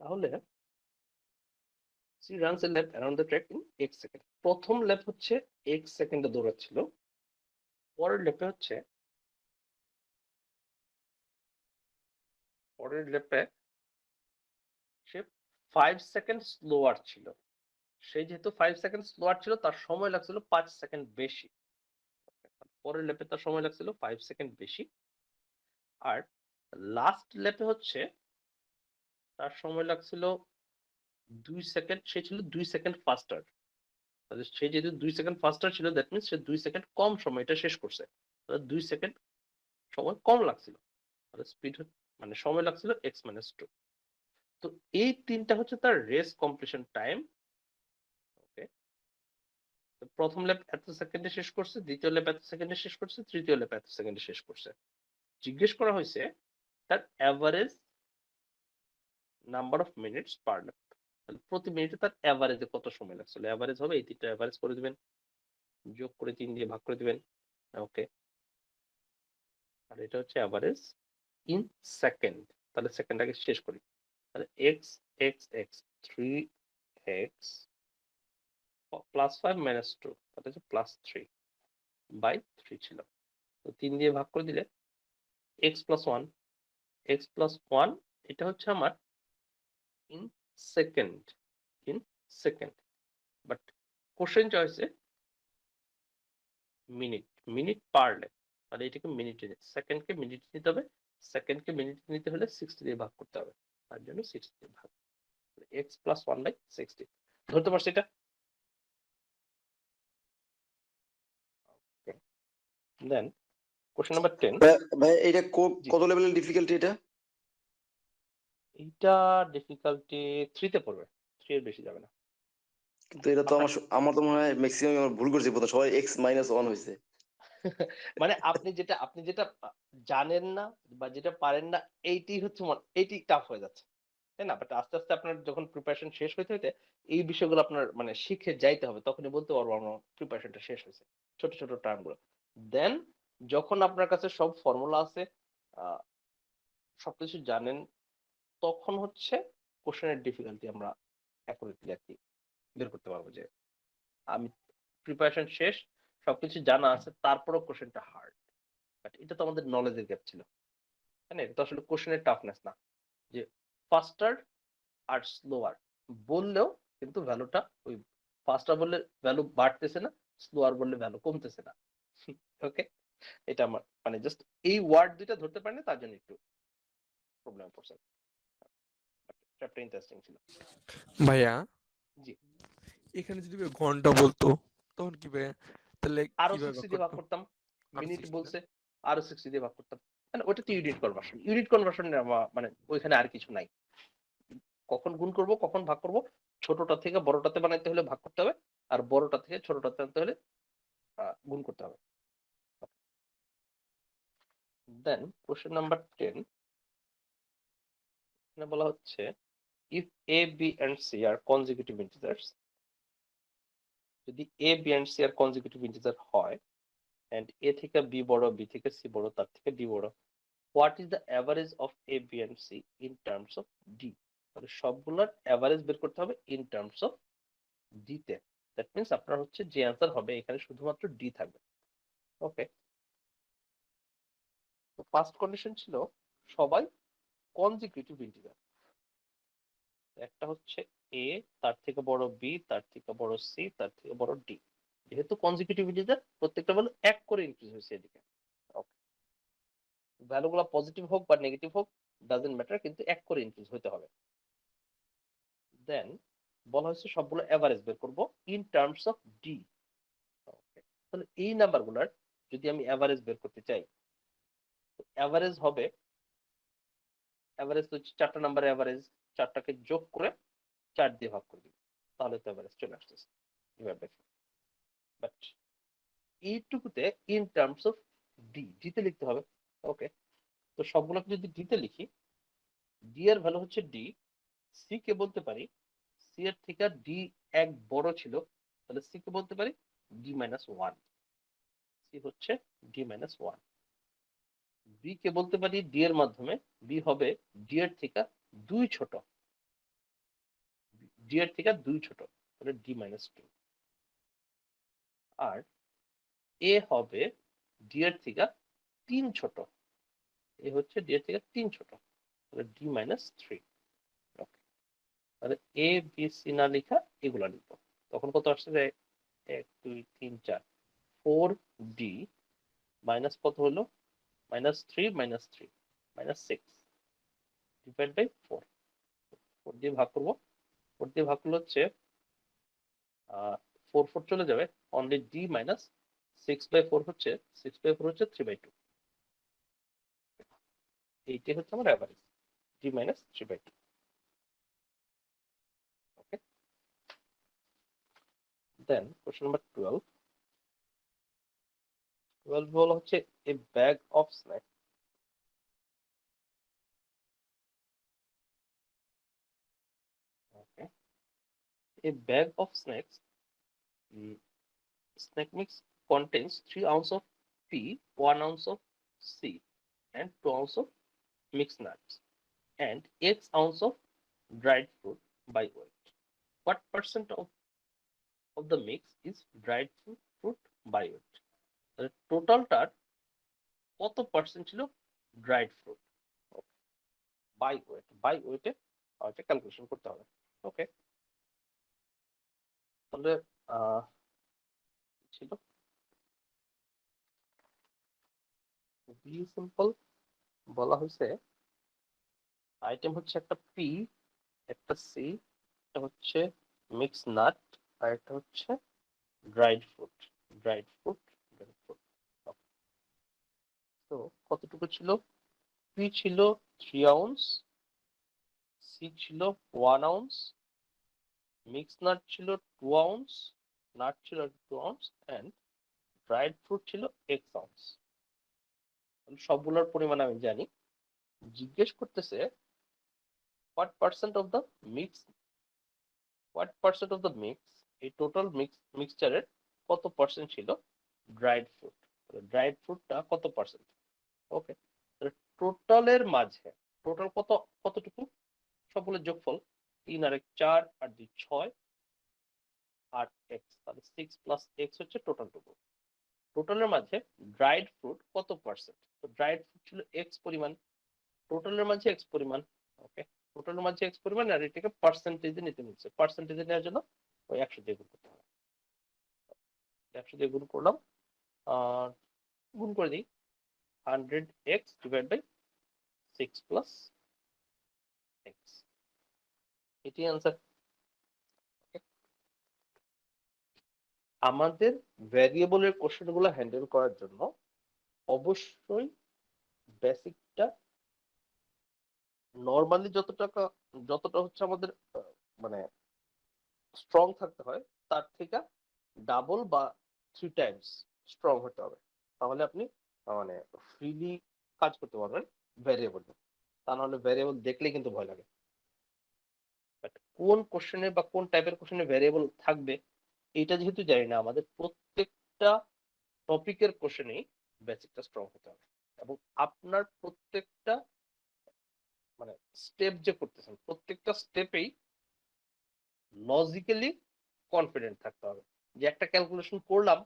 তাহলে she runs a lap around the track in x second. প্রথম ল্যাপ হচ্ছে x সেকেন্ডে দৌড়াচ্ছিল, পরের ল্যাপে সে 5 সেকেন্ড স্লোয়ার ছিল। সে যেহেতু 5 সেকেন্ড স্লোয়ার ছিল, তার সময় লাগছিল 5 সেকেন্ড বেশি। পরের ল্যাপে তার সময় লাগছিল 5 সেকেন্ড বেশি, আর লাস্ট ল্যাপে হচ্ছে তার সময় লাগছিল 2 সেকেন্ড, সে ছিল 2 সেকেন্ড ফাস্টার। তাহলে সে যেহেতু 2 সেকেন্ড ফাস্টার ছিল, দ্যাট মিন্স সে 2 সেকেন্ড কম সময়টা শেষ করছে, তাহলে 2 সেকেন্ড সময় কম লাগছিল, তাহলে স্পিড মানে সময় লাগছিল x - 2। তো এই তিনটা হচ্ছে তার রেস কমপ্লিশন টাইম। ওকে, তো প্রথম ল্যাপ এত সেকেন্ডে শেষ করছে, দ্বিতীয় ল্যাপ এত সেকেন্ডে শেষ করছে, তৃতীয় ল্যাপ এত সেকেন্ডে শেষ করছে। জিজ্ঞেস করা হয়েছে তার average number of minutes per ল্যাপ, তাহলে প্রতি মিনিটে তার এভারেজে কত সময় লাগছিল। এভারেজ হবে এই তিনটা এভারেজ করে দিবেন, যোগ করে 3 দিয়ে ভাগ করে দিবেন। ওকে, আর এটা হচ্ছে এভারেজ ইন সেকেন্ড, তাহলে সেকেন্ড আগে শেষ করি। তাহলে x x 3x +5 - 2 তাহলে হচ্ছে +3 বাই 3 ছিল। তো 3 দিয়ে ভাগ করে দিলে x + 1 এটা হচ্ছে আমার ইন সেকেন্ড বাট কোশ্চেন চয়েসে মিনিট পারলে মানে এটাকে মিনিটে সেকেন্ডকে মিনিট নিতে হবে, সেকেন্ডকে মিনিট নিতে হলে 60 দিয়ে ভাগ করতে হবে, তার জন্য 60 দিয়ে ভাগ x + 1/60 ধরতে পারছি এটা। Then question number 10। ভাই এটা জি। কত লেভেলের ডিফিকাল্টি এটা? এইটা ডিফিকাল্টি 3 তে পড়বে, 3 এর বেশি যাবে না। কিন্তু এটা তো আমার তো মনে হয় ম্যাক্সিমাম ভুল করছি, বোধহয় সবাই x - 1 হয়েছে। মানে আপনি যেটা জানেন না বা যেটা পারেন না এইটাই হচ্ছে এইটাই টাফ হয়ে যাচ্ছে, তাই না? বাট আস্তে আস্তে আপনার যখন প্রিপারেশন শেষ হইতে হইতে এই বিষয়গুলো আপনার মানে শিখে যাইতে হবে, তখনই বলতে পারবো আমার প্রিপারেশনটা শেষ হয়েছে, ছোট ছোট টার্ম গুলো। দেন যখন আপনার কাছে সব ফর্মুলা আছে, আহ, সবকিছু জানেন, তখন হচ্ছে কোশ্চেনের ডিফিকাল্টি আমরা অ্যাকুরেটলি আর কি বের করতে পারবো যে আমি প্রিপারেশন শেষ, সবকিছু জানা আছে, তারপরেও কোশ্চেনটা হার্ড। বাট এটা তো আমাদের নলেজের গ্যাপ ছিল, তাই না? এটা তো আসলে কোশ্চেনের টাফনেস না যে ফাস্টার আর স্লোয়ার বললেও কিন্তু ভ্যালুটা ওই ফাস্টার বললে ভ্যালু বাড়তেছে না, স্লোয়ার বললে ভ্যালু কমতেছে না। ওকে, এটা আমার মানে জাস্ট এই ওয়ার্ড দুইটা ধরতে পারেনি, তার জন্য একটু প্রবলেম পড়ছে। চ্যাপ্টার ইন্টারেস্টিং ছিল। ভাইয়া জি, এখানে যদি ভাই ঘন্টা বলতো তখন কি ভাইয়া, তাহলে আরো কিভাবে 60 ভাগ দিয়ে ভাগ করতো? করতাম। আরো মিনিট 60 না? বলছে, আরো 60 দিয়ে ভাগ করতাম। মানে ওটা তো ইউনিট কনভার্সন মানে ওইখানে আর কিছু নাই। কখন গুণ করব, কখন ভাগ করব, ছোটটা থেকে বড়টাতে বানাইতে হলে ভাগ করতে হবে, আর বড়টা থেকে ছোটটাতে আনতে হলে গুণ করতে হবে। দেন কোশ্চেন নাম্বার 10, এখানে বলা হচ্ছে if a b and c are consecutive integers, যদি a b and c are consecutive integer হয় and a থেকে b বড়, b থেকে c বড়, তার থেকে d বড়, what is the average of a b and c in terms of d? তাহলে সবগুলোর অ্যাভারেজ বের করতে হবে ইন টার্মস অফ d তে। দ্যাট মিন্স আপনার হচ্ছে যে অ্যান্সার হবে এখানে শুধুমাত্র d থাকবে। ওকে, তো ফার্স্ট কন্ডিশন ছিল সবাই কনজিকিউটিভ ইন্টিজার। একটা হচ্ছে a, তার থেকে বড় b, তার থেকে বড় c, তার থেকে বড় d। যেহেতু কনজিকিউটিভ ইন্টিজার, প্রত্যেকটা ভ্যালু এক করে ইনক্রিজ হয়েছে এদিকে। ওকে, ভ্যালুগুলো পজিটিভ হোক বা নেগেটিভ হোক ডাজন্ট ম্যাটার, কিন্তু এক করে ইনক্রিজ হতে হবে। দেন বলা হয়েছে সবগুলো এভারেজ বের করব ইন টার্মস অফ ডি। ওকে, তাহলে এই নাম্বারগুলোর যদি আমি এভারেজ বের করতে চাই, এভারেজ হবে, এভারেজ তো চারটা নাম্বার এভারেজ, চারটাকে যোগ করে 4 দিয়ে ভাগ করে দিব, তাহলে তো এভারেজ চলে আসতেছে। বাট এইটুকুতে ইন টার্মস অফ ডিতে লিখতে হবে। ওকে, তো সবগুলোকে যদি ডিতে লিখি, ডি এর ভ্যালু হচ্ছে ডি, সি কে বলতে পারি সি এর থেকে ডি এক বড় ছিল, তাহলে সি কে বলতে পারি d-1, সি হচ্ছে d-1। বি কে বলতে পারি ডি এর মাধ্যমে, বি হবে ডি এর থেকে 2 ছোট, ডি এর থেকে 2 ছোট, তাহলে d-2। আর এ হবে ডি এর থেকে 3 ছোট, এ হচ্ছে ডি এর থেকে 3 ছোট, তাহলে d-3। ওকে, তাহলে এ বি সি না লেখা এগুলা লিখবো, তখন কত আসছে যে 1 2 3 4 4d মাইনাস কত হলো, -3 -3 -6 ডিভাইড বাই 4, 4 দিয়ে ভাগ করবো, 4 দিয়ে ভাগ করলে হচ্ছে 4 4 চলে যাবে, অনলি d -6/4 হচ্ছে 6/4 হচ্ছে 3/2। এইটাই হচ্ছে আমার average d -3/2। Okay, then question number 12 বলা হচ্ছে a bag of snack, okay, a bag of snacks, snack mix contains 3 ounces of pea, 1 ounce of C, and 2 ounces of mixed nuts, and X ounce of dried fruit by weight. What percent of the mix is dried fruit by weight? তাহলে টোটালটার কত percent ছিল dried fruit by ওয়েটে এটা calculation করতে হবে। ওকে, তাহলে ছিল V simple বলা হয়েছে আইটেম হচ্ছে একটা পি, একটা সি, এটা হচ্ছে মিক্স নাট, আর এটা হচ্ছে ড্রাইড ফ্রুট। তো কতটুকু ছিল? পি ছিল 3 আউন্স, সি ছিল 1 আউন্স, মিক্স নাট ছিল 2 আউন্স, নাট ছিল 2 আউন্স, এন্ড ড্রাইড ফ্রুট ছিল x আউন্স। সবগুলোর পরিমাণ আমি জানি। জিজ্ঞেস করতেছে what percent of the mix, এই টোটাল মিক্সচারের কত পার্সেন্ট ছিল ড্রাইড ফ্রুট। ড্রাইড ফ্রুটটা কত পার্সেন্ট? ওকে, টোটালের মাঝে টোটাল কতটুকু? সবগুলোর যোগফল 3 আর 1 4 আর 2 6 8 x, তাহলে 6 প্লাস x হচ্ছে টোটালটুকু। টোটালের মাঝে ড্রাইড ফ্রুট কত পার্সেন্ট? তো ড্রাইড ফ্রুট ছিল x পরিমাণ, টোটালের মাঝে x পরিমাণ। ওকে, টোটালের মাঝে x পরিমাণ, আর এটাকে পার্সেন্টেজে নিতে হচ্ছে। পার্সেন্টেজে নেওয়ার জন্য ওই 100 দিয়ে গুণ করতে হবে। 100 দিয়ে গুণ করলাম, আর গুণ করে দিই 100x divide by 6 plus x, এটি आंसर। আমাদের ভ্যারিয়েবলের কোশ্চেনগুলো হ্যান্ডেল করার জন্য অবশ্যই বেসিকটা নরমালি যতটা হচ্ছে আমাদের মানে স্ট্রং থাকতে হয়, তার থেকে ডাবল বা 3 টাইমস স্ট্রং হতে হবে। তাহলে আপনি মানে ফ্রিলি কাজ করতে পারবেন ভ্যারিয়েবল। তা নাহলে ভ্যারিয়েবল দেখলেই কিন্তু ভয় লাগে। বাট কোন কোশ্চেনে বা কোন টাইপের কোশ্চেনে ভ্যারিয়েবল থাকবে এটা যেহেতু জানি না, আমাদের প্রত্যেকটা টপিকের কোশ্চেনেই বেসিকটা স্ট্রং হতে হবে, এবং আপনার প্রত্যেকটা মানে স্টেপ যে করতেছেন প্রত্যেকটা স্টেপেই লজিক্যালি কনফিডেন্ট থাকতে হবে যে একটা ক্যালকুলেশন করলাম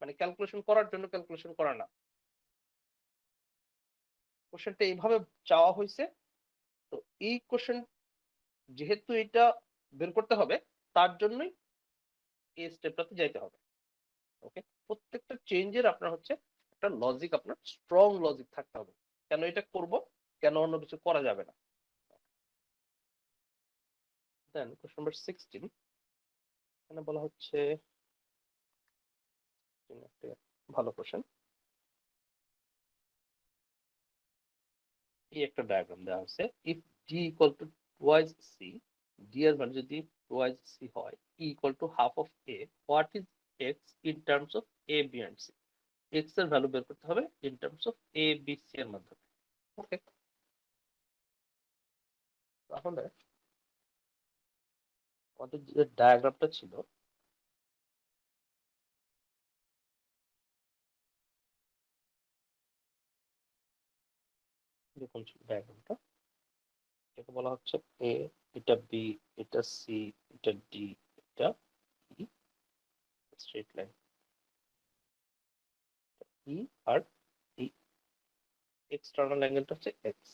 মানে ক্যালকুলেশন করার জন্য ক্যালকুলেশন করা না, কোশ্চেনটা এইভাবে চাওয়া হয়েছে, তো এই কোশ্চেন যেহেতু এটা বের করতে হবে তার জন্যই এই স্টেপটাতে যাইতে হবে। ওকে, প্রত্যেকটা চেঞ্জের আপনার হচ্ছে একটা লজিক, আপনার স্ট্রং লজিক থাকতে হবে, কেন এটা করব, কেন অন্য কিছু করা যাবে না। দেন কোশ্চেন নাম্বার 16 এখানে বলা হচ্ছে ভালো কোশ্চেন। এই একটা ডায়াগ্রাম দেওয়া আছে, if D equal to twice C, D এর ভ্যালু যদি টুয়াইজ সি হয়, E equal to half of A, what is X in terms of A B and C. X এর ভ্যালু বের করতে হবে in terms of A B C এর মাধ্যমে। ওকে, তাহলে আমাদের যে ডায়াগ্রামটা ছিল দেখুন, ডায়াগ্রামটা এটাকে বলা হচ্ছে এ, এটা বি, এটা সি, এটা ডি, এটা ই, স্ট্রেট লাইন ই আর ই, এক্সটার্নাল অ্যাঙ্গেলটা হচ্ছে এক্স।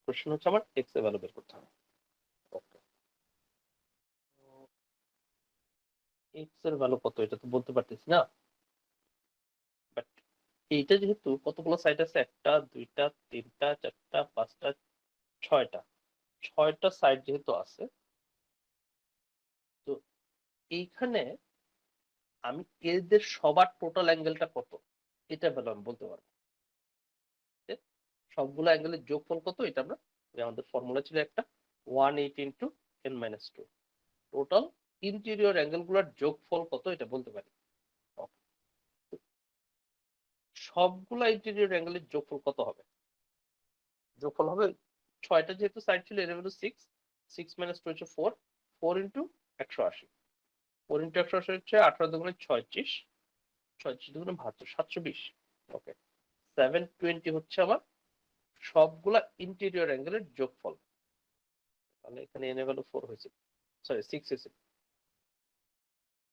কোশ্চেন হচ্ছে আমার এক্স এর ভ্যালু বের করতে হবে। ওকে, এক্স এর ভ্যালু কত এটা তো বলতে পারতেছি না, বাট এইটা যেহেতু কতগুলো সাইড আছে, 1টা 2টা 3টা 4টা 5টা 6টা সাইড যেহেতু আছে, তো এইখানে আমি এদের সবার টোটাল অ্যাঙ্গেলটা কত এটা ভ্যালু আমি বলতে পারবো। সবগুলো অ্যাঙ্গেলের যোগফল কত এটা আমরা, আমাদের ফর্মুলা ছিল একটা 180 into n minus 2, total interior angle গুলোর যোগফল কত এটা বলতে পারি। সবগুলা ইন্টেরিয়র অ্যাঙ্গেলের যোগফল কত হবে? যোগফল হবে 6টা যেহেতু সাইড ছিল এর ভ্যালু 6, 6 মাইনাস 2 হচ্ছে 4, 4 ইন্টু 180, 4 ইন্টু 180 হচ্ছে 18 দুগুণে 36, 36 দুগুণে 72, 720। ওকে, 720 হচ্ছে আমার সবগুলা ইন্টেরিয়র অ্যাঙ্গেলের যোগফল। তাহলে এখানে n এর ভ্যালু 4 হয়েছে, সরি 6 হয়েছে।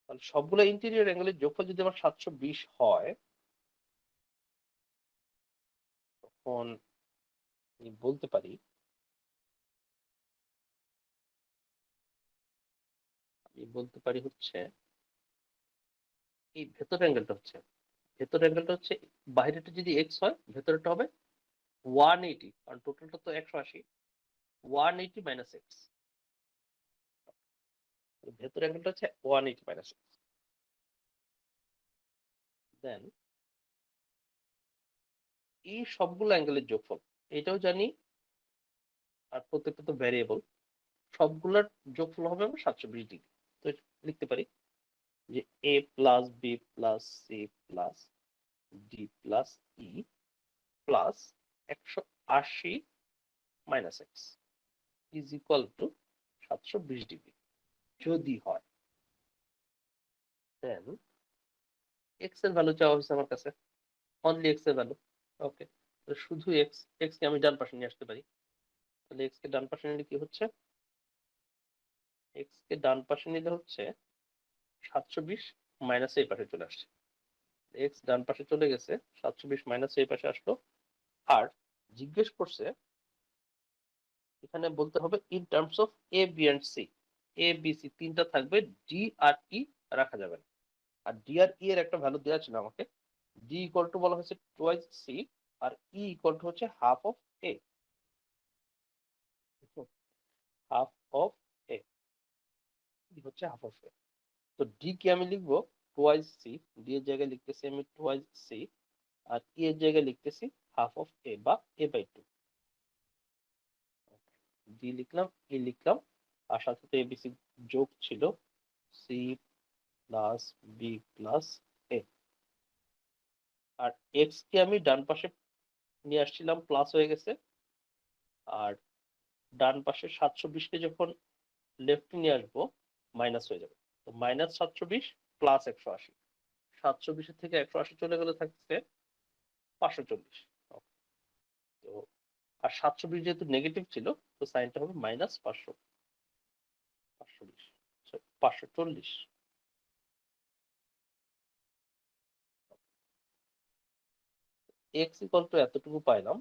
তাহলে সবগুলো ইন্টেরিয়র অ্যাঙ্গেলের যোগফল যদি আমার 720 হয়, তখন আমি বলতে পারি হচ্ছে এই ভেতর অ্যাঙ্গেলটা হচ্ছে বাইরেটা যদি x হয়, ভেতরেটা হবে 180, কারণ টোটালটা তো 180, 180 মাইনাস x, ভেতর অ্যাঙ্গেলটা হচ্ছে 180 মাইনাস x। দেন এই সবগুলো অ্যাঙ্গেলের যোগফল এটাও জানি, আর প্রত্যেকটা তো ভ্যারিয়েবল, সবগুলোর যোগফল হবে আমার 720 ডিগ্রি। তো লিখতে পারি যে a plus B plus C plus D plus E plus 180 minus X is equal to 720 degree যদি হয়। দেন এক্স এর ভ্যালু চাওয়া হয়েছে আমার কাছে, অনলি এক্স এর ভ্যালু। ওকে, শুধু এক্স কে আমি ডান পাশে নিয়ে আসতে পারি। তাহলে এক্স কে ডান পাশে নিলে কি হচ্ছে, এক্স কে ডান পাশে নিলে হচ্ছে 720 মাইনাস এই পাশে চলে আসছে, এক্স ডান পাশে চলে গেছে, 720 মাইনাস এই পাশে আসলো। আর জিজ্ঞেস করছে এখানে বলতে হবে in terms of A B and C, A B C তিনটা থাকবে, ডি আর ই রাখা যাবে না। আর ডি আর ই এর একটা ভ্যালু দেওয়া ছিল আমাকে, ডি ইকুয়াল টু বলা হয়েছে টুয়াইস সি, আর ই ইকুয়াল টু হচ্ছে half of A, half of A হচ্ছে হাফ অফ এ। তো ডি কে আমি লিখবো টুয়াইস সি, ডি এর জায়গায় লিখতেছি আমি টুয়াইস সি, আর ই এর জায়গায় লিখতেছি হাফ অফ এ বা এ বাই টু। ডি লিখলাম, ই লিখলাম, আর সাথে তো এবিসি যোগ ছিল, সি প্লাস বি প্লাস এ। আর এক্স কে আমি ডান পাশে নিয়ে আসছিলাম, প্লাস হয়ে গেছে, আর ডান পাশে 720 কে যখন লেফট নিয়ে আসবো মাইনাস হয়ে যাবে। তো মাইনাস 720 প্লাস 180, 720 থেকে 180 চলে গেলে থাকছে 540। তো আর 720 যেহেতু নেগেটিভ ছিল, তো সাইনটা হবে মাইনাস 520, 540। এক্স ইকুয়াল টু এতটুকু পাইলাম।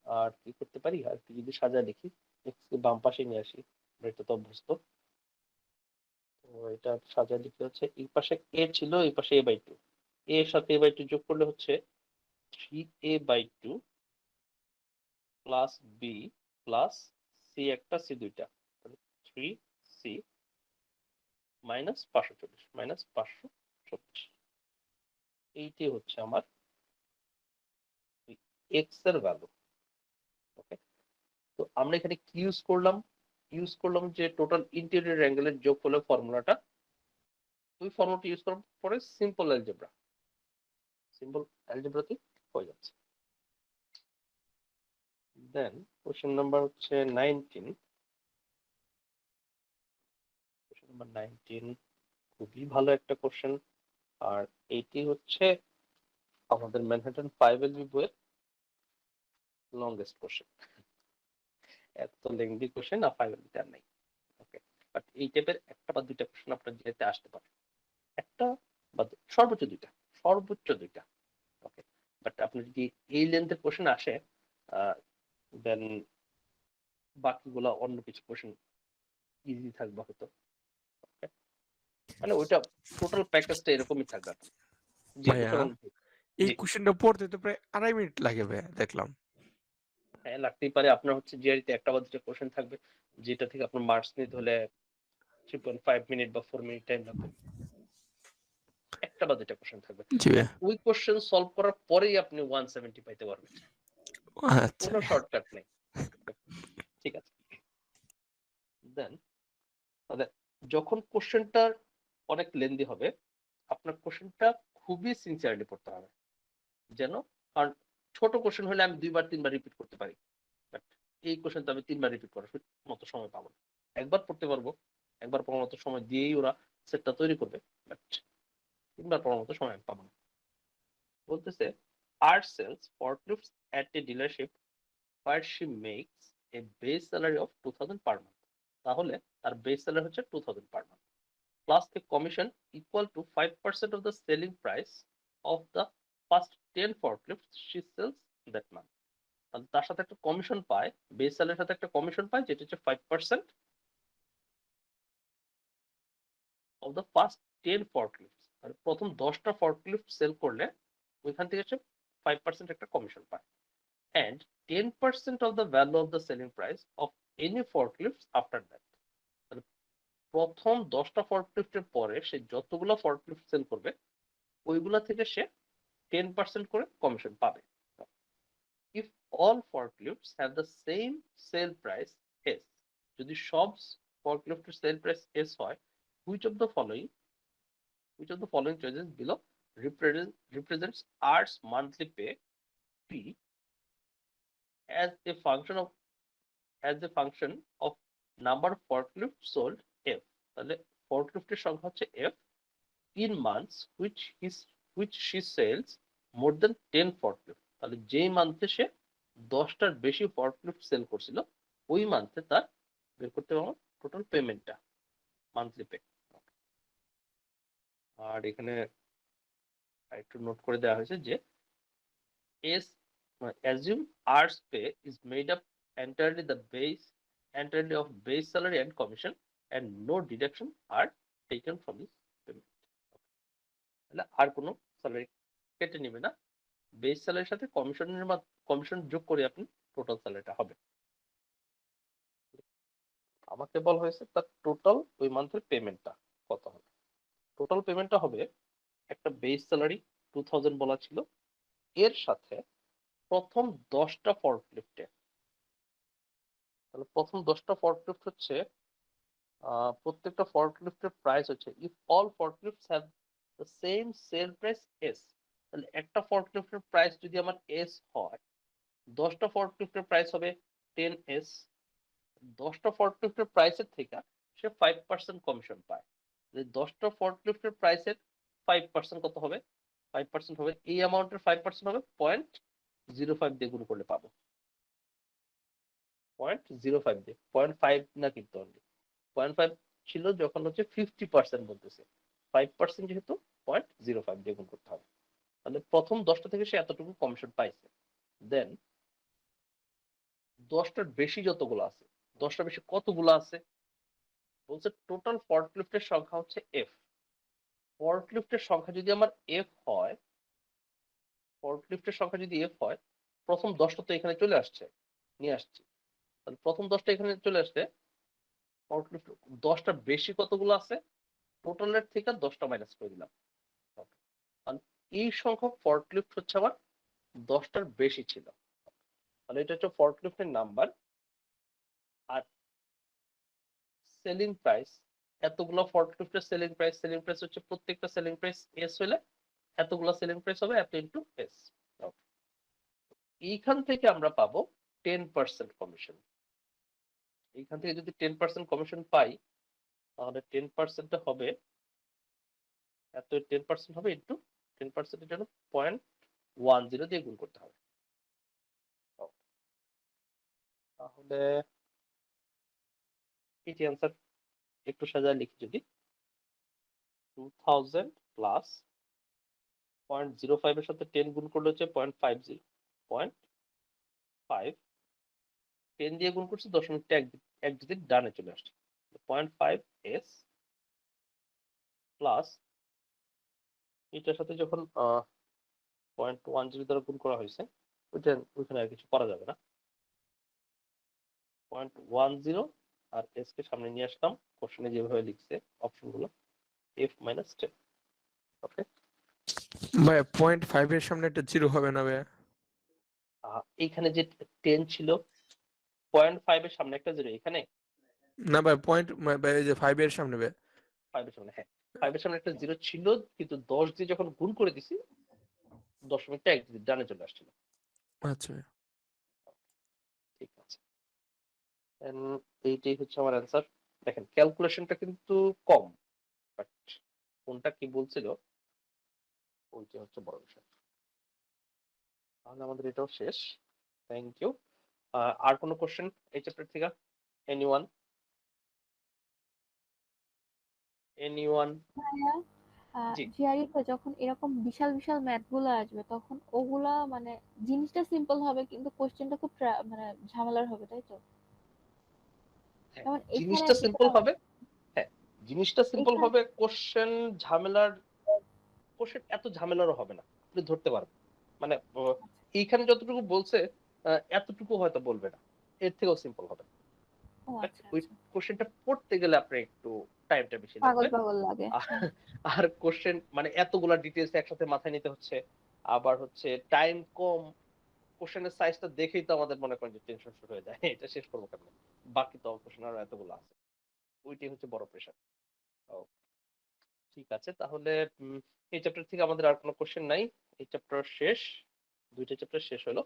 আর কি করতে পারি, আর কি যদি সাজায় লিখি, এক্স কে বাম পাশে নিয়ে আসি, এটা তো অভ্যস্ত। তো এটা সাজায় লিখতে হচ্ছে এই পাশে এ ছিল, এই পাশে এ বাই টু, এ এর সাথে এ বাই টু যোগ করলে হচ্ছে 3a by two plus B plus C একটা সি দুইটা, 3c মাইনাস 540 মাইনাস 540। এইটাই হচ্ছে আমার এক্স এর ভ্যালু। ওকে, তো আমরা এখানে কি ইউজ করলাম যে টোটাল ইন্টেরিয়র অ্যাঙ্গেলের যোগফলের ফর্মুলাটা। ওই ফর্মুলাটা ইউজ করার পরে সিম্পল অ্যালজেব্রাতে হয়ে যাচ্ছে। দেন কোশ্চেন নাম্বার হচ্ছে 19। কোশ্চেন নাম্বার 19 খুবই ভালো একটা কোশ্চেন, আর এইটি হচ্ছে আমাদের ম্যানহাটন 5LB বইয়ের লংগেস্ট কোশ্চেন। এত লেংদি কোশ্চেন আর 5LB তে আর নাই। ওকে, বাট এই টাইপের একটা বা দুইটা কোশ্চেন আপনার যেতে আসতে পারে, একটা বা সর্বোচ্চ দুইটা। ওকে, বাট আপনার যদি এই লেন্থের কোশ্চেন আসে, দেন বাকিগুলো অন্য কিছু কোশ্চেন ইজি থাকবে হয়তো। মানে ওইটা টোটাল প্যাকেজটা এরকমই থাকবে যেহেতু ভাইয়া কারণ এই জি, কোশ্চেনটা পড়তে তো প্রায় 2.5 মিনিট লাগে ভাইয়া, দেখলাম। হ্যাঁ লাগতেই পারে। আপনার হচ্ছে জিআরইতে একটা বা দুটো কোশ্চেন থাকবে যেটা থেকে আপনার মার্কস নিতে হলে 3.5 মিনিট বা 4 মিনিট টাইম লাগবে, একটা বা দুটা কোশ্চেন থাকবে। জি ভাইয়া। ওই কোশ্চেন সলভ করার পরেই আপনি 170 পাইতে পারবেন, আচ্ছা। কোনো শর্টকাট নেই। ঠিক আছে, দেন যখন কোশ্চেনটা অনেক লেন্দি হবে, আপনার কোশ্চেনটা খুবই সিনসিয়ারলি পড়তে হবে যেন, কারণ ছোট কোশ্চেন হলে আমি 2 বার 3 বার রিপিট করতে পারি, বাট এই কোশ্চেন তো আমি 3 বার রিপিট করার মতো সময় পাবো না। একবার পড়তে পারবো, একবার পড়ার মতো সময় দিয়েই ওরা সেটটা তৈরি করবে, বাট 3 বার পড়ার মতো সময় আমি পাবো না। বলতেছে আর sales forklifts at a dealership where she makes a base salary of 2000 per month, তাহলে তার বেস স্যালারি হচ্ছে 2000 per month plus a commission equal to 5% of the selling price of the first 10 forklifts she sells that month. তাহলে তার সাথে একটা commission পায়, base স্যালারির সাথে একটা কমিশন পায় যেটা হচ্ছে 5% of the first 10 forklifts. তাহলে প্রথম 10টা ফর্কলিফট সেল করলে ওইখান থেকে হচ্ছে 5% একটা কমিশন পায়, and 10% of the value of the selling price of any forklifts after that. তাহলে প্রথম 10টা ফর্কলিফটের পরে সে যতগুলো ফর্কলিফট সেল করবে ওইগুলা থেকে সে 10% করে কমিশন পাবে। If all forklifts have the same sale price S, যদি সব ফর্কলিফটের সেল প্রাইস S হয়, which of the following choices below represents R's monthly pay P as a function of number of forklifts sold F. তাহলে ফর্কলিফটের সংখ্যা হচ্ছে F in months which she sells more than 10 forklift. তাহলে যেই মান্থে সে 10টার বেশি forklift sell করছিল ওই মান্থে তার বের করতে হবে টোটাল পেমেন্টটা, মান্থলি পে। আর এখানে একটু নোট করে দেওয়া হয়েছে যে S assume R's pay is made up entirely of base salary and commission and no deduction are taken from his payment. তাহলে আর কোনো স্যালারি কেটে নেবে না, বেস স্যালারির সাথে কমিশন যোগ করে আপনি টোটাল স্যালারিটা হবে। আমাকে বলা হয়েছে তার টোটাল ওই মান্থের পেমেন্টটা কত হবে। টোটাল পেমেন্টটা হবে একটা বেস স্যালারি 2000 বলা ছিল, এর সাথে প্রথম 10টা ফর্কলিফটে, তাহলে প্রথম 10টা ফর্কলিফট হচ্ছে প্রত্যেকটা ফর্কলিফটের প্রাইস হচ্ছে if all forklifts have the same sale price as, তাহলে একটা ফর্কলিফটের প্রাইস যদি আমার এস হয় 10টা ফর্কলিফটের প্রাইস হবে 10s, 10টা ফর্কলিফটের প্রাইসের থেকে সে 5% কমিশন পায়। 10টা ফর্কলিফটের প্রাইসের 5% কত হবে, 5% হবে এই অ্যামাউন্টের 5% হবে 0.05 দিয়ে গুণ করলে পাবো, 0.05 দিয়ে, 0.5 না কিন্তু অনলি 0.5 ছিল যখন হচ্ছে 50% বলতেছে, 5% যেহেতু 0.05 দিয়ে গুণ করতে হবে। তাহলে প্রথম 10টা থেকে সে এতটুকু কমিশন পাইছে। দেন 10টার বেশি যতগুলো আছে, 10টা বেশি কতগুলো আছে বলছে টোটাল ফর্কলিফটের সংখ্যা হচ্ছে এফ। ফর্কলিফটের সংখ্যা যদি আমার এফ হয়, ফর্কলিফটের সংখ্যা যদি এফ হয়, প্রথম 10টা তো এখানে চলে আসছে, নিয়ে আসছি, তাহলে প্রথম 10টা এখানে চলে আসছে, ফর্কলিফট 10টার বেশি কতগুলো আছে টোটালের থেকে 10টা মাইনাস করে দিলাম, এই সংখ্যক ফর্কলিফট হচ্ছে আমার 10টার বেশি ছিল, তাহলে এটা হচ্ছে ফর্কলিফটের নাম্বার। আর সেলিং প্রাইস, এতগুলো ফর্কলিফটের সেলিং প্রাইস হচ্ছে প্রত্যেকটা সেলিং প্রাইস এস হলে এতগুলো সেলিং প্রাইস হবে এত ইনটু এস। এইখান থেকে আমরা পাবো 10% কমিশন। এইখান থেকে যদি 10% কমিশন পাই তাহলে 10% হবে এত, 10% হবে ইনটু 10% এর জন্য 0.10 দিয়ে গুণ করতে হবে। তাহলে এটি অ্যান্সার একটু সাজায় লিখি, যদি 2000 প্লাস 0.05 এর সাথে 10 গুণ করলে হচ্ছে 0.50, 0.5 10 দিয়ে গুণ করছি, দশমিকটা এক দিক ডানে চলে আসছে, 0.5s প্লাস এটার সাথে যখন 0.10 দ্বারা গুণ করা হয়েছে ওইখানে আর কিছু করা যাবে না, 0.10 আর এস কে সামনে নিয়ে আসলাম, কোশ্চেনে যেভাবে লিখছে অপশনগুলো f মাইনাস 10। ওকে ভাই 0.5 এর সামনে একটা জিরো হবে না ভাই? এইখানে যে 10 ছিল 0.5 এর সামনে একটা জিরো, এখানে না ভাই পয়েন্ট ভাই এই যে 5 এর সামনে ভাই, 5 এর সামনে, হ্যাঁ 5 এর সামনে একটা জিরো ছিল কিন্তু 10 দিয়ে যখন গুণ করে দিছি দশমিকটা এক দিক ডানে চলে আসছিল। আচ্ছা ঠিক আছে, এইটাই হচ্ছে আমার অ্যান্সার। দেখেন ক্যালকুলেশনটা কিন্তু কম, বাট কোনটা কি বলছিল ওইটা হচ্ছে বড় বিষয়। তাহলে আমাদের এটাও শেষ, থ্যাংক ইউ। আর কোনো কোশ্চেন এই চ্যাপ্টার থেকে? এনিওয়ান? ভাইয়া জি। জিআরই তে যখন এরকম বিশাল বিশাল ম্যাথ গুলো আসবে তখন ওগুলা মানে জিনিসটা সিম্পল হবে কিন্তু কোশ্চেনটা খুব মানে ঝামেলার হবে, তাই তো? হ্যাঁ, যেমন এখানে জিনিসটা যেটা সিম্পল হবে। হ্যাঁ, জিনিসটা সিম্পল এখানে হবে, কোশ্চেন এত ঝামেলারও হবে না, আপনি ধরতে পারবেন। মানে এইখানে যতটুকু বলছে এতটুকু হয়তো বলবে না, এর থেকেও সিম্পল হবে। ও But আচ্ছা ওই আচ্ছা, কোশ্চেনটা পড়তে গেলে আপনার একটু টাইমটা বেশি পাগল লাগবে। পাগল লাগে। আর হ্যাঁ। আর কোশ্চেন মানে এতগুলা ডিটেলস একসাথে মাথায় নিতে হচ্ছে, আবার হচ্ছে টাইম কম, কোশ্চেনের সাইজটা দেখেই তো আমাদের মনে করেন যে টেনশন শুরু হয়ে যায়। এটা শেষ করবো কেমনে? বাকি তো কোশ্চেন আরো এতগুলো আছে। ওইটাই হচ্ছে বড় প্রেশার। ও ঠিক আছে, তাহলে এই চ্যাপ্টার থেকে আমাদের আর কোনো কোশ্চেন নাই। এই চ্যাপ্টার শেষ। ২ টা চ্যাপ্টার শেষ হলো।